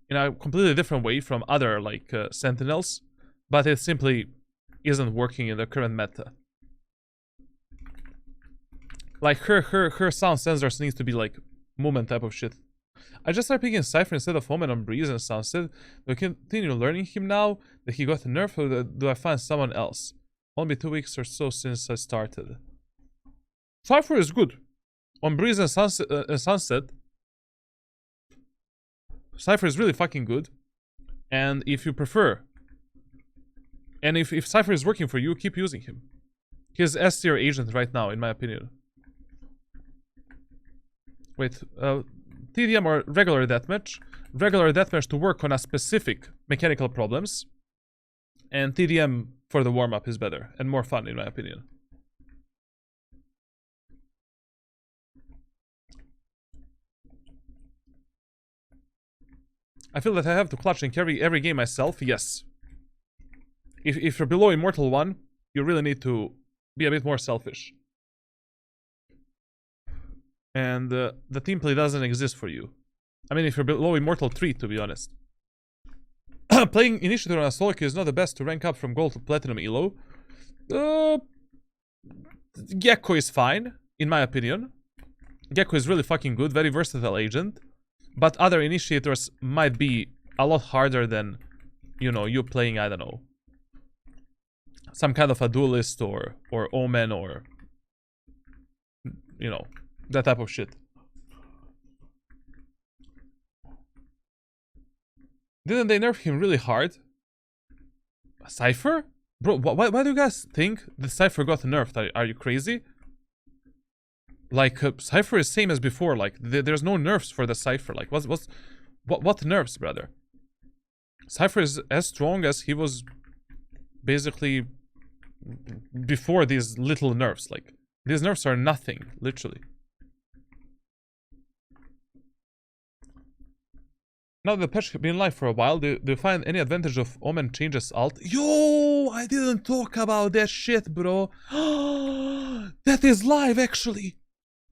Speaker 1: in a completely different way from other like sentinels, but it simply isn't working in the current meta. Like her sound sensors needs to be like movement type of shit. I just started picking Cypher instead of Omen on Breeze and Sunset. Do I continue learning him now that he got nerfed, or do I find someone else? Only 2 weeks or so since I started. Cypher is good. On Breeze and Sunset, Cypher is really fucking good. And if you prefer, and if Cypher is working for you, keep using him. He's S tier agent right now, in my opinion. Wait, TDM or regular deathmatch? Regular deathmatch to work on a specific mechanical problems, and TDM for the warm-up is better and more fun, in my opinion. I feel that I have to clutch and carry every game myself, yes. If you're below Immortal 1, you really need to be a bit more selfish. And the team play doesn't exist for you. I mean, if you're below Immortal 3, to be honest. Playing Initiator on a solo queue is not the best to rank up from Gold to Platinum Elo. Gecko is fine, in my opinion. Gecko is really fucking good, very versatile agent. But other Initiators might be a lot harder than, you know, you playing, I don't know, some kind of a Duelist or Omen or, you know, that type of shit. Didn't they nerf him really hard? Cypher? Bro, why do you guys think the Cypher got nerfed? Are you crazy? Like, Cypher is same as before. Like, there's no nerfs for the Cypher. Like, what nerfs, brother? Cypher is as strong as he was basically before these little nerfs. Like, these nerfs are nothing, literally. Now that the patch has been live for a while, do you find any advantage of Omen changes alt? Yo, I didn't talk about that shit, bro. That is live, actually.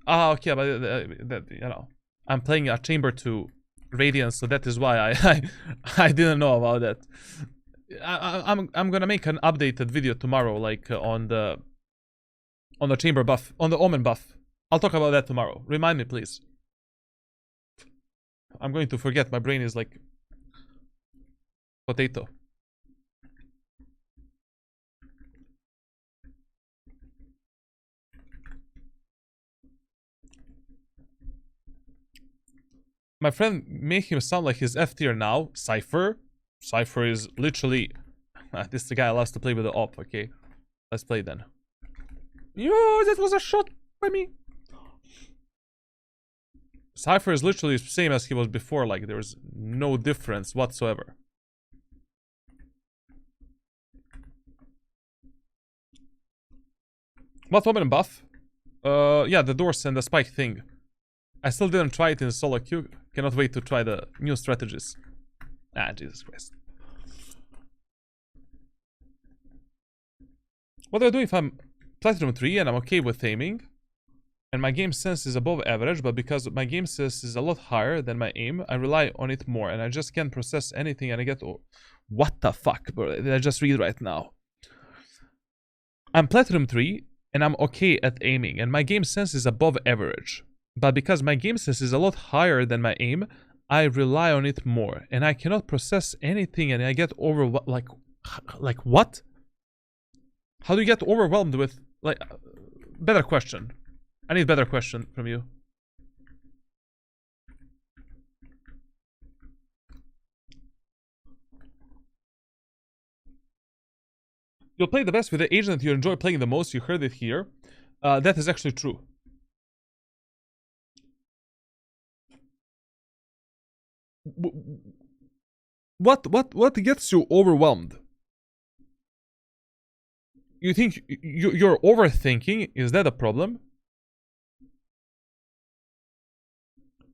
Speaker 1: Ah, okay, but that, you know, I'm playing a Chamber 2 Radiance, so that is why I didn't know about that. I'm gonna make an updated video tomorrow, like on the Chamber buff, on the Omen buff. I'll talk about that tomorrow. Remind me, please. I'm going to forget. My brain is like potato. My friend made him sound like he's F tier now. Cypher? Cypher is literally... this guy loves to play with the op, okay? Let's play then. Yo, that was a shot by me. Cypher is literally the same as he was before, like there's no difference whatsoever. What Omen buff? Yeah, the doors and the spike thing. I still didn't try it in solo queue. Cannot wait to try the new strategies. Ah, Jesus Christ. What do I do if I'm Platinum 3 and I'm okay with aiming? And my game sense is above average, but because my game sense is a lot higher than my aim, I rely on it more. And I just can't process anything and I get... Oh, what the fuck, bro? Did I just read right now? I'm Platinum 3 and I'm okay at aiming. And my game sense is above average. But because my game sense is a lot higher than my aim, I rely on it more. And I cannot process anything and I get overwhelmed. Like what? How do you get overwhelmed with... Like, better question. I need a better question from you. You'll play the best with the agent you enjoy playing the most. You heard it here. That is actually true. What gets you overwhelmed? You think you're overthinking? Is that a problem?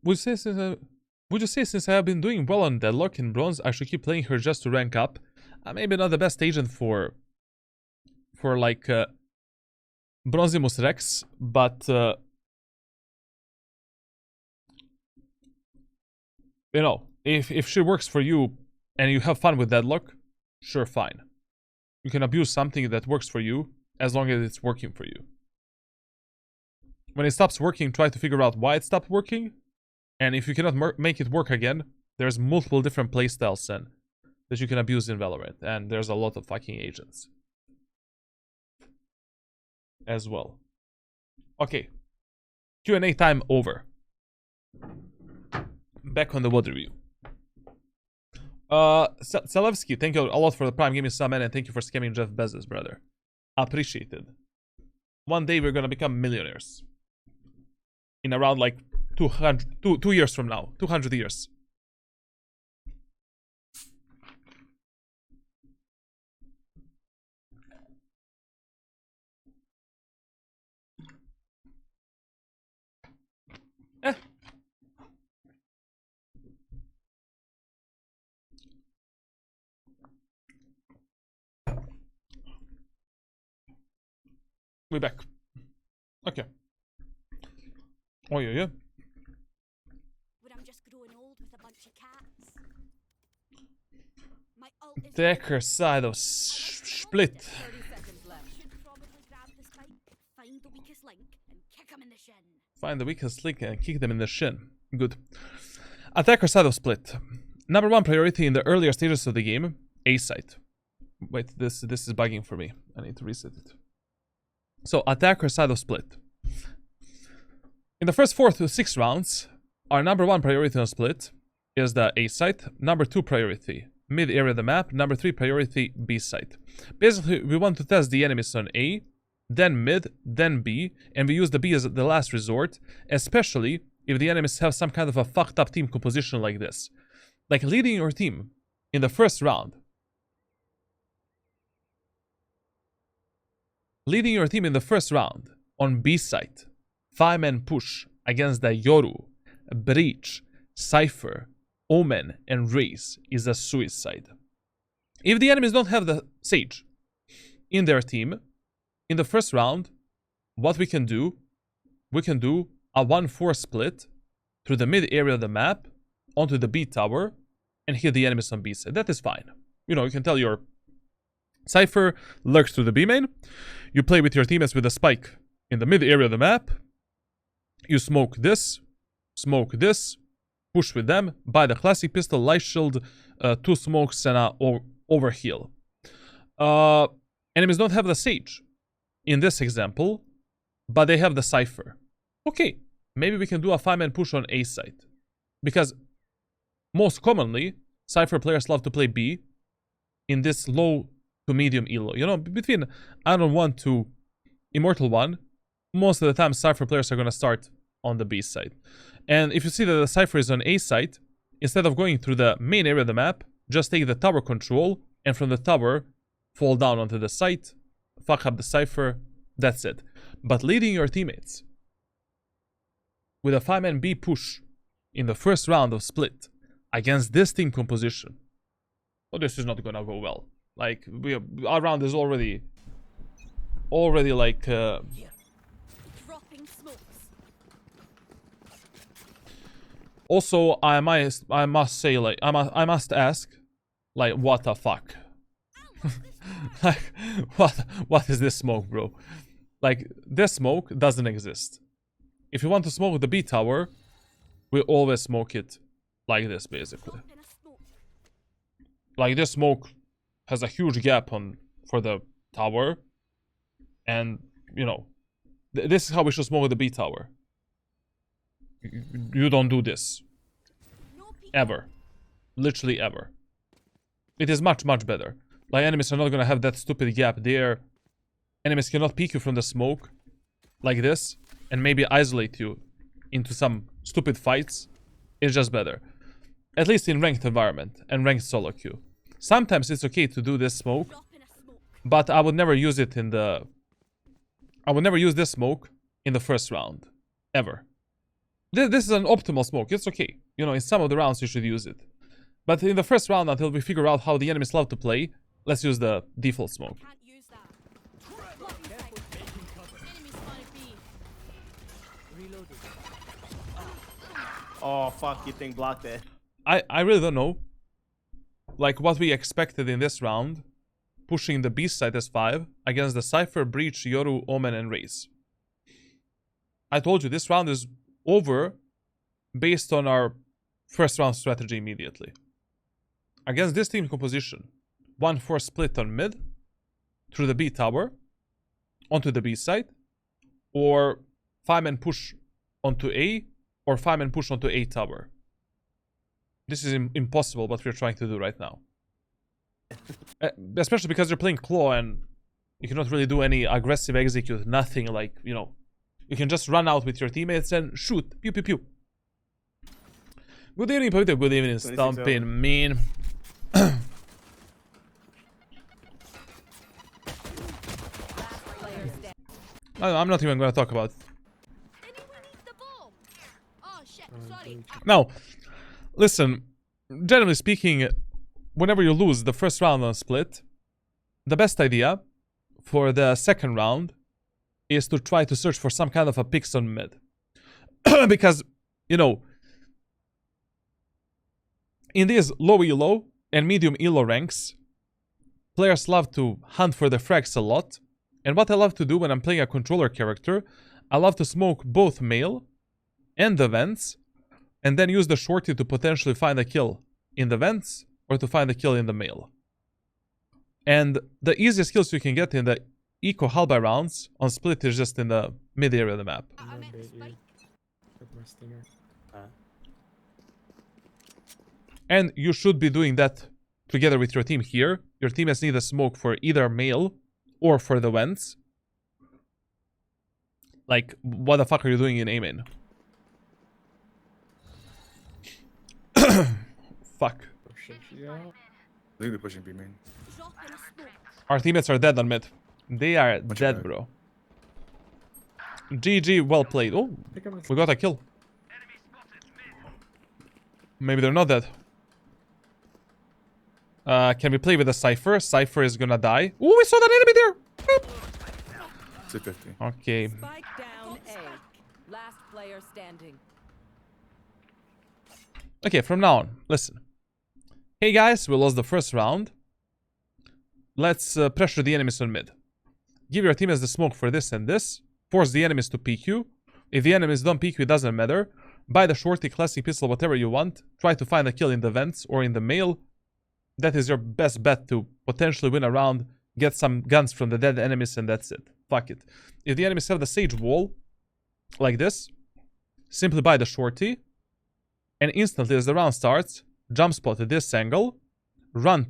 Speaker 1: Would you say since I have been doing well on Deadlock in Bronze, I should keep playing her just to rank up? Maybe not the best agent for like Bronzimus Rex, but you know, if she works for you and you have fun with Deadlock, sure, fine. You can abuse something that works for you as long as it's working for you. When it stops working, try to figure out why it stopped working. And if you cannot make it work again, there's multiple different playstyles then that you can abuse in Valorant. And there's a lot of fucking agents as well. Okay. Q&A time over. Back on the VOD review. Zelevsky, thank you a lot for the Prime Gaming sub, man, and thank you for scamming Jeff Bezos, brother. Appreciated. One day we're gonna become millionaires. In around like 2 years from now. 200 years. We're back. Okay. Oh yeah.
Speaker 2: When I'm just growing old with a bunch of cats. My ult is
Speaker 1: Decker side of split.
Speaker 7: 30 seconds left.
Speaker 2: should probably grab the spike, find the weakest link, and kick him in the shin.
Speaker 1: Find the weakest link and kick them in the shin. Good. Attacker side of split. Number 1 priority in the earlier stages of the game, A site. Wait, this is bugging for me. I need to reset it. So, attacker side of split. In the first 4 to 6 rounds, our number 1 priority on split is the A site. Number 2 priority, mid area of the map. Number 3 priority, B site. Basically, we want to test the enemies on A, then mid, then B, and we use the B as the last resort, especially if the enemies have some kind of a fucked up team composition like this. Like leading your team in the first round. Leading your team in the first round on B site, 5-man push against the Yoru, Breach, Cypher, Omen, and Raze is a suicide. If the enemies don't have the Sage in their team, in the first round, what we can do a 1-4 split through the mid area of the map onto the B tower and hit the enemies on B side. That is fine. You know, you can tell your Cypher lurks through the B main. You play with your teammates with a spike in the mid area of the map. You smoke this, push with them, buy the classic pistol, light shield, 2 smokes, and overheal. Enemies don't have the Sage in this example, but they have the Cypher. Okay, maybe we can do a 5-man push on A site. Because most commonly, Cypher players love to play B in this low to medium elo. You know, between Iron 1 to Immortal 1, most of the time Cypher players are going to start on the B side. And if you see that the Cypher is on A side, instead of going through the main area of the map, just take the tower control, and from the tower, fall down onto the site, fuck up the Cypher, That's it. But leading your teammates with a 5-man B push in the first round of split against this team composition, well, this is not gonna go well. Like, our round is already like
Speaker 2: Dropping smokes.
Speaker 1: also I must say, like, I must ask, like, what the fuck? Like, what is this smoke, bro? Like, this smoke doesn't exist. If you want to smoke the B tower, we always smoke it like this, basically.
Speaker 2: Dropping a smoke.
Speaker 1: Like, this smoke has a huge gap for the tower, and you know, this is how we should smoke the B tower. You don't do this
Speaker 2: No peek.
Speaker 1: ever, literally ever. It is much better. Like, enemies are not gonna have that stupid gap there. Enemies cannot peek you from the smoke like this and maybe isolate you into some stupid fights. It's just better, at least in ranked environment and ranked solo queue. Sometimes it's okay to do this smoke,
Speaker 2: Dropping a smoke.
Speaker 1: but I would never use it in the... I would never use this smoke in the first round. Ever. This is an optimal smoke. It's okay. You know, in some of the rounds you should use it. But in the first round, until we figure out how the enemies love to play, let's use the default smoke.
Speaker 2: Can't use that. Blocking sight. Enemy spotted B.
Speaker 6: Reloading.
Speaker 3: Oh, fuck, you think blocked it.
Speaker 1: I really don't know. Like, what we expected in this round, pushing the B side as 5 against the Cypher, Breach, Yoru, Omen, and Raze. I told you, this round is over based on our first round strategy immediately. Against this team composition, 1-4 split on mid, through the B tower, onto the B side, or 5-man push onto A, or 5-man push onto A tower. This is impossible what we're trying to do right now. Especially because you're playing Claw and you cannot really do any aggressive execute, nothing like, you know. You can just run out with your teammates and shoot. Pew pew pew. Good evening, Pavita. Good evening,
Speaker 3: 26
Speaker 1: Stomping Mean.
Speaker 7: Last player standing.
Speaker 1: I'm not even gonna talk about it.
Speaker 2: Anyone needs the bomb? Oh shit, sorry.
Speaker 1: Now, listen, generally speaking, whenever you lose the first round on split, the best idea for the second round is to try to search for some kind of a picks on mid. Because, you know, in these low elo and medium elo ranks, players love to hunt for the frags a lot. And what I love to do when I'm playing a controller character, I love to smoke both male and the vents, and then use the shorty to potentially find a kill in the vents or to find a kill in the male. And the easiest kills you can get in the eco halberd rounds on split is just in the mid area of the map.
Speaker 2: I meant the spike.
Speaker 5: Took my stinger.
Speaker 1: And you should be doing that together with your team here. Your teammates need a smoke for either male or for the vents. Like, what the fuck are you doing in A-main? Fuck.
Speaker 5: Pushing she out.
Speaker 4: I think they're pushing B main.
Speaker 2: Dropping a smoke.
Speaker 1: Our teammates are dead on mid. They are
Speaker 4: Much
Speaker 1: dead,
Speaker 4: better.
Speaker 1: bro. GG, well played. Oh,
Speaker 5: Pick up my
Speaker 1: we got a kill. Maybe they're not dead. Can we play with a Cypher? Cypher is gonna die. Oh, we saw that enemy there! Boop.
Speaker 4: It's a 50.
Speaker 1: Okay.
Speaker 7: Spike down A. Last player standing.
Speaker 1: Okay, from now on, listen. Hey guys, we lost the first round. Let's pressure the enemies on mid. Give your teammates the smoke for this and this. Force the enemies to peek you. If the enemies don't peek you, it doesn't matter. Buy the shorty, classic pistol, whatever you want. Try to find a kill in the vents or in the male. That is your best bet to potentially win a round. Get some guns from the dead enemies and that's it. Fuck it. If the enemies have the sage wall, like this, simply buy the shorty. And instantly as the round starts, jump spot at this angle. Run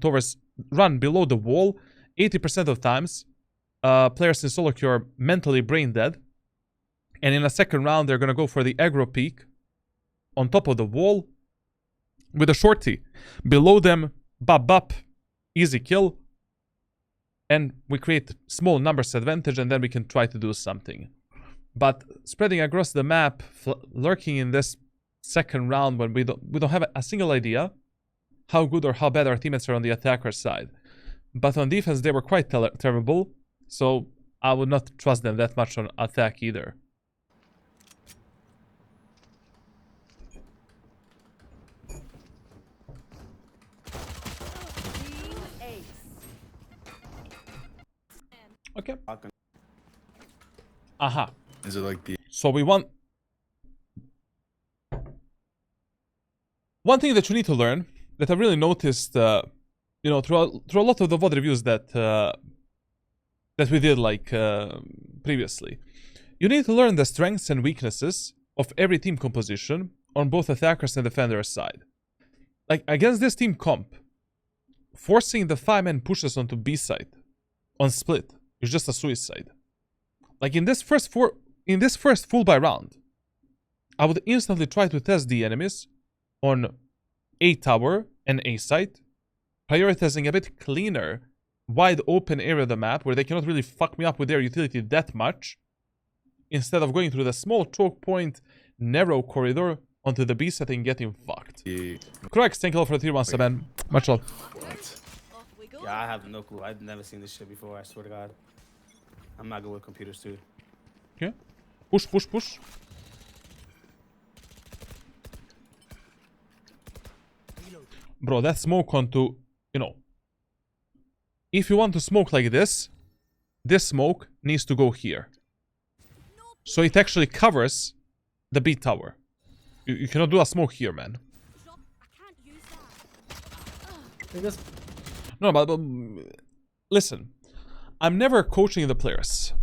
Speaker 1: below the wall. 80% of times, players in solo queue are mentally brain dead. And in a second round, they're gonna go for the aggro peak on top of the wall with a shorty. Below them, bop bop, easy kill. and we create small numbers advantage, and then we can try to do something. But spreading across the map, lurking in this second round when we don't have a single idea how good or how bad our teammates are on the attacker side. But on defense, they were quite terrible, so I would not trust them that much on attack either. Okay. Aha.
Speaker 4: Is it like the
Speaker 1: So we want... One thing that you need to learn, that I really noticed, you know, through a lot of the VOD reviews that that we did, like, previously. You need to learn the strengths and weaknesses of every team composition on both attackers and defenders side. Like, against this team comp, forcing the 5-man pushes onto B side on split is just a suicide. Like, in this first full buy round, I would instantly try to test the enemies on A tower and A site, prioritizing a bit cleaner, wide open area of the map where they cannot really fuck me up with their utility that much, instead of going through the small choke point, narrow corridor onto the B site and getting fucked. Correct, thank you all for the tier 1 sub, man. Much love.
Speaker 2: Off we go.
Speaker 3: Yeah, I have no clue. I've never seen this shit before, I swear to God. I'm not good with computers, too.
Speaker 1: Okay. Push, push, push. Bro, that smoke onto, you know, if you want to smoke like this smoke needs to go here. So it actually covers the B tower. You cannot do a smoke here, man.
Speaker 2: Drop. I can't use that.
Speaker 5: Just
Speaker 1: No, but listen. I'm never coaching the players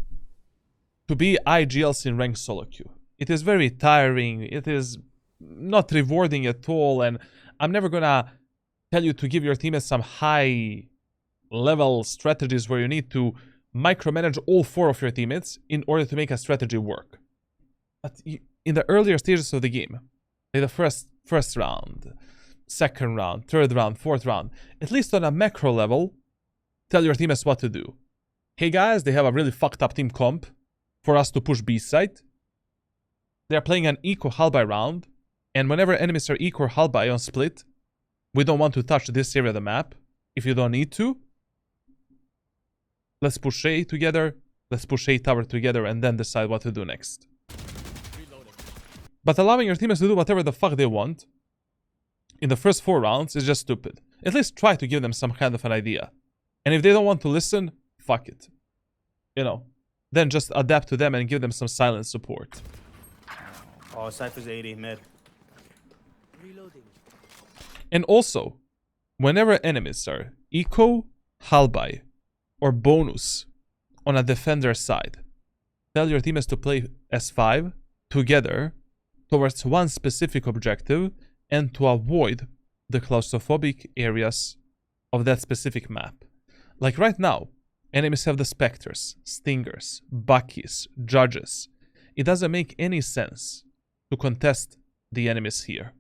Speaker 1: to be IGLs in ranked solo queue. It is very tiring. It is not rewarding at all. And I'm never gonna tell you to give your teammates some high level strategies where you need to micromanage all 4 of your teammates in order to make a strategy work. But in the earlier stages of the game, like the first round, second round, third round, fourth round, at least on a macro level, tell your teammates what to do. Hey guys, they have a really fucked up team comp for us to push B side. They're playing an eco hull buy round, and whenever enemies are eco hull buy on split, we don't want to touch this area of the map if you don't need to. Let's push A together, let's push A tower together, and then decide what to do next. But allowing your teammates to do whatever the fuck they want in the first 4 rounds is just stupid. At least try to give them some kind of an idea. And if they don't want to listen, fuck it. You know, then just adapt to them and give them some silent support.
Speaker 3: Oh, Cypher's 80, mid.
Speaker 6: Reloading.
Speaker 1: And also, whenever enemies are eco, hull buy, or bonus on a defender side, tell your teammates to play S5 together towards one specific objective and to avoid the claustrophobic areas of that specific map. Like right now, enemies have the Spectres, Stingers, Buckies, Judges. It doesn't make any sense to contest the enemies here.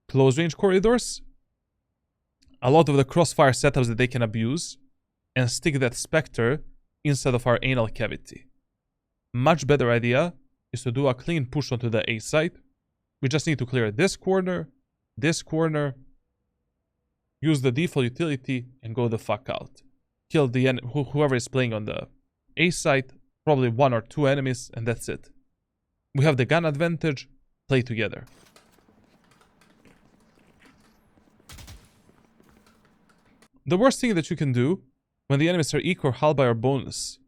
Speaker 1: Close range corridors, a lot of the crossfire setups that they can abuse, and stick that Spectre inside of our anal cavity. Much better idea is to do a clean push onto the A side. We just need to clear this corner, use the default utility, and go the fuck out. Kill the whoever is playing on the A side, probably 1 or 2 enemies, and that's it. We have the gun advantage, play together. The worst thing that you can do when the enemies are eco, hull buy, or bonus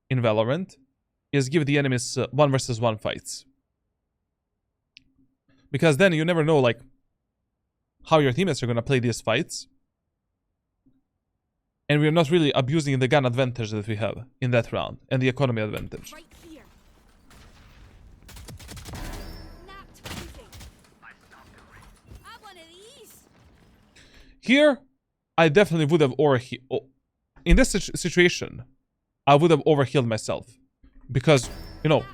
Speaker 1: in Valorant is give the enemies 1 versus 1 fights. Because then you never know, like, how your teammates are going to play these fights. And we're not really abusing the gun advantage that we have in that round, and the economy advantage.
Speaker 2: Right here. Napped moving. I one of these.
Speaker 1: Here, I definitely would have in this situation, I would have overhealed myself. Because, you know,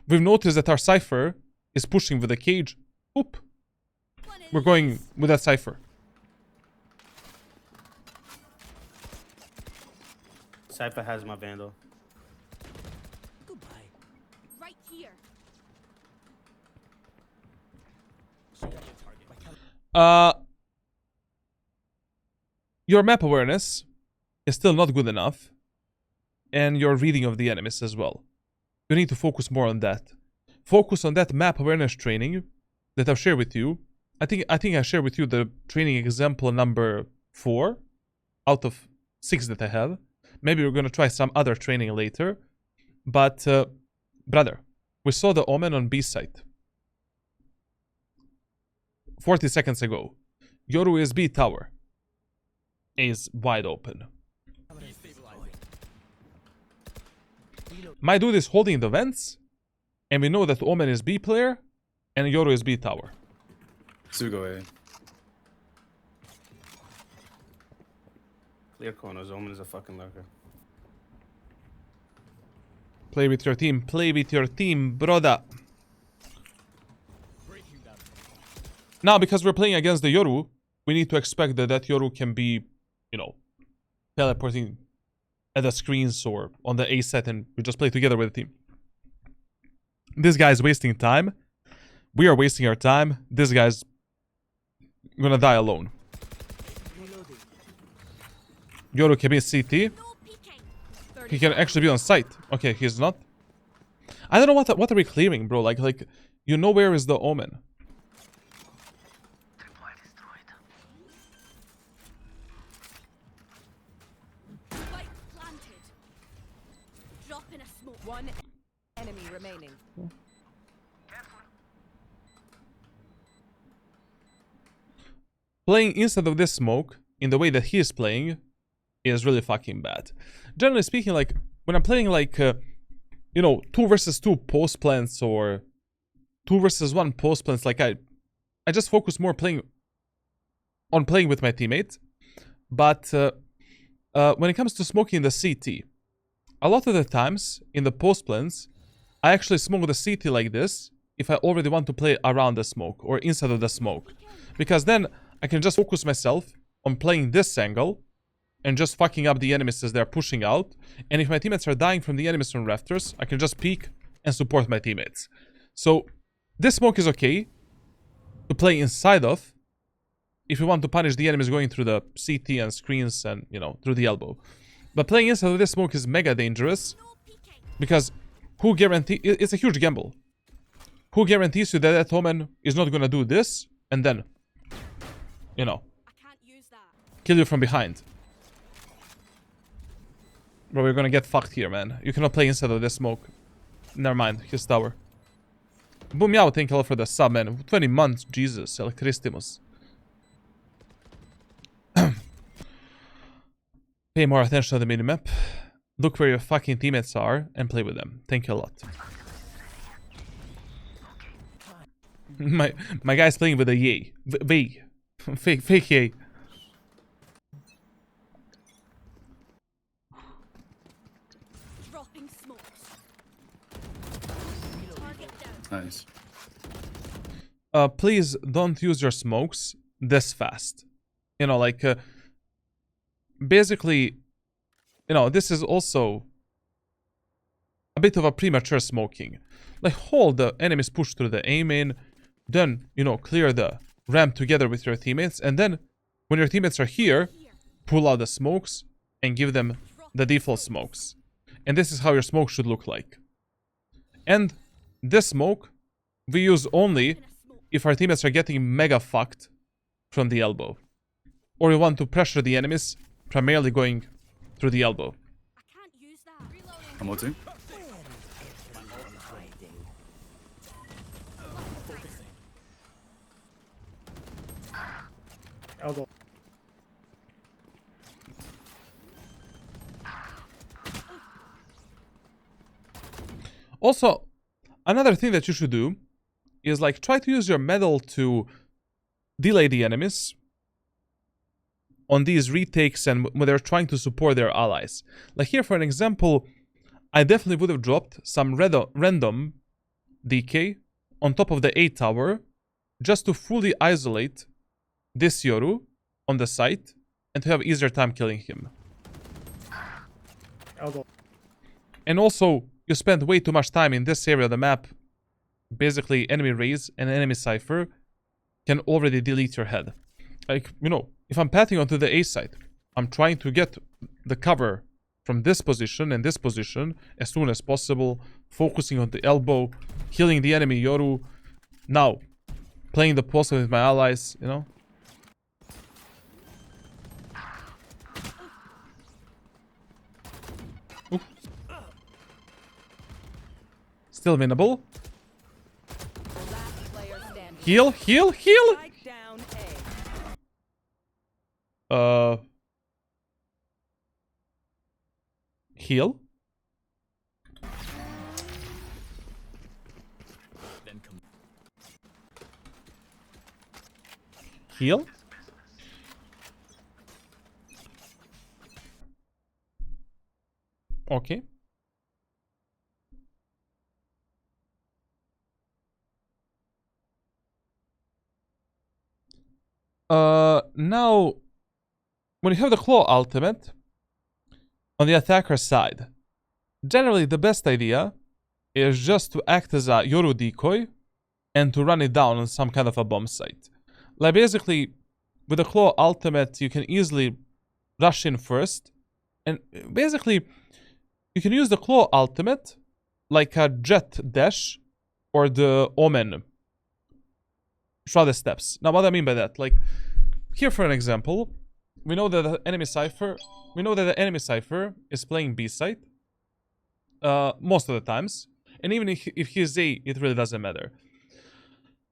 Speaker 1: we've noticed that our Cypher is pushing with the cage. Oop. We're going with that Cypher.
Speaker 3: Cypher has my Vandal.
Speaker 6: Goodbye.
Speaker 2: Right here.
Speaker 6: She got your target. My camera.
Speaker 1: Your map awareness is still not good enough, and your reading of the enemies as well. You need to focus more on that. Focus on that map awareness training that I've shared with you. I think I shared with you the training example number 4 out of 6 that I have. Maybe we're gonna try some other training later. But brother, we saw the Omen on B site 40 seconds ago. Yoru is B tower is wide open. My dude is holding the vents, and we know that Omen is B player, and Yoru is B tower.
Speaker 4: Sugo A.
Speaker 3: Clear corners. Omen is a fucking lurker.
Speaker 1: Play with your team. Play with your team, brother. Now, because we're playing against the Yoru, we need to expect that that Yoru can be, you know, teleporting at the screens or on the A set, and we just play together with the team. This guy's wasting time. We are wasting our time. This guy's gonna die alone.
Speaker 6: Reloading.
Speaker 1: Yoru can be CT.
Speaker 2: No peeking.
Speaker 1: He can actually be on site. Okay, he's not. I don't know what are we clearing, bro. Like you know where is the Omen?
Speaker 2: Spike planted. Drop in a smoke.
Speaker 7: One enemy remaining.
Speaker 1: Playing instead of this smoke in the way that he is playing is really fucking bad. Generally speaking, like when I'm playing like you know, 2 versus 2 post plants or 2 versus 1 post plants, like I just focus more playing with my teammate. But when it comes to smoking the CT, a lot of the times in the post plants, I actually smoke the CT like this if I already want to play around the smoke or inside of the smoke, because then I can just focus myself on playing this angle and just fucking up the enemies as they're pushing out. And if my teammates are dying from the enemies from rafters, I can just peek and support my teammates. So this smoke is okay to play inside of if you want to punish the enemies going through the CT and screens and, you know, through the elbow. But playing inside of this smoke is mega dangerous because who guarantee it's a huge gamble. Who guarantees you that that Omen is not gonna do this and then, you know,
Speaker 2: I can't use that.
Speaker 1: kill you from behind? Bro, we're gonna get fucked here, man. You cannot play inside of this smoke. Never mind, his tower. Boom Yao, thank you all for the sub, man. 20 months, Jesus, El Christimus. Pay more attention to the minimap. Look where your fucking teammates are and play with them. Thank you a lot. My guy's playing with a yay. V. Fake yay.
Speaker 2: Dropping smokes. Target down.
Speaker 4: Nice.
Speaker 1: Please don't use your smokes this fast. You know, like, basically, you know, this is also a bit of a premature smoking. Like, hold the enemies push through the A main, then, you know, clear the ramp together with your teammates, and then, when your teammates are here, pull out the smokes and give them the default smokes. And this is how your smoke should look like. And this smoke, we use only if our teammates are getting mega fucked from the elbow. Or we want to pressure the enemies, primarily going through the elbow.
Speaker 2: I can't use that. Reloading.
Speaker 4: I'm ulting.
Speaker 5: Elbow.
Speaker 1: Also, another thing that you should do is like try to use your medal to delay the enemies on these retakes and when they're trying to support their allies. Like here, for an example, I definitely would have dropped some random DK on top of the A tower just to fully isolate this Yoru on the site and to have easier time killing him.
Speaker 5: Elbow.
Speaker 1: And also, you spend way too much time in this area of the map. Basically, enemy raise and enemy cipher can already delete your head. Like, you know, if I'm pathing onto the A side, I'm trying to get the cover from this position and this position as soon as possible, focusing on the elbow, killing the enemy Yoru. Now, playing the post with my allies, you know. Oof. Still winnable.
Speaker 7: Last player standing.
Speaker 1: Heal, heal, heal!
Speaker 7: Spike down A.
Speaker 1: Heal?
Speaker 6: Then come.
Speaker 1: Heal? Okay. Now, when you have the Claw ultimate on the attacker side, generally the best idea is just to act as a Yoru decoy and to run it down on some kind of a bomb site. Like basically, with the Claw ultimate, you can easily rush in first, and basically, you can use the Claw ultimate like a Jet dash or the Omen Shrouded Steps. Now, what I mean by that, like here for an example, we know that the enemy cipher is playing B site most of the times, and even if he's A, it really doesn't matter.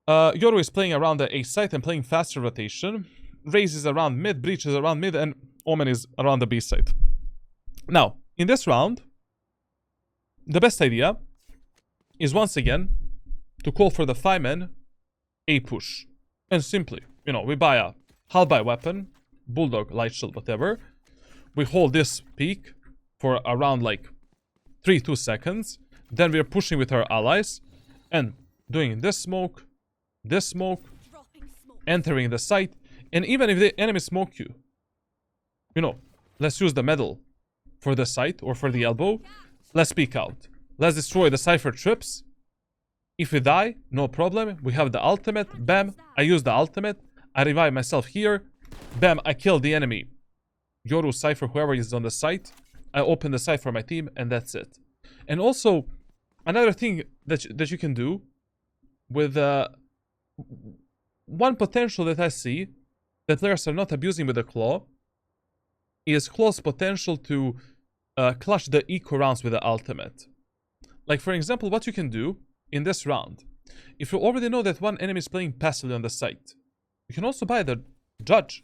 Speaker 1: Yoru is playing around the A site and playing faster rotation. Raze is around mid, Breach is around mid, and Omen is around the B site. Now, in this round, the best idea is once again to call for the 5-man A push. And simply, you know, we buy a half-buy weapon, Bulldog, Light Shield, whatever. We hold this peak for around like 3-2 seconds. Then we're pushing with our allies and doing this smoke,
Speaker 2: Dropping smoke.
Speaker 1: entering the site. And even if the enemy smoke you, you know, let's use the medal for the site or for the elbow. Let's peek out. Let's destroy the cipher trips. If we die, no problem. We have the ultimate. Bam, I use the ultimate. I revive myself here. Bam, I kill the enemy. Yoru, cipher, whoever is on the site. I open the site for my team, and that's it. And also, another thing that you can do with one potential that I see that players are not abusing with the Claw is Claw's potential to clutch the eco rounds with the ultimate. Like, for example, what you can do in this round, if you already know that one enemy is playing passively on the site, you can also buy the Judge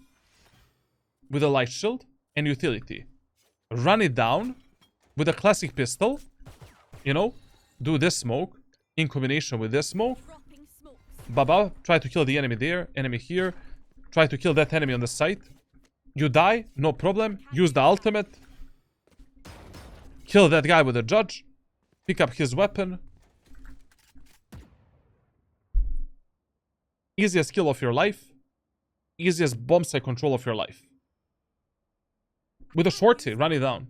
Speaker 1: with a Light Shield and utility. Run it down with a classic pistol, you know, do this smoke in combination with this smoke.
Speaker 2: Dropping smokes.
Speaker 1: Baba, try to kill the enemy there, enemy here. Try to kill that enemy on the site. You die, no problem. Use the ultimate. Kill that guy with a Judge. Pick up his weapon. Easiest kill of your life. Easiest bomb site control of your life. With a shorty, run it down.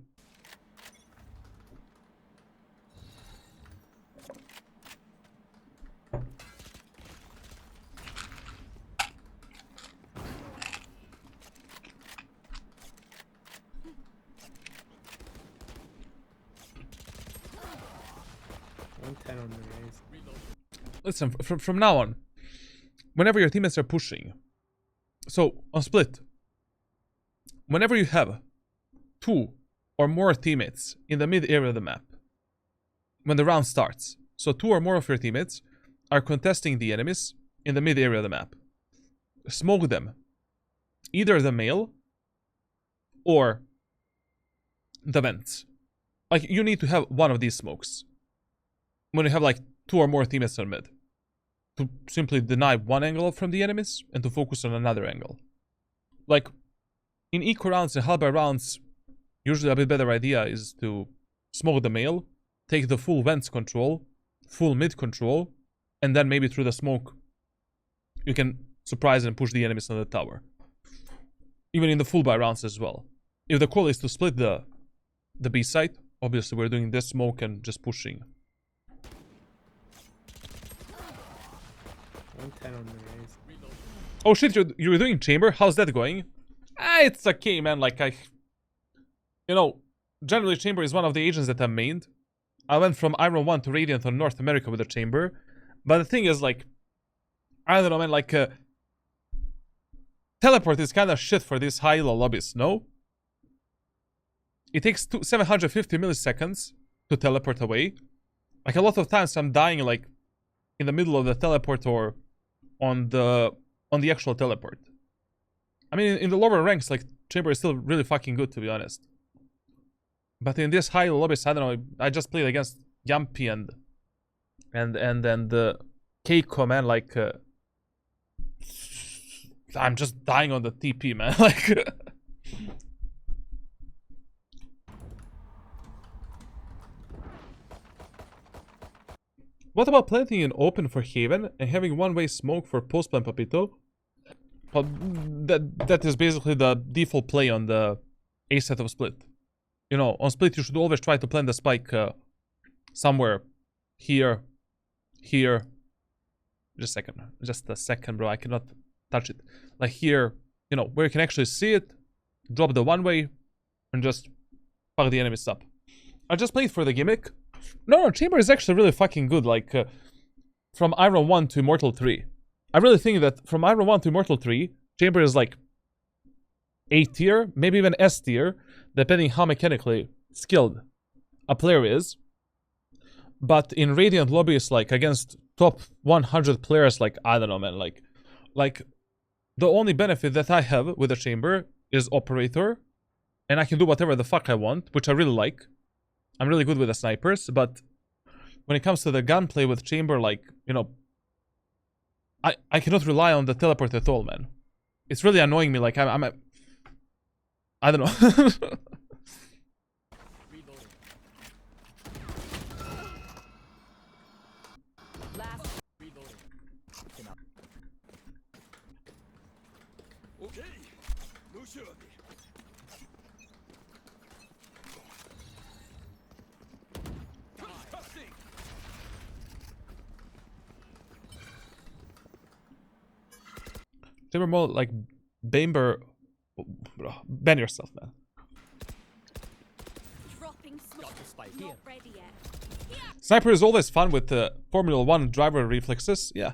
Speaker 5: $110 on the raise.
Speaker 1: Listen, from now on, whenever your teammates are pushing, so on split, whenever you have 2 or more teammates in the mid area of the map, when the round starts, so 2 or more of your teammates are contesting the enemies in the mid area of the map, smoke them, either the male or the vents. Like, you need to have one of these smokes when you have like 2 or more teammates on mid, to simply deny one angle from the enemies and to focus on another angle. Like, in eco rounds and half-buy rounds, usually a bit better idea is to smoke the male, take the full vents control, full mid control, and then maybe through the smoke you can surprise and push the enemies on the tower. Even in the full buy rounds as well. If the call is to split the B site Obviously, we're doing this smoke and just pushing.
Speaker 5: 110 on the raise.
Speaker 1: Oh shit, you're doing chamber? How's that going? Ah, it's okay, man. Like, you know, generally chamber is one of the agents that I mained. I went from Iron 1 to Radiant on North America with a chamber. But the thing is, like, I don't know, man, like, teleport is kind of shit for these high elo lobbies, no? It takes 750 milliseconds to teleport away. Like, a lot of times I'm dying, like, in the middle of the teleport or on the actual teleport. I mean, in the lower ranks, like, chamber is still really fucking good, to be honest. But in this high lobbies, I don't know, I just played against Yumpy and Keiko, man, like, I'm just dying on the TP, man, like... What about planting in open for Haven and having one-way smoke for post-plant, Papito? Well, that is basically the default play on the A set of split. You know, on split you should always try to plant the spike somewhere. Here. Just a second, bro. I cannot touch it. Like here, you know, where you can actually see it. Drop the one-way and just fuck the enemies up. I just played for the gimmick. No, chamber is actually really fucking good. Like, from Iron 1 to Immortal 3. I really think that from Iron 1 to Immortal 3, chamber is like A tier, maybe even S tier, depending how mechanically skilled a player is. But in Radiant lobbies, like against top 100 players, like, I don't know, man, like the only benefit that I have with the chamber is operator, and I can do whatever the fuck I want, which I really like. I'm really good with the snipers, but when it comes to the gunplay with chamber, like, you know, I cannot rely on the teleport at all, man. It's really annoying me, like, I don't know. Chamber more like Bamber. Bro, ban yourself, man.
Speaker 2: Dropping smoke. Not ready yet.
Speaker 1: Sniper is always fun with the Formula 1 driver reflexes, yeah.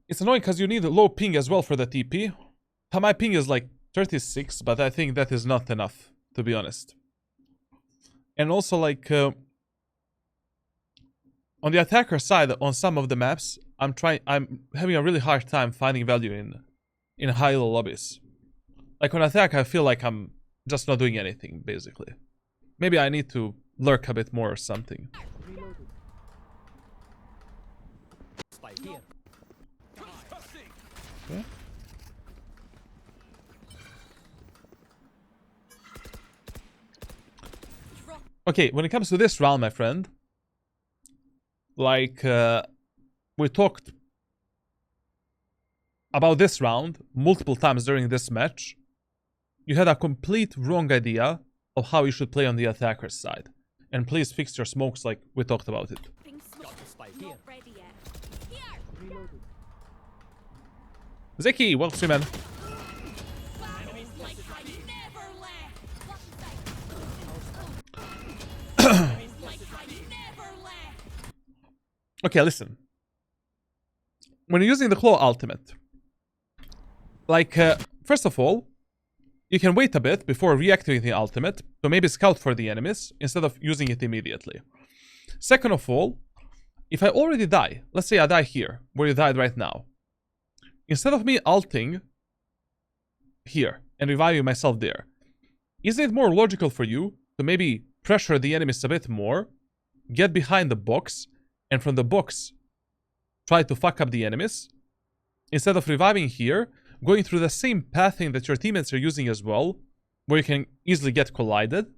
Speaker 1: It's annoying because you need a low ping as well for the TP. My ping is like 36, but I think that is not enough, to be honest. And also, like, on the attacker side, on some of the maps, I'm having a really hard time finding value in high elo lobbies. Like on attack, I feel like I'm just not doing anything, basically. Maybe I need to lurk a bit more or something. Okay. Okay, when it comes to this round, my friend, like, we talked about this round multiple times during this match. You had a complete wrong idea of how you should play on the attacker's side. And please fix your smokes like we talked about it.
Speaker 2: Not ready yet.
Speaker 1: Zeki, welcome to you, man.
Speaker 2: Like I never left.
Speaker 1: Okay, listen. When you're using the Clove ultimate, like, first of all, you can wait a bit before reactivating the ultimate to maybe scout for the enemies instead of using it immediately. Second of all, if I already die, let's say I die here, where you died right now, instead of me ulting here and reviving myself there, isn't it more logical for you to maybe pressure the enemies a bit more, get behind the box, and from the box try to fuck up the enemies, instead of reviving here, going through the same pathing that your teammates are using as well, where you can easily get collided,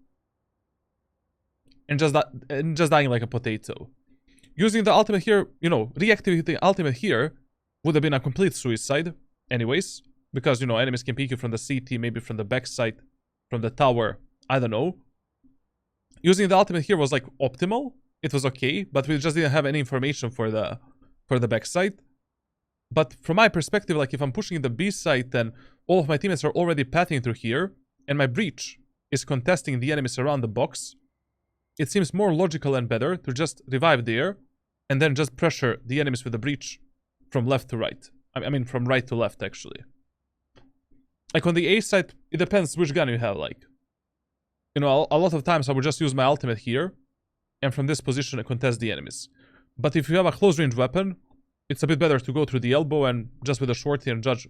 Speaker 1: and just dying like a potato. Using the ultimate here, you know, reactivating the ultimate here would have been a complete suicide anyways, because, you know, enemies can peek you from the CT, maybe from the backside, from the tower, I don't know. Using the ultimate here was like optimal. It was okay, but we just didn't have any information for the backside. But from my perspective, like if I'm pushing the B side, then all of my teammates are already pathing through here, and my breach is contesting the enemies around the box. It seems more logical and better to just revive there, and then just pressure the enemies with the breach from left to right. I mean, from right to left, actually. Like on the A side, it depends which gun you have, like. You know, a lot of times I would just use my ultimate here, and from this position I contest the enemies. But if you have a close range weapon, it's a bit better to go through the elbow and just with a shorty and judge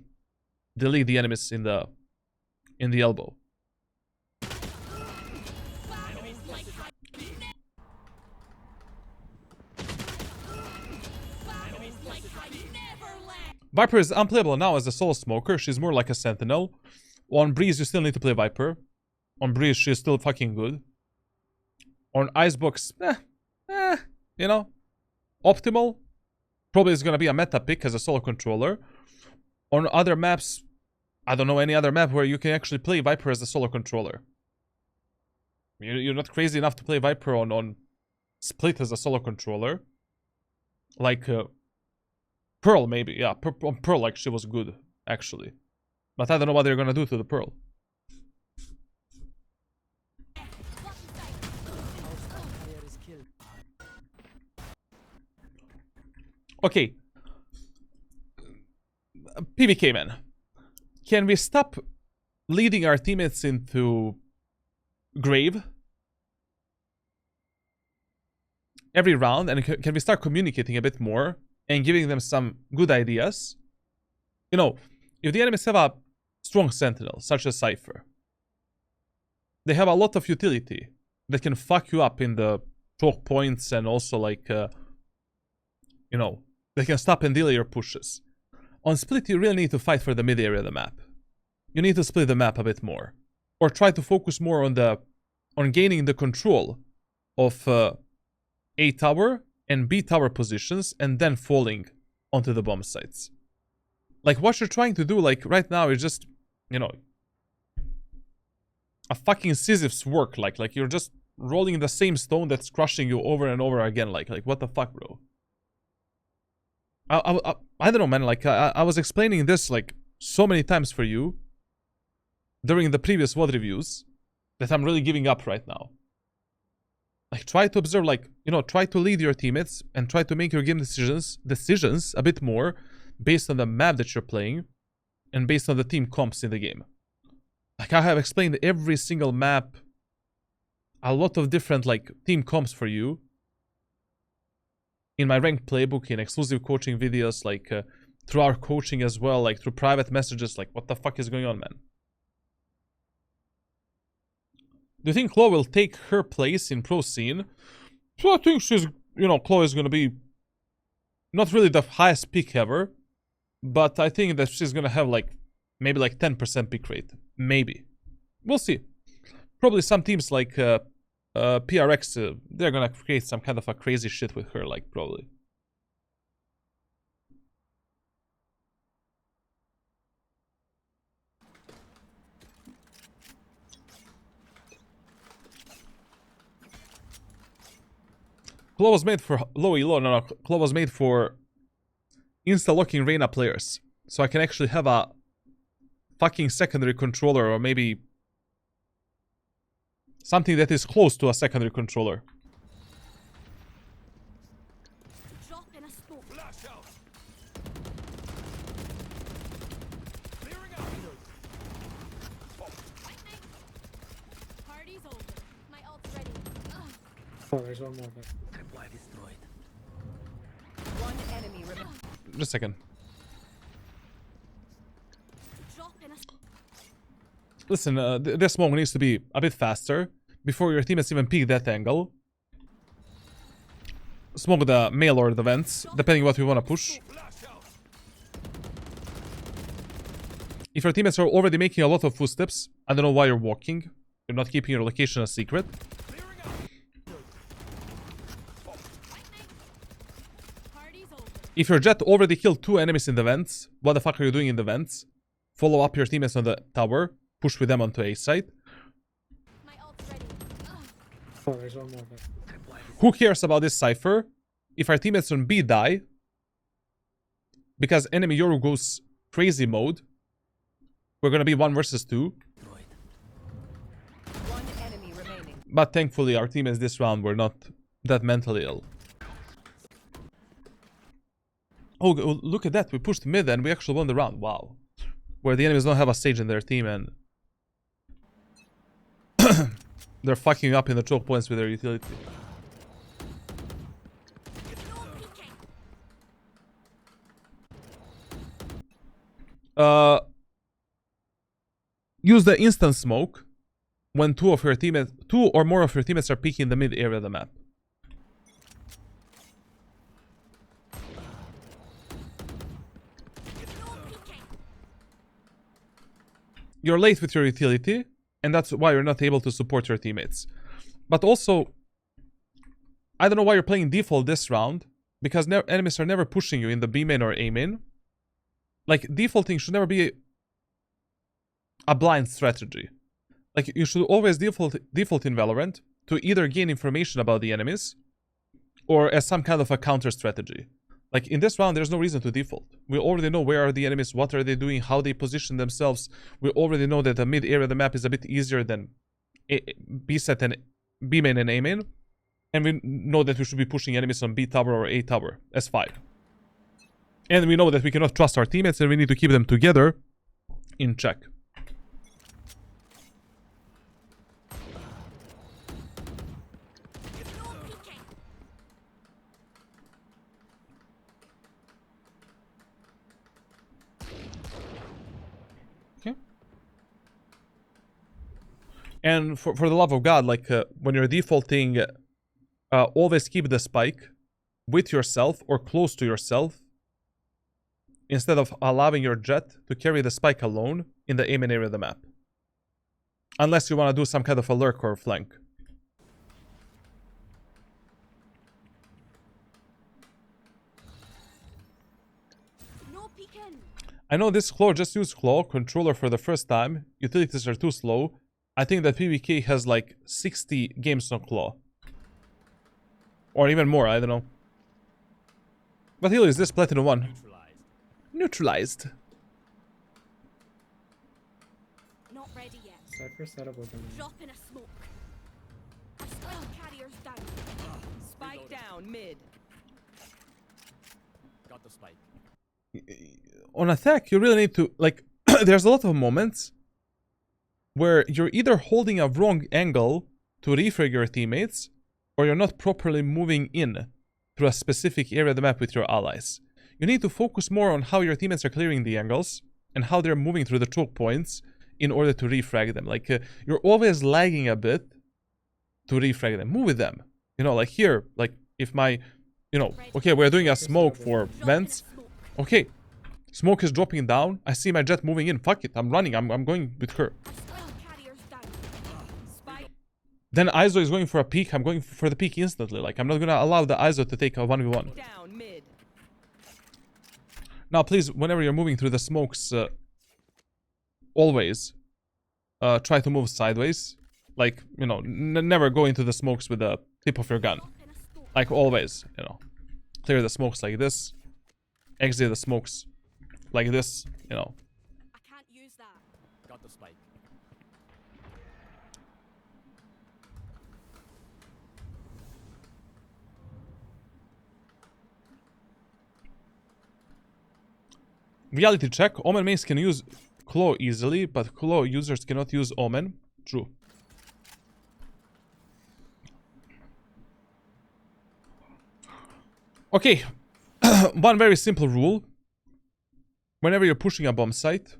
Speaker 1: delete the enemies in the elbow. Viper is unplayable now as a solo smoker. She's more like a sentinel. On Breeze, you still need to play Viper. On Breeze, she's still fucking good. On Icebox, you know, optimal. Probably is going to be a meta pick as a solo controller. On other maps, I don't know any other map where you can actually play Viper as a solo controller. You're not crazy enough to play Viper on Split as a solo controller. Like Pearl, maybe. Yeah, on Pearl, like, she was good, actually. But I don't know what they're going to do to the Pearl. Okay. PvK, man. Can we stop leading our teammates into grave every round, and can we start communicating a bit more and giving them some good ideas? You know, if the enemies have a strong sentinel, such as Cypher, they have a lot of utility that can fuck you up in the choke points, and also like, you know, they can stop and delay your pushes. On Split, you really need to fight for the mid area of the map. You need to split the map a bit more, or try to focus more on gaining the control of A tower and B tower positions, and then falling onto the bomb sites. Like what you're trying to do, like right now, is just, you know, a fucking Sisyph's work. Like you're just rolling the same stone that's crushing you over and over again. Like what the fuck, bro? I don't know, man. Like I was explaining this like so many times for you during the previous VOD reviews that I'm really giving up right now. Like, try to observe, like, you know, try to lead your teammates and try to make your game decisions a bit more based on the map that you're playing and based on the team comps in the game. Like, I have explained every single map, a lot of different, like, team comps for you in my ranked playbook, in exclusive coaching videos, like, through our coaching as well, like, through private messages. Like, what the fuck is going on, man? Do you think Clove will take her place in pro scene? So I think she's, you know, Clove is going to be not really the highest pick ever, but I think that she's going to have like, maybe like 10% pick rate. Maybe. We'll see. Probably some teams like PRX, they're going to create some kind of a crazy shit with her, like, probably. Clove was made for low elo. No, Clove was made for insta-locking Reyna players. So I can actually have a fucking secondary controller, or maybe something that is close to a secondary controller.
Speaker 2: Drop in a smoke.
Speaker 6: Flash out. Clearing out.
Speaker 2: Party's over. My ult's ready. Ugh.
Speaker 5: Oh, there's one more.
Speaker 6: Tripwire destroyed.
Speaker 7: One enemy remaining.
Speaker 1: Just a second.
Speaker 2: Drop in a
Speaker 1: Listen, this smoke needs to be a bit faster before your teammates even peek that angle. Smoke the mail or the vents, depending what we want to push.
Speaker 6: Flash out.
Speaker 1: If your teammates are already making a lot of footsteps, I don't know why you're walking. You're not keeping your location a secret.
Speaker 6: Clearing out.
Speaker 2: party's over.
Speaker 1: If your jet already killed 2 enemies in the vents, what the fuck are you doing in the vents? Follow up your teammates on the tower, push with them onto A side.
Speaker 2: My ult's
Speaker 5: Oh, there's one more.
Speaker 1: Who cares about this cipher if our teammates on B die? Because enemy Yoru goes crazy mode. We're gonna be 1 versus 2.
Speaker 7: One enemy remaining.
Speaker 1: But thankfully our teammates this round were not that mentally ill. Oh, look at that. We pushed mid and we actually won the round. Wow. Where the enemies don't have a sage in their team and they're fucking up in the choke points with their utility. Use the instant smoke when 2 or more of your teammates are peeking the mid area of the map. You're late with your utility, and that's why you're not able to support your teammates. But also, I don't know why you're playing default this round, because enemies are never pushing you in the B main or A main. Like, defaulting should never be a blind strategy. Like, you should always default in Valorant to either gain information about the enemies or as some kind of a counter strategy. Like, in this round, there's no reason to default. We already know where are the enemies, what are they doing, how they position themselves. We already know that the mid area of the map is a bit easier than B set and B main and A main. And we know that we should be pushing enemies on B tower or A tower as 5. And we know that we cannot trust our teammates and we need to keep them together in check. Okay. And for the love of God, like when you're defaulting, always keep the spike with yourself or close to yourself, instead of allowing your jet to carry the spike alone in the aim and area of the map. Unless you want to do some kind of a lurk or flank.
Speaker 2: No peeking.
Speaker 1: I know this Clove just used Claw controller for the first time. Utilities are too slow. I think that PvK has like 60 games on Claw. Or even more, I don't know. But here is this Platinum 1. Neutralized.
Speaker 2: Not ready yet.
Speaker 5: Cypher setup with them.
Speaker 2: Drop in a smoke. Our spell carrier's down.
Speaker 7: Spike down mid.
Speaker 6: Got the spike.
Speaker 1: On attack, you really need to, like, there's a lot of moments where you're either holding a wrong angle to refrag your teammates, or you're not properly moving in through a specific area of the map with your allies. You need to focus more on how your teammates are clearing the angles and how they're moving through the choke points in order to refrag them. Like, you're always lagging a bit to refrag them. Move with them. You know, like here, like if my, you know, okay, we're doing a smoke for vents. Okay, smoke is dropping down. I see my jet moving in. Fuck it, I'm running. I'm going with her.
Speaker 2: Our spell carrier's down.
Speaker 7: Spike
Speaker 1: Then ISO is going for a peek. I'm going for the peek instantly. Like, I'm not gonna allow the ISO to take a 1v1.
Speaker 7: down mid.
Speaker 1: Now, please, whenever you're moving through the smokes, always try to move sideways. Like, you know, never go into the smokes with the tip of your gun.
Speaker 2: Drop in a smoke.
Speaker 1: Like, always, you know. Clear the smokes like this. Exit the smokes like this, you know.
Speaker 2: I can't use that.
Speaker 6: Got the spike.
Speaker 1: Reality check. Omen mains can use Claw easily, but Claw users cannot use Omen. True. Okay. One very simple rule. Whenever you're pushing a bomb site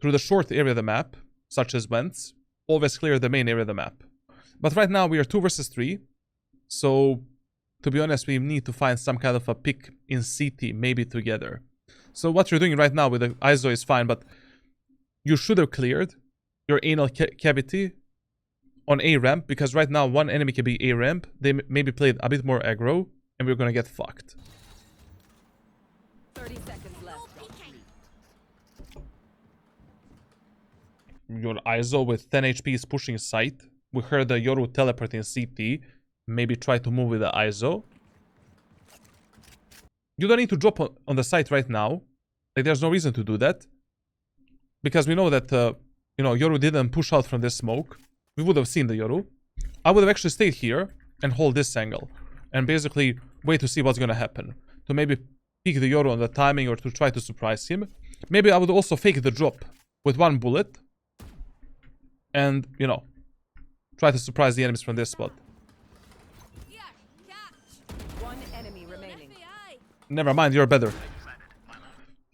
Speaker 1: through the short area of the map, such as vents, always clear the main area of the map. But right now we are 2 versus 3. So, to be honest, we need to find some kind of a pick in CT, maybe together. So what you're doing right now with the ISO is fine, but you should have cleared your anal cavity on A ramp, because right now one enemy can be A ramp. They maybe played a bit more aggro, and we're gonna get fucked.
Speaker 7: 30 seconds left.
Speaker 1: Your ISO with 10 HP is pushing site. We heard the Yoru teleport in CT. Maybe try to move with the ISO. You don't need to drop on the site right now. Like, there's no reason to do that. Because we know that, you know, Yoru didn't push out from this smoke. We would have seen the Yoru. I would have actually stayed here and hold this angle. And basically wait to see what's going to happen. To maybe pick the Yoru on the timing or to try to surprise him. Maybe I would also fake the drop with one bullet. And, you know, try to surprise the enemies from this spot.
Speaker 2: Yeah, catch.
Speaker 7: One enemy remaining.
Speaker 2: FBI.
Speaker 1: Never mind, you're better.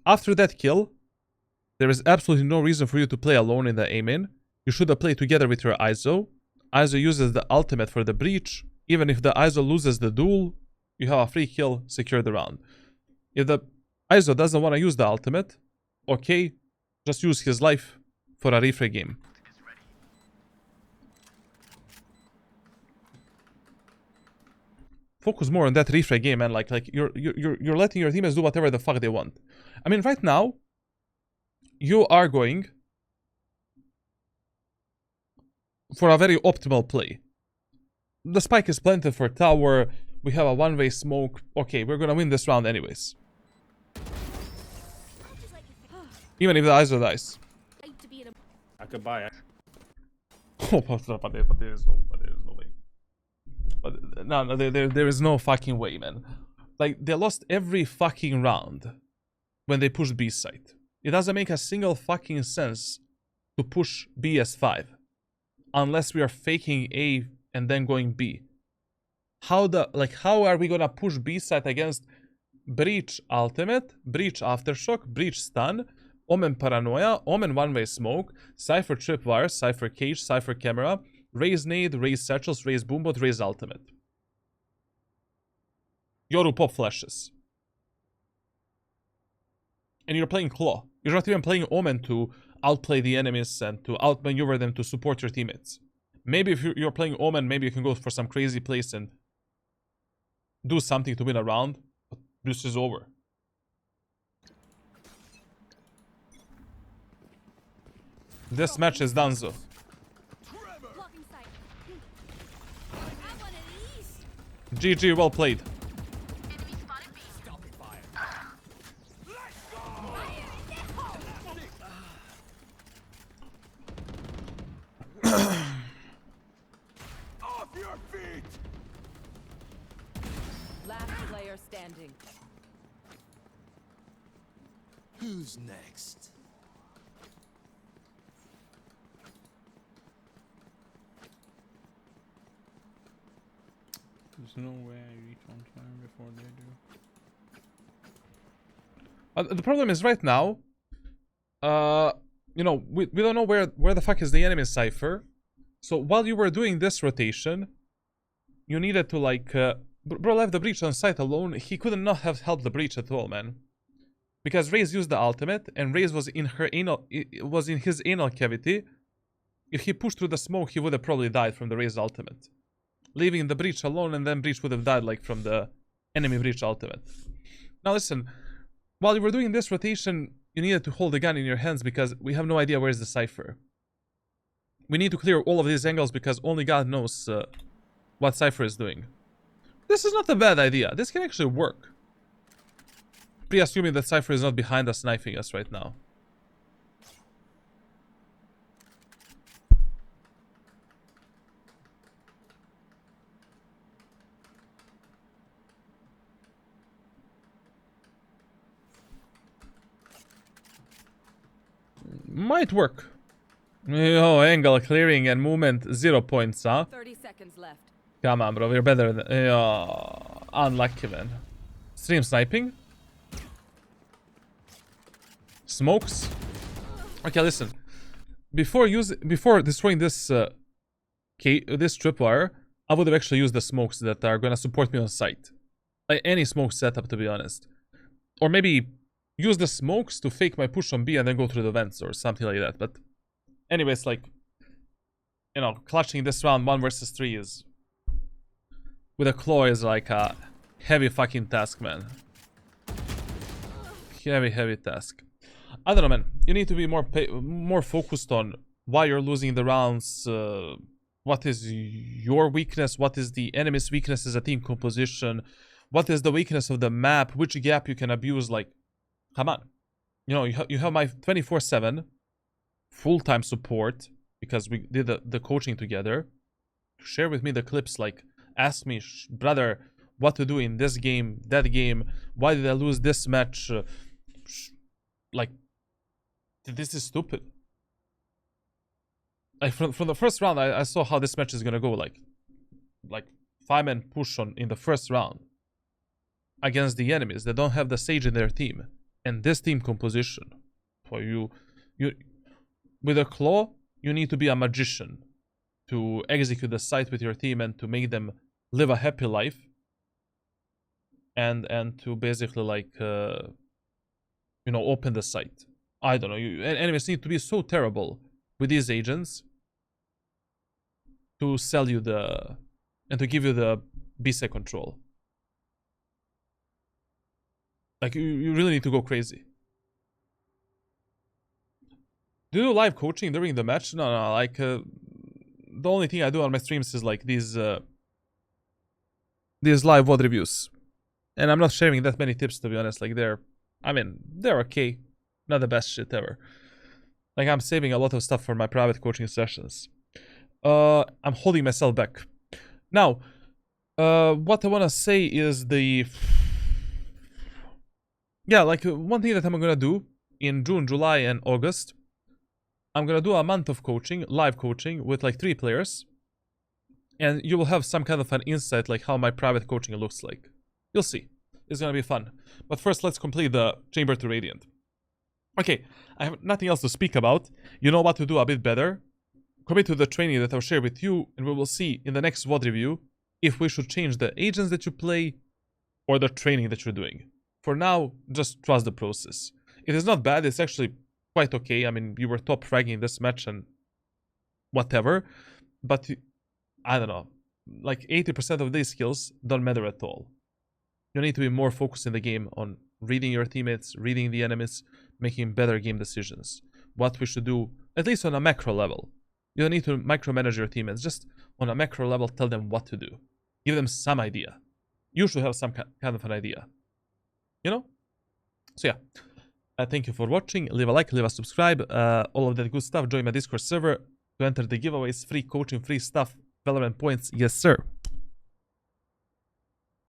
Speaker 1: After that kill, there is absolutely no reason for you to play alone in the aim-in. You should have played together with your ISO. ISO uses the ultimate for the breach. Even if the ISO loses the duel, you have a free kill, secure the round. If the ISO doesn't want to use the ultimate, okay, just use his life for a refrag game. Focus more on that refrag game, man. Like you're letting your teammates do whatever the fuck they want. I mean, right now, you are going for a very optimal play. The spike is planted for tower. We have a one-way smoke. Okay, we're gonna win this round anyways. Even if the ISO dies.
Speaker 2: Like to be in a
Speaker 3: I could buy it.
Speaker 1: Oh, but there is no way. But no, there is no fucking way, man. Like, they lost every fucking round when they pushed B site. It doesn't make a single fucking sense to push B as 5 unless we are faking A and then going B. How are we gonna push B site against Breach Ultimate, Breach Aftershock, Breach Stun, Omen Paranoia, Omen One-Way Smoke, Cypher Tripwire, Cypher Cage, Cypher Camera, Raise Nade, Raise Satchels, Raise Boombot, Raise Ultimate. Yoru Pop Flashes. And you're playing Claw. You're not even playing Omen to outplay the enemies and to outmaneuver them to support your teammates. Maybe if you're playing Omen, maybe you can go for some crazy place and do something to win a round. But this is over. This match is done, so.
Speaker 2: blocking sight. I have one of these.
Speaker 1: GG, well played.
Speaker 7: Last player standing.
Speaker 6: Who's next?
Speaker 5: There's no way I reach on time before they do.
Speaker 1: The problem is right now, you know, we don't know where the fuck is the enemy Cypher. So while you were doing this rotation, you needed to like, bro left the breach on site alone. He couldn't not have helped the breach at all, man. Because Raze used the ultimate, and Raze was in her anal, was in his anal cavity. If he pushed through the smoke, he would have probably died from the Raze ultimate, leaving the breach alone, and then breach would have died like from the enemy breach ultimate. Now listen, while you were doing this rotation, you needed to hold the gun in your hands because we have no idea where's the Cypher. We need to clear all of these angles because only God knows what Cypher is doing. This is not a bad idea. This can actually work. Pre-assuming that Cypher is not behind us knifing us right now. Might work. Oh, angle clearing and movement 0 points, huh?
Speaker 7: 30 seconds left.
Speaker 1: Come on, bro. We're better than... unlucky, man. Stream sniping. Smokes. Okay, listen. Before destroying this this tripwire, I would have actually used the smokes that are gonna support me on site. Like any smoke setup, to be honest. Or maybe use the smokes to fake my push on B and then go through the vents or something like that. But anyways, like, you know, clutching this round 1 versus 3 is... with a claw is like a heavy fucking task, man. Heavy task. I don't know, man. You need to be more focused on why you're losing the rounds, what is your weakness, what is the enemy's weakness as a team composition, what is the weakness of the map, which gap you can abuse. Like, come on. You know, you have my 24/7 full-time support because we did the coaching together. Share with me the clips, like, ask me, brother, what to do in this game, that game, why did I lose this match? Like, this is stupid. Like, from the first round, I saw how this match is gonna go. Like 5-man push on in the first round against the enemies that don't have the Sage in their team. And this team composition, for you with a claw, you need to be a magician to execute the site with your team and to make them live a happy life. And to basically, like, you know, open the site. I don't know. Enemies need to be so terrible with these agents to sell you and to give you the B-sec control. Like, you really need to go crazy. Do you do live coaching during the match? No, like, the only thing I do on my streams is, like, these live VOD reviews. And I'm not sharing that many tips, to be honest. Like, they're okay. Not the best shit ever. Like, I'm saving a lot of stuff for my private coaching sessions. I'm holding myself back. Now, what I want to say is yeah, like, one thing that I'm gonna do in June, July, and August, I'm gonna do a month of coaching, live coaching, with like 3 players. And you will have some kind of an insight, like, how my private coaching looks like. You'll see. It's gonna be fun. But first, let's complete the Chamber to Radiant. Okay, I have nothing else to speak about. You know what to do a bit better. Commit to the training that I'll share with you, and we will see in the next VOD review if we should change the agents that you play or the training that you're doing. For now, just trust the process. It is not bad, it's actually quite okay. I mean, you were top fragging this match and whatever, but I don't know, like 80% of these skills don't matter at all. You need to be more focused in the game on reading your teammates, reading the enemies, making better game decisions. What we should do, at least on a macro level. You don't need to micromanage your teammates, just on a macro level, tell them what to do. Give them some idea. You should have some kind of an idea. You know? So yeah, thank you for watching. Leave a like, leave a subscribe, all of that good stuff. Join my Discord server to enter the giveaways, free coaching, free stuff, Valorant points. Yes, sir.